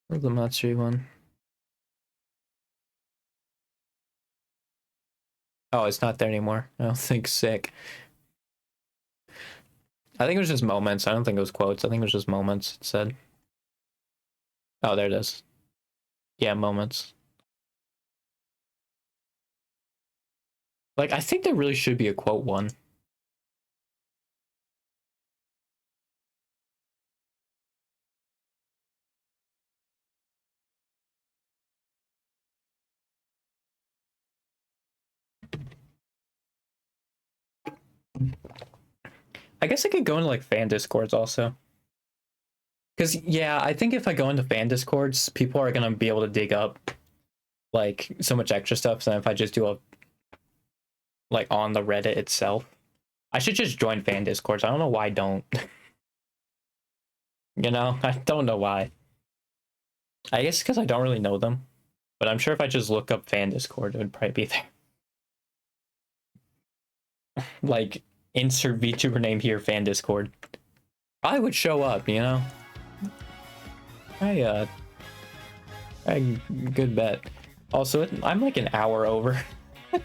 What was the Matsuri one? Oh, it's not there anymore. I don't think sick. I think it was just moments. I don't think it was quotes. I think it was just moments, it said. Oh, there it is. Yeah, moments. Like, I think there really should be a quote one. I guess I could go into like fan discords also. Because yeah, I think if I go into fan discords, people are gonna be able to dig up like so much extra stuff than if I just do a like on the Reddit itself. I should just join fan discords. I don't know why I don't. You know, I don't know why. I guess because I don't really know them. But I'm sure if I just look up fan discord, it would probably be there. Like insert VTuber name here, fan discord. I would show up, you know. I good bet. Also, I'm like an hour over. So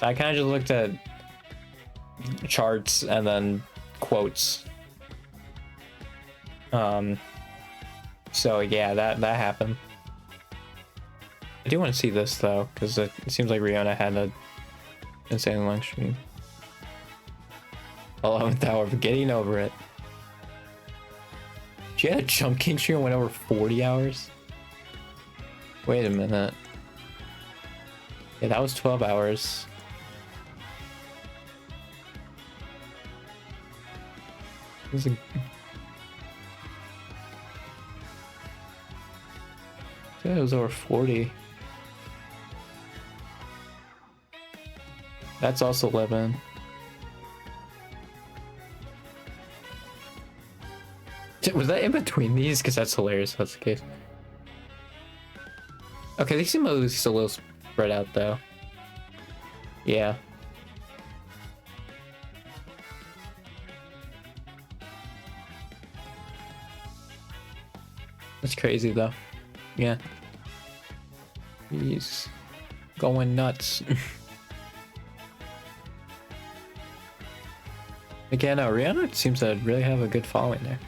I kind of just looked at charts and then quotes. So yeah, that happened. I do want to see this though, because it seems like Rihanna had a insane long stream. 11th hour, but getting over it. She had a Jump King stream went over 40 hours. Wait a minute. Yeah, that was 12 hours. It was over 40. That's also 11. Was that in between these? Because that's hilarious if that's the case. Okay, they seem at least a little spread out though. Yeah. That's crazy though. Yeah. He's going nuts. Again, Rihanna seems to really have a good following there.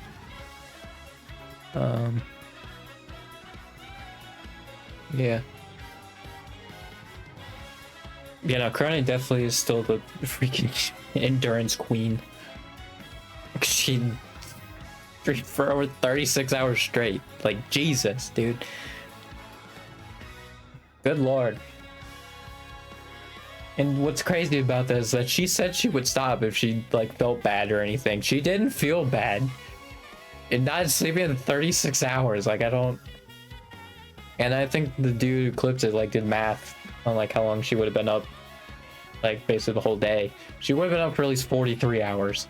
Yeah. Yeah, no, Corona definitely is still the freaking endurance queen. She for over 36 hours straight. Like, Jesus, dude. Good lord. And what's crazy about this is that she said she would stop if she like felt bad or anything. She didn't feel bad. And not sleeping 36 hours. Like, I don't. And I think the dude who clipped it like did math on like how long she would have been up, like basically the whole day. She would have been up for at least 43 hours.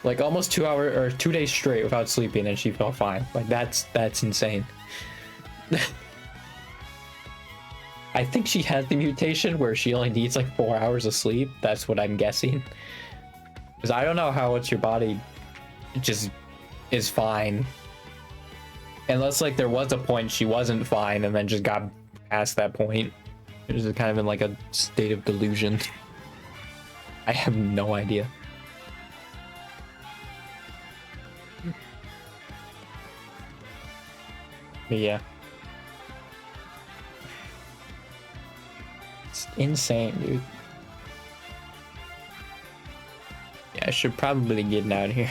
Like almost 2 hours or 2 days straight without sleeping, and she felt fine. Like that's insane. I think she has the mutation where she only needs like 4 hours of sleep. That's what I'm guessing. Because I don't know how it's your body just is fine. Unless like there was a point she wasn't fine and then just got past that point. It was kind of in like a state of delusion. I have no idea. But yeah. It's insane, dude. Yeah, I should probably get out of here.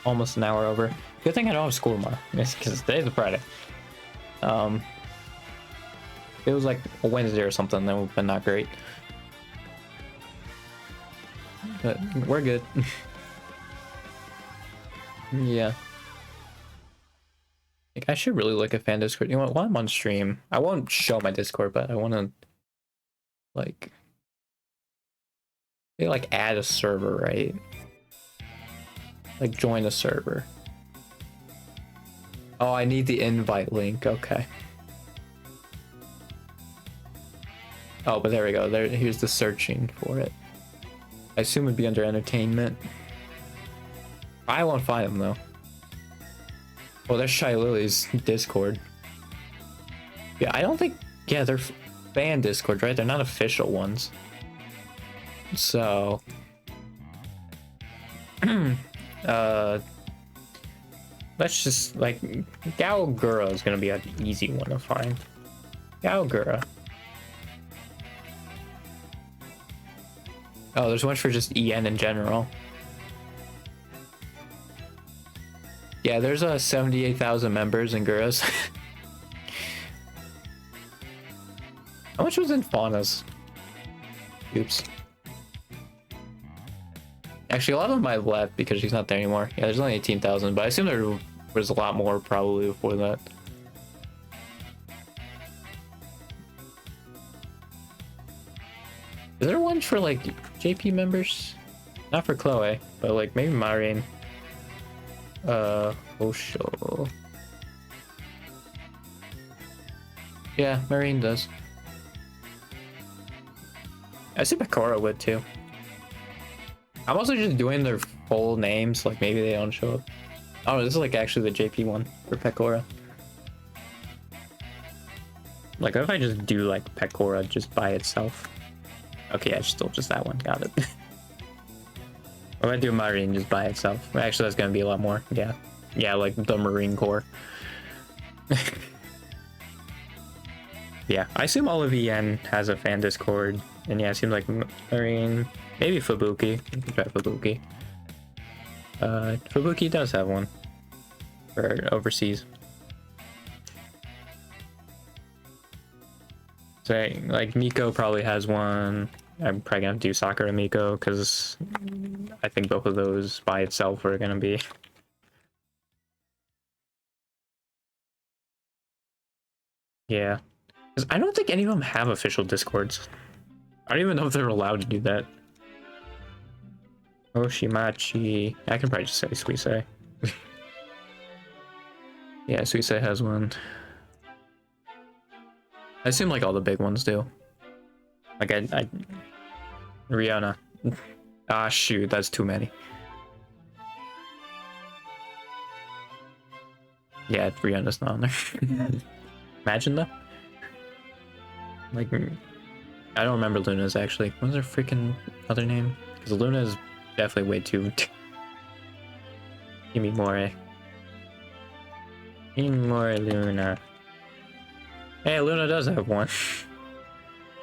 Almost an hour over. Good thing I don't have school tomorrow, because today's a Friday. If it was like a Wednesday or something, that would have been not great. But we're good. Yeah. Like, I should really look at fan Discord. You know what? While I'm on stream, I won't show my Discord, but I want to like They like add a server, right? Like join a server. Oh, I need the invite link. Okay. Oh, but there we go. Here's the searching for it. I assume it'd be under entertainment. I won't find them though. Oh, there's Shy Lily's Discord. Yeah, I don't think. Yeah, they're fan Discords, right? They're not official ones. So, let's just like Gaogura is gonna be an easy one to find. Gaogura. Oh, there's one for just EN in general. Yeah, there's 78,000 members in Guras. How much was in Fauna's? Oops. Actually, a lot of them might have left because she's not there anymore. Yeah, there's only 18,000, but I assume there was a lot more probably before that. Is there one for like JP members? Not for Chloe, but like maybe Marine. Osho. Yeah, Marine does. I see Pecora would too. I'm also just doing their full names, like maybe they don't show up. Oh, this is like actually the JP one for Pecora. Like what if I just do like Pecora just by itself? Okay, yeah, still just that one, got it. Or if I do Marine just by itself. Actually, that's gonna be a lot more, yeah. Yeah, like the Marine Corps. Yeah, I assume all of EN has a fan Discord. And yeah, it seems like Marine, maybe Fubuki. You can try Fubuki. Fubuki does have one for overseas. So like Miko probably has one. I'm probably gonna do Sakura Miko because I think both of those by itself are gonna be. Yeah, because I don't think any of them have official Discords. I don't even know if they're allowed to do that. Oshimachi. I can probably just say Suisei. Yeah, Suisei has one. I assume like all the big ones do. Like I Rihanna. Ah, shoot, that's too many. Yeah, Rihanna's not on there. Imagine though. Like, I don't remember Luna's actually. What's her freaking other name? Because Luna is definitely way too. Give me more. Give me more Luna. Hey, Luna does have one.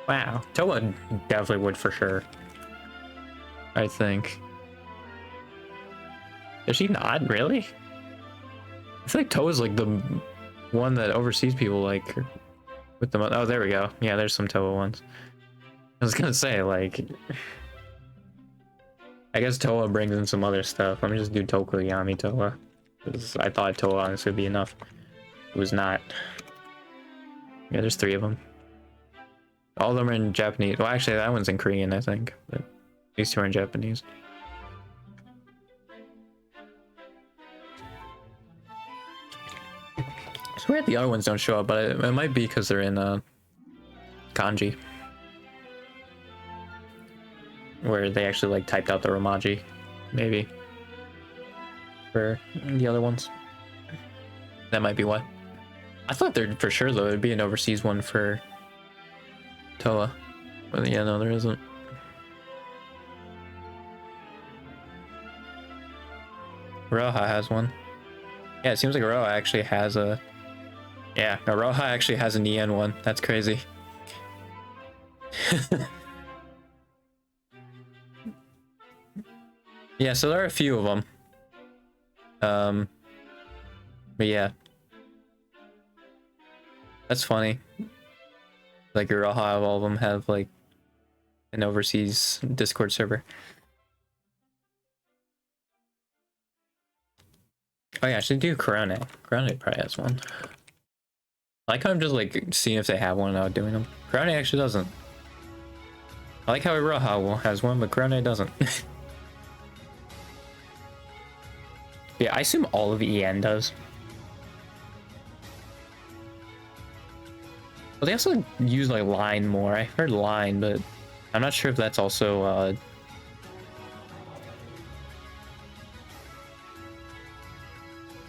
Wow, Toa definitely would for sure. I think. Is she not really? I feel like Toa's like the one that overseas people like with the. Oh, there we go. Yeah, there's some Toa ones. I was gonna say like. I guess Toa brings in some other stuff. Let me just do Tokoyami Toa. Because I thought Toa honestly would be enough. It was not. Yeah, there's 3 of them. All of them are in Japanese. Well, actually, that one's in Korean, I think. But these 2 are in Japanese. It's weird the other ones don't show up, but it might be because they're in kanji. Where they actually like typed out the Romaji, maybe. For the other ones. That might be why. I thought there for sure though it'd be an overseas one for Toa. But yeah, no, there isn't. Roha has one. Yeah, it seems like Roha actually has a. Yeah, no, Roha actually has an EN one. That's crazy. Yeah, so there are a few of them. But yeah. That's funny. Like Roha, all of them have like an overseas Discord server. Oh yeah, I should do Kurane. Kurane probably has one. I like how I'm just like seeing if they have one without doing them. Kurane actually doesn't. I like how Iroha has one, but Kurone doesn't. Yeah, I assume all of EN does. Well, they also use like line more. I heard line, but I'm not sure if that's also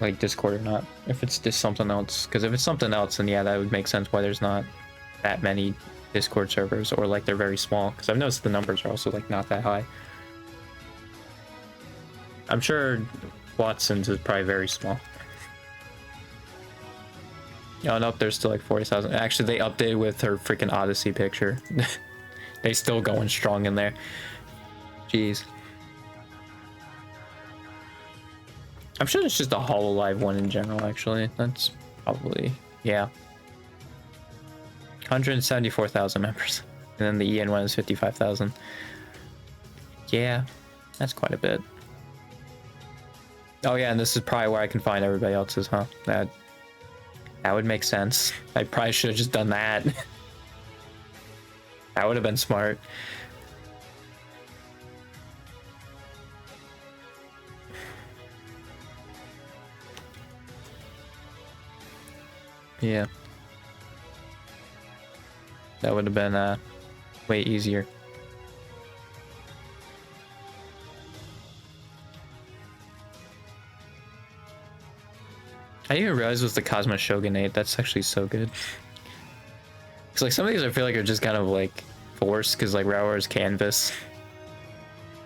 like Discord or not. If it's just something else, because if it's something else, then yeah, that would make sense why there's not that many Discord servers, or like they're very small. Because I've noticed the numbers are also like not that high. I'm sure Watson's is probably very small. Oh nope, there's still like 40,000. Actually, they updated with her freaking Odyssey picture. They still going strong in there. Jeez. I'm sure it's just a Hololive one in general, actually. That's probably, yeah. 174,000 members. And then the EN one is 55,000. Yeah, that's quite a bit. Oh yeah, and this is probably where I can find everybody else's, huh? That would make sense. I probably should have just done that. That would have been smart. Yeah. That would have been way easier. I didn't even realize it was the Cosmo Shogunate. That's actually so good. Because like some of these I feel like are just kind of like forced, because like Raour's Canvas.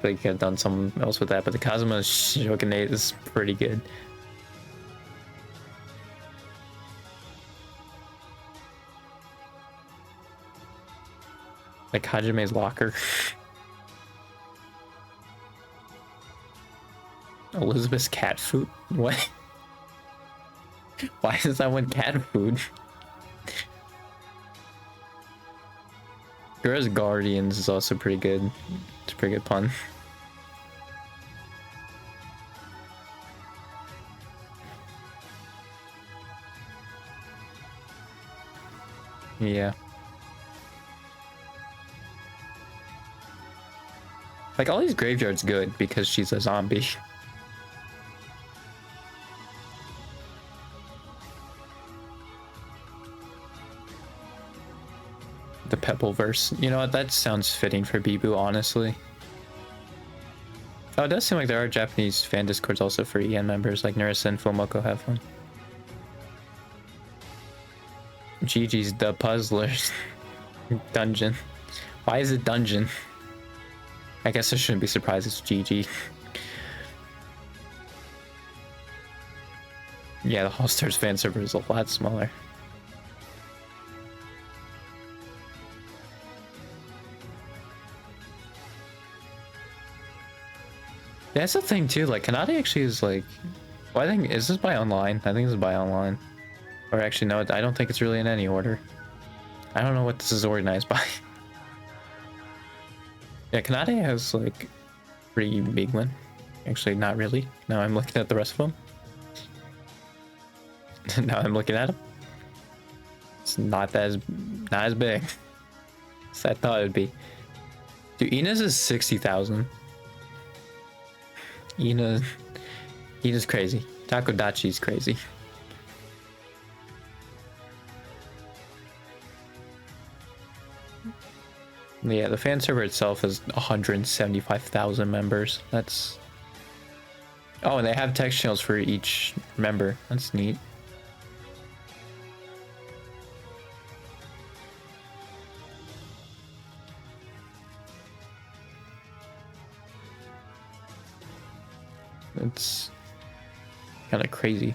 They could have done something else with that, but the Cosmo Shogunate is pretty good. Like Hajime's Locker. Elizabeth's cat food? What? Why is that one cat food? Gura's Guardians is also pretty good. It's a pretty good pun. Yeah. Like all these graveyards good because she's a zombie. The Pebbleverse. You know what? That sounds fitting for Bibu, honestly. Oh, it does seem like there are Japanese fan discords also for EN members, like Nurse and Fumoko have one. Gigi's The Puzzlers. Dungeon. Why is it dungeon? I guess I shouldn't be surprised it's Gigi. Yeah, the All Stars fan server is a lot smaller. That's the thing too, like Kanade actually is like, well, I think, is this by online? I think this is by online. Or actually no, I don't think it's really in any order. I don't know what this is organized by. Yeah, Kanade has like pretty big one. Actually, not really. Now I'm looking at the rest of them. Now I'm looking at them. It's not as big as I thought it'd be. Dude, Ina's is 60,000. Ina's crazy. Takodachi's crazy. Yeah, the fan server itself is 175,000 members. That's... Oh, and they have text channels for each member. That's neat. It's kind of crazy.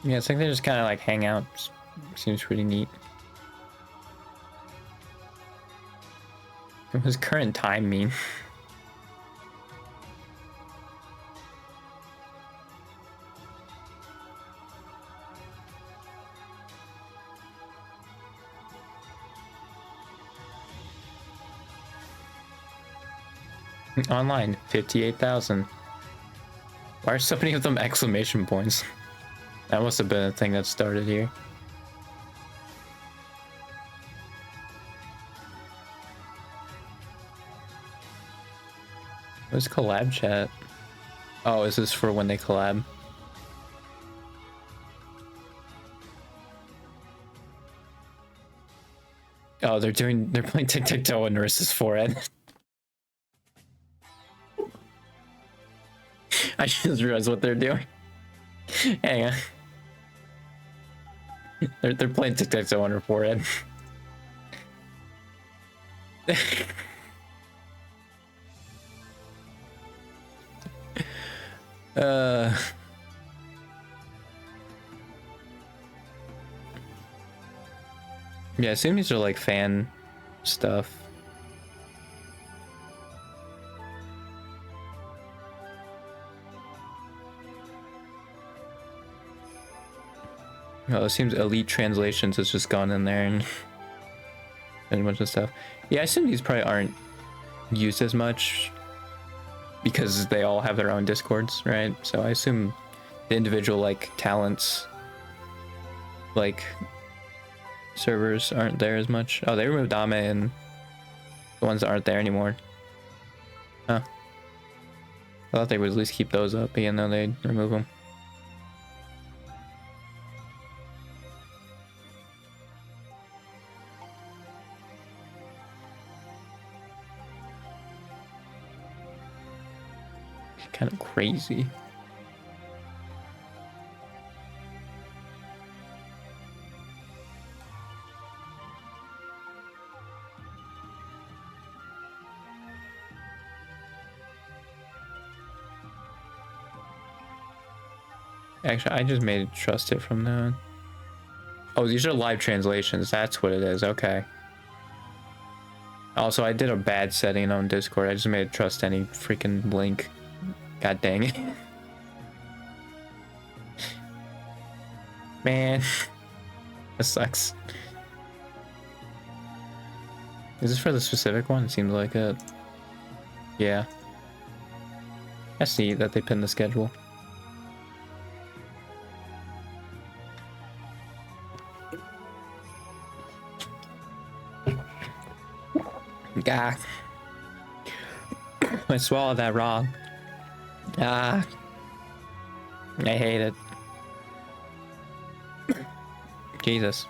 Yeah, it's like they just kind of like hang out. Seems pretty neat. What does current time mean? Online, 58,000. Why are so many of them exclamation points? That must have been a thing that started here. Where's collab chat? Oh, is this for when they collab? Oh, they're playing tic-tac-toe on Narissa's forehead. I just realized what they're doing. Hang on. They're playing tic-tac-toe on her forehead. Yeah, I assume these are like fan stuff. Oh, it seems Elite Translations has just gone in there and a bunch of stuff. Yeah, I assume these probably aren't used as much because they all have their own discords, right? So I assume the individual like talents like servers aren't there as much. Oh, they removed Ame and the ones that aren't there anymore. Huh. I thought they would at least keep those up even though they'd remove them. Kind of crazy. Actually, I just made it trust it from now on. Oh, these are live translations. That's what it is. Okay. Also, I did a bad setting on Discord. I just made it trust any freaking link. God dang it. Man. This sucks. Is this for the specific one? It seems like it. Yeah. I see that they pinned the schedule. Gah. I swallowed that wrong. Ah. I hate it. Jesus.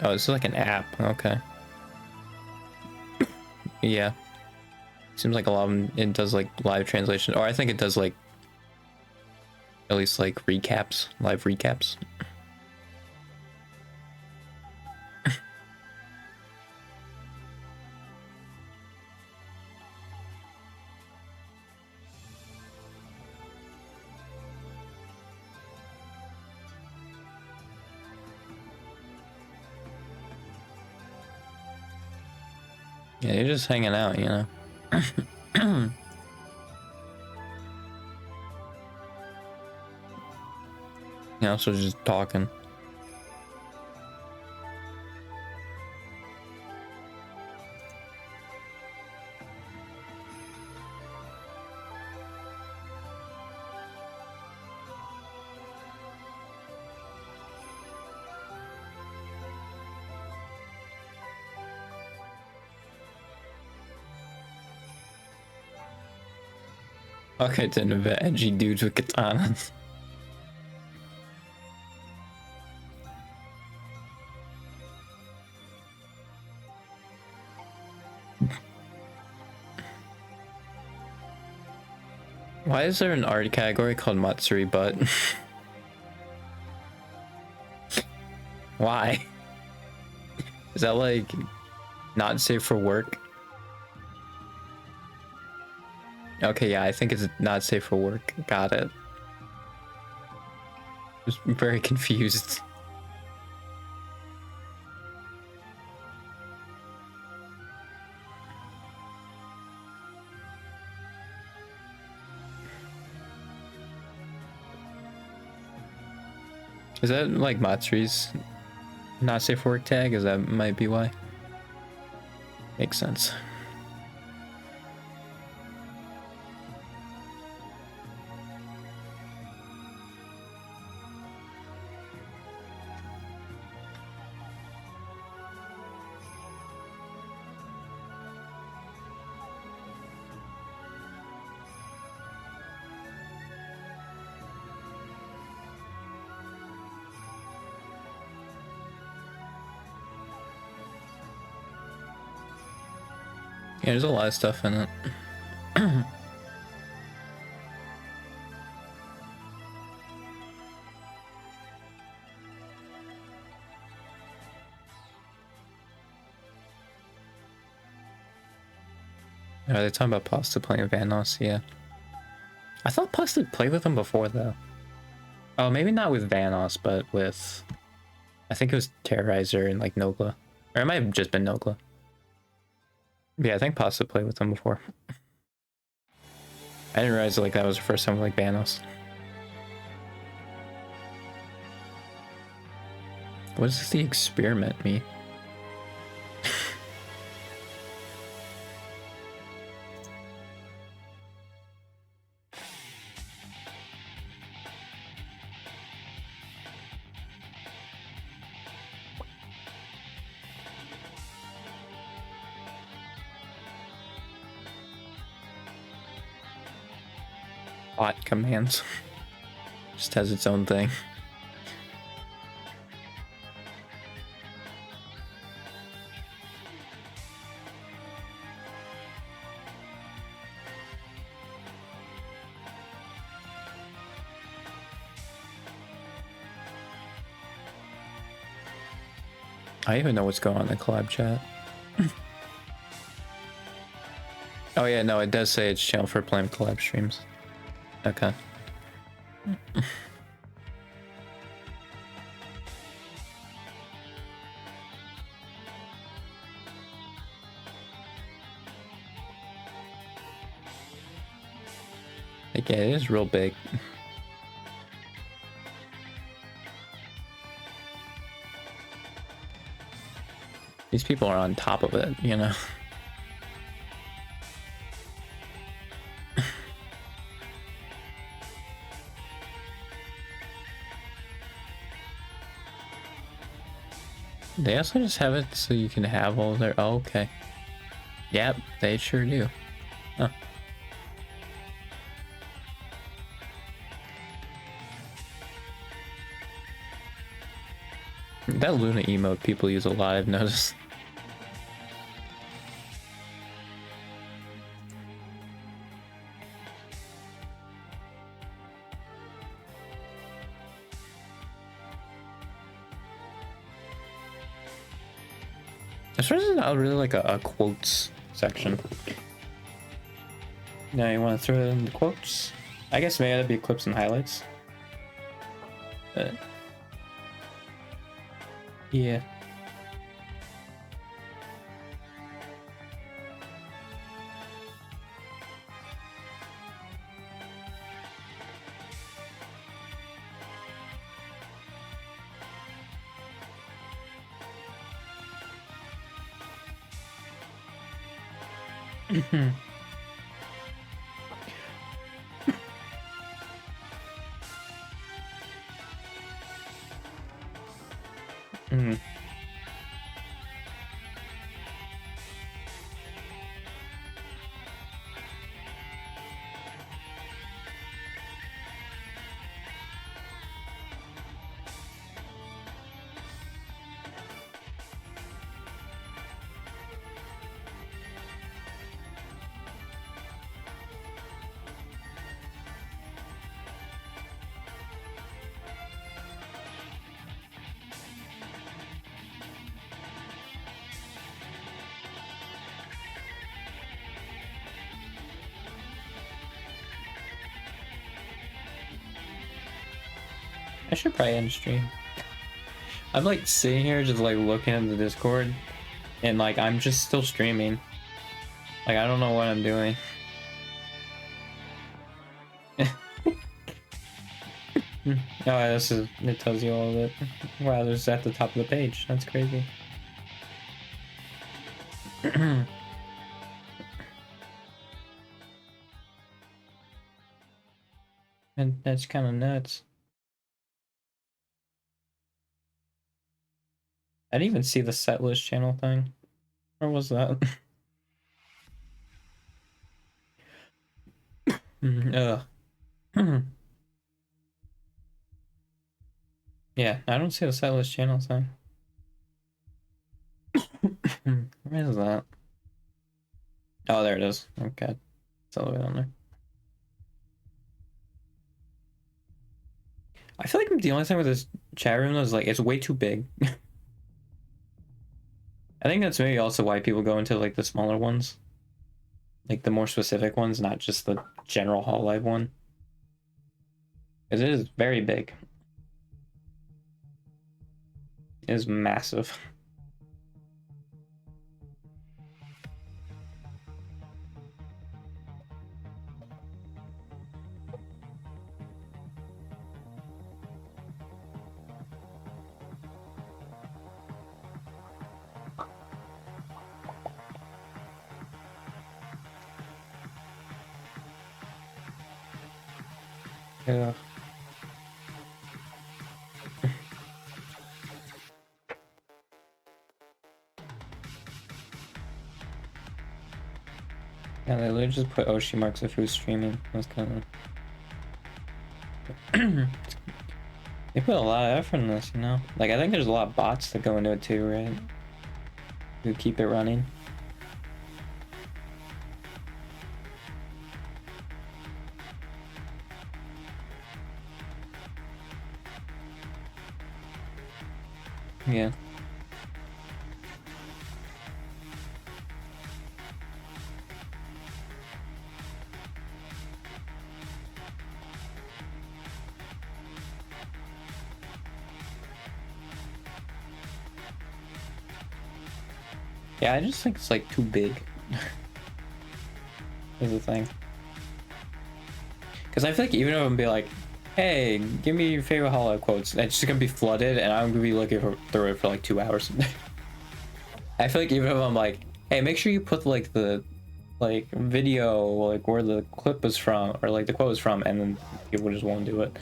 Oh, this is like an app. Okay. Yeah. Seems like a lot of them, it does like live translation. Or I think it does like at least like recaps, live recaps. Yeah, you're just hanging out, you know. Yeah, also just talking. Okay, to invent edgy dudes with katanas. Why is there an art category called Matsuri Butt? Why? Is that like not safe for work? Okay, yeah, I think it's not safe for work. Got it. Just very confused. Is that like Matsuri's Not safe for work tag, as that might be why. Makes sense. Yeah, there's a lot of stuff in it. Are they talking about Pasta playing Vanoss? Yeah. I thought Pasta played with him before, though. Oh, maybe not with Vanoss, but with... I think it was Terrorizer and, like, Nogla. Or it might have just been Nogla. Yeah, I think Pasta played with him before. I didn't realize, like, that was the first time with, like, Vanoss. What does the experiment mean? Bot commands. Just has its own thing. I even know what's going on in the collab chat. Oh yeah, no, it does say it's channel for playing collab streams. Okay. Like, yeah, it is real big. These people are on top of it, you know? They also just have it so you can have all their... Oh, okay. Yep, they sure do. Huh. That Luna emote people use a lot, I've noticed. As far as I really like a quotes section. Now you want to throw in the quotes? I guess maybe that'd be clips and highlights. But yeah. I should probably end stream. I'm like sitting here just like looking at the Discord and like I'm just still streaming. Like I don't know what I'm doing. Oh, this is, it tells you all of it. Wow, there's at the top of the page. That's crazy. And that's kind of nuts. I didn't even see the setlist channel thing. Where was that? Ugh. Yeah, I don't see the setlist channel thing. Where is that? Oh, there it is. Okay. It's all the way down there. I feel like the only thing with this chat room is like it's way too big. I think that's maybe also why people go into like the smaller ones. Like the more specific ones, not just the general Hololive one. Because it is very big. It is massive. Yeah. Yeah, they literally just put Oshi marks of who's streaming. That's kind of. They put a lot of effort in this, you know? Like, I think there's a lot of bots that go into it too, right? Who keep it running. Yeah. Yeah, I just think it's like too big. Is the thing. Because I feel like even if I'm be like, hey, give me your favorite Hololive quotes, it's just gonna be flooded and I'm gonna be looking through it for like 2 hours. I feel like even if I'm like, hey, make sure you put like the video, like where the clip was from or like the quote was from, and then people just won't do it.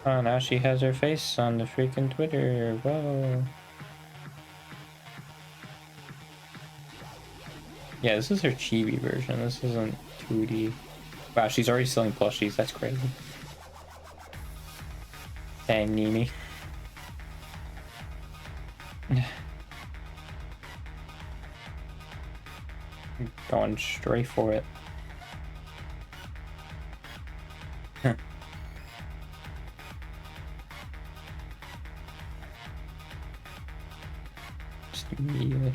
Oh, now she has her face on the freaking Twitter. Whoa. Yeah, this is her chibi version. This isn't 2D. Wow, she's already selling plushies. That's crazy. Dang, Nimi. Going straight for it. Just immediately.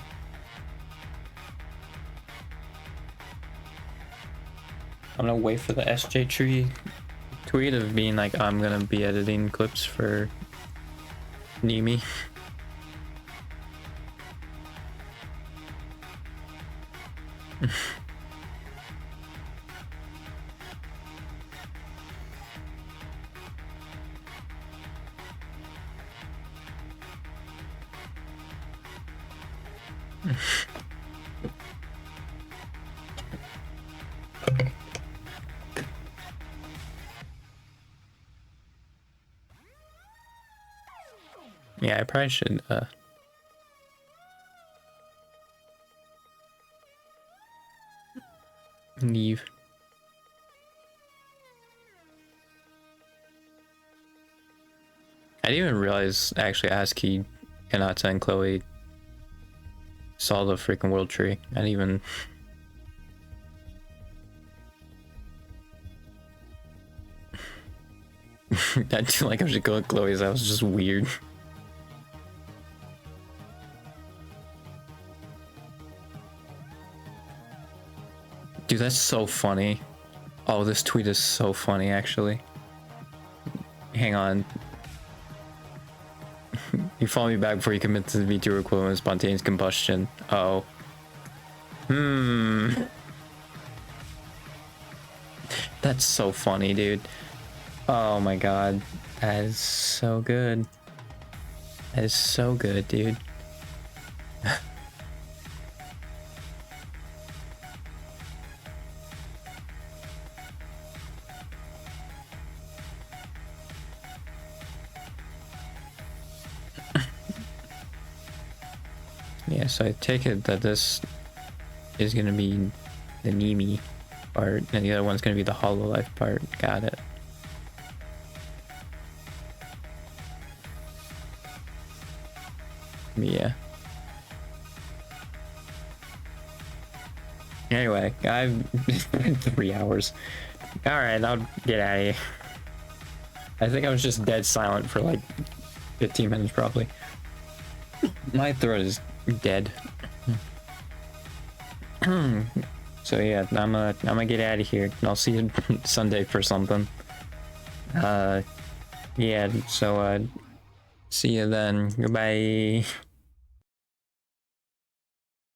I'm gonna wait for the SJ Tree tweet of being like, I'm gonna be editing clips for Nimi. Yeah, I probably should leave. I didn't even realize actually ASCII cannot send Chloe saw the freaking world tree. I didn't even. That like I should go at Chloe's. That was just weird. Dude, that's so funny. Oh, this tweet is so funny, actually. Hang on. You follow me back before you commit to the V2 equivalent of spontaneous combustion. Oh. That's so funny, dude. Oh my god. That is so good. That is so good, dude. Yeah, so I take it that this is gonna be the Nimi part, and the other one's gonna be the Hololive part. Got it. Yeah. Anyway, I've been 3 hours. Alright, I'll get out of here. I think I was just dead silent for like 15 minutes probably. My throat is dead. So yeah, I'm gonna get out of here. I'll see you Sunday for something. Yeah, so see you then. Goodbye.